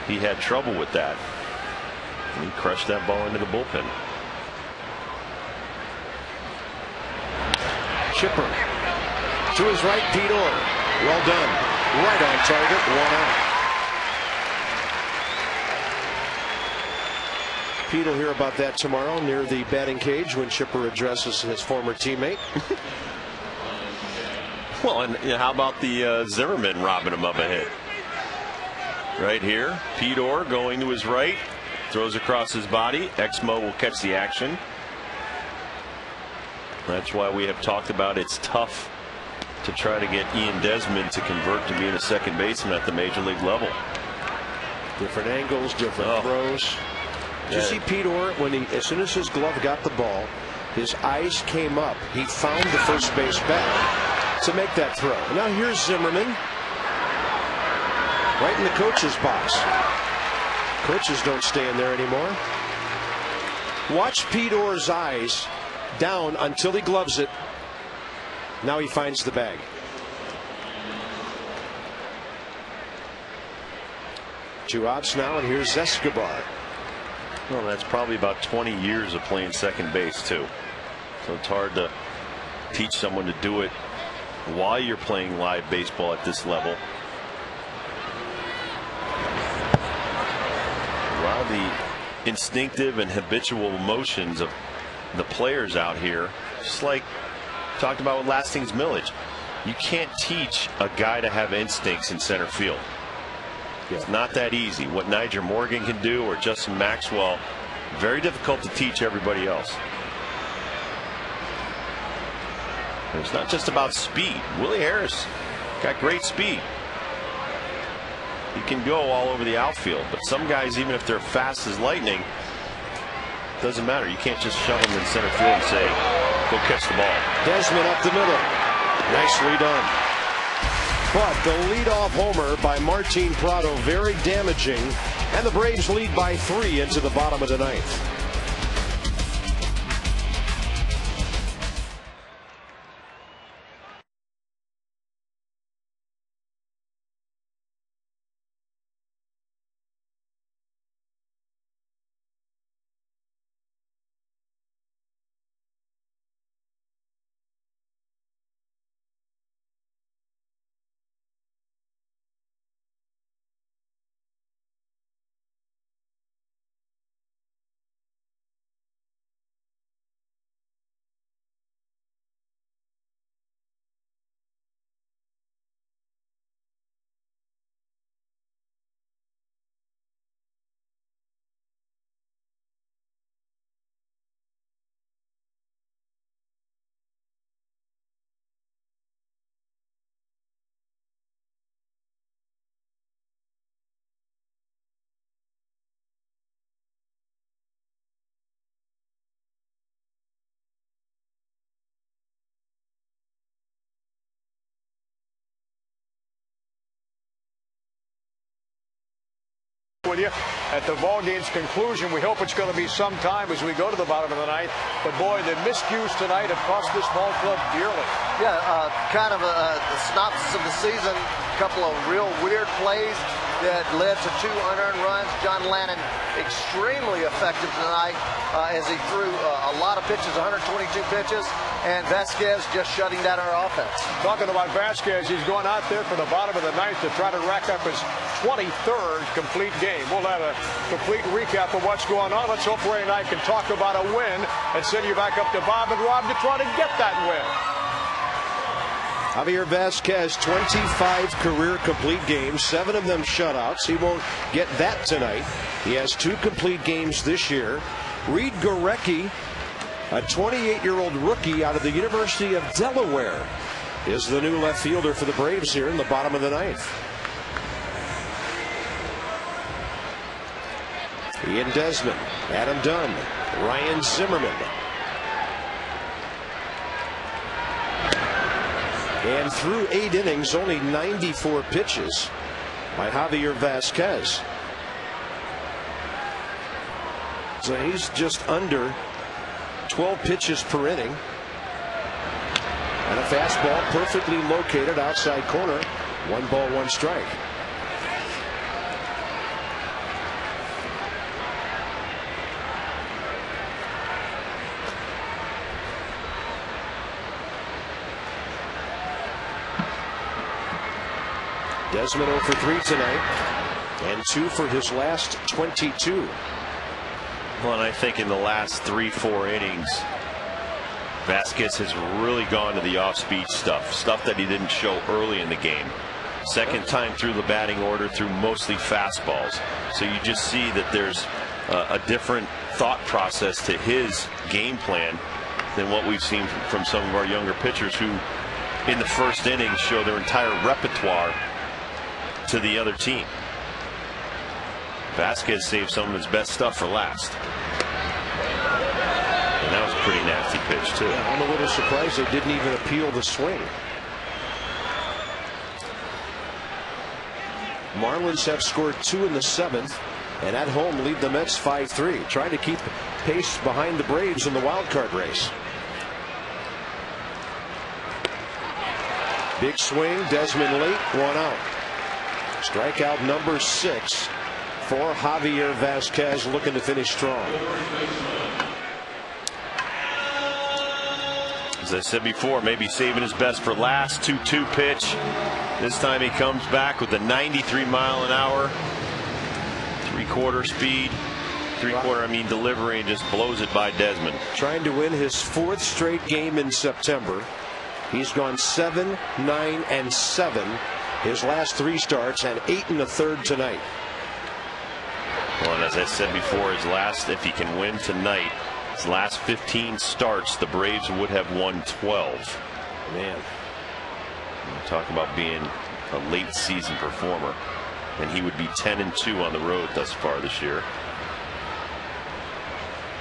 Speaker 2: he had trouble with that. And he crushed that ball into the bullpen.
Speaker 1: Chipper to his right, Pete Orr. Well done. Right on target, 1 out. Pete will hear about that tomorrow near the batting cage when Chipper addresses his former teammate.
Speaker 2: Well, and how about the Zimmerman robbing him up a hit? Right here, Pete Orr going to his right, throws across his body. Exmo will catch the action. That's why we have talked about it's tough to try to get Ian Desmond to convert to being a second baseman at the major league level.
Speaker 1: Different angles, different throws. Did you see Pete Orr when as soon as his glove got the ball, his eyes came up. He found the first base bag to make that throw. Now here's Zimmerman, right in the coach's box. Coaches don't stay in there anymore. Watch Pete Orr's eyes down until he gloves it. Now he finds the bag. Two outs now, and here's Escobar.
Speaker 2: Well, that's probably about 20 years of playing second base, too. So it's hard to teach someone to do it while you're playing live baseball at this level. A lot of the instinctive and habitual motions of the players out here, just like talked about with Lastings Millage. You can't teach a guy to have instincts in center field. It's not that easy. What Niger Morgan can do or Justin Maxwell, very difficult to teach everybody else. And it's not just about speed. Willie Harris got great speed. He can go all over the outfield, but some guys, even if they're fast as lightning, doesn't matter. You can't just shove them in center field and say, go catch the ball.
Speaker 1: Desmond up the middle. Nicely done. But the leadoff homer by Martin Prado, very damaging, and the Braves lead by 3 into the bottom of the 9th.
Speaker 5: with you at the ball game's conclusion. We hope it's going to be some time as we go to the bottom of the ninth. But boy, the miscues tonight have cost this ball club dearly.
Speaker 6: Yeah, kind of a synopsis of the season. A couple of real weird plays that led to 2 unearned runs. John Lennon extremely effective tonight as he threw a lot of pitches, 122 pitches, and Vasquez just shutting down our offense.
Speaker 5: Talking about Vasquez, he's going out there for the bottom of the ninth to try to rack up his 23rd complete game. We'll have a complete recap of what's going on. Let's hope Ray and I can talk about a win and send you back up to Bob and Rob to try to get that win.
Speaker 1: Javier Vasquez, 25 career complete games, 7 of them shutouts. He won't get that tonight. He has 2 complete games this year. Reed Gorecki, a 28-year-old rookie out of the University of Delaware, is the new left fielder for the Braves here in the bottom of the ninth. Ian Desmond, Adam Dunn, Ryan Zimmerman. And through 8 innings, only 94 pitches by Javier Vasquez. So he's just under 12 pitches per inning. And a fastball perfectly located outside corner. 1 ball, 1 strike. Desmond 0 for 3 tonight, and 2 for his last 22.
Speaker 2: Well, and I think in the last 3-4 innings, Vasquez has really gone to the off-speed stuff that he didn't show early in the game. Second time through the batting order, through mostly fastballs. So you just see that there's a different thought process to his game plan than what we've seen from some of our younger pitchers who, in the first inning, show their entire repertoire to the other team. Vasquez saved some of his best stuff for last. And that was a pretty nasty pitch, too.
Speaker 1: Yeah, I'm a little surprised they didn't even appeal the swing. Marlins have scored 2 in the 7th, and at home lead the Mets 5-3, trying to keep pace behind the Braves in the wild card race. Big swing, Desmond late, 1 out. Strikeout number 6 for Javier Vasquez, looking to finish strong.
Speaker 2: As I said before, maybe saving his best for last. 2-2 pitch. This time he comes back with a 93-mile-an-hour, 3/4 speed. 3/4, I mean delivery, and just blows it by Desmond.
Speaker 1: Trying to win his 4th straight game in September. He's gone 7, 9, and 7 his last 3 starts, and 8 1/3 tonight.
Speaker 2: Well, and as I said before, his last, if he can win tonight, his last 15 starts, the Braves would have won 12.
Speaker 1: Man,
Speaker 2: talk about being a late season performer, and he would be 10-2 on the road thus far this year.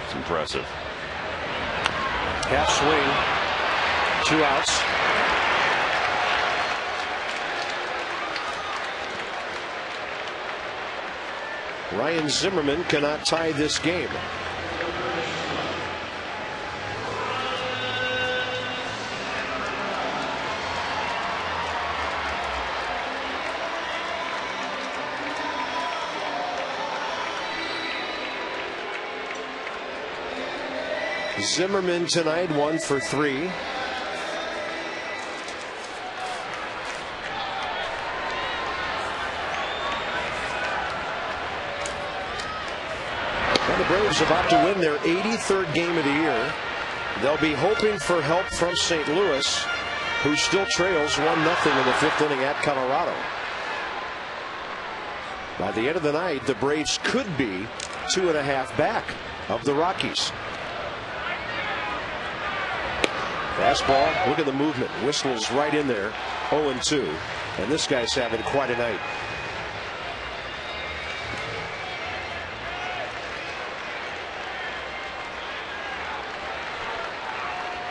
Speaker 2: It's impressive.
Speaker 1: Half swing, 2 outs. Ryan Zimmerman cannot tie this game. Zimmerman tonight 1 for 3. The Braves about to win their 83rd game of the year. They'll be hoping for help from St. Louis, who still trails 1-0 in the 5th inning at Colorado. By the end of the night, the Braves could be 2.5 back of the Rockies. Fastball, look at the movement. Whistles right in there, 0-2. And this guy's having quite a night.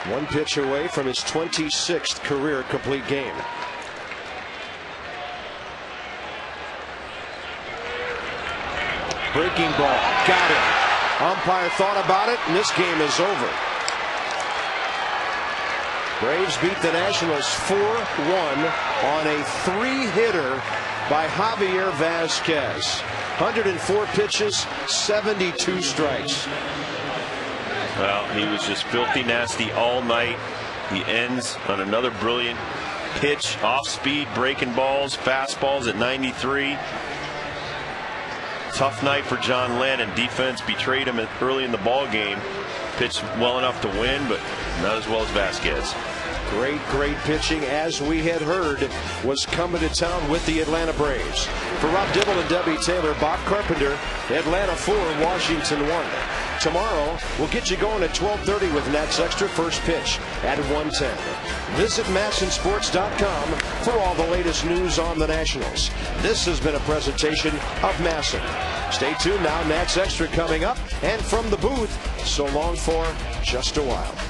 Speaker 1: One pitch away from his 26th career complete game. Breaking ball. Got it. Umpire thought about it, and this game is over. Braves beat the Nationals 4-1 on a 3-hitter by Javier Vasquez. 104 pitches, 72 strikes.
Speaker 2: Well, he was just filthy nasty all night. He ends on another brilliant pitch, off speed, breaking balls, fastballs at 93. Tough night for John Lennon. Defense betrayed him early in the ball game. Pitched well enough to win, but not as well as Vasquez.
Speaker 1: Great pitching, as we had heard, was coming to town with the Atlanta Braves. For Rob Dibble and Debbie Taylor, Bob Carpenter, Atlanta 4, Washington 1. Tomorrow, we'll get you going at 12:30 with Nats Extra, first pitch at 1:10. Visit MASSonSports.com for all the latest news on the Nationals. This has been a presentation of Masson. Stay tuned now, Nats Extra coming up, and from the booth, so long for just a while.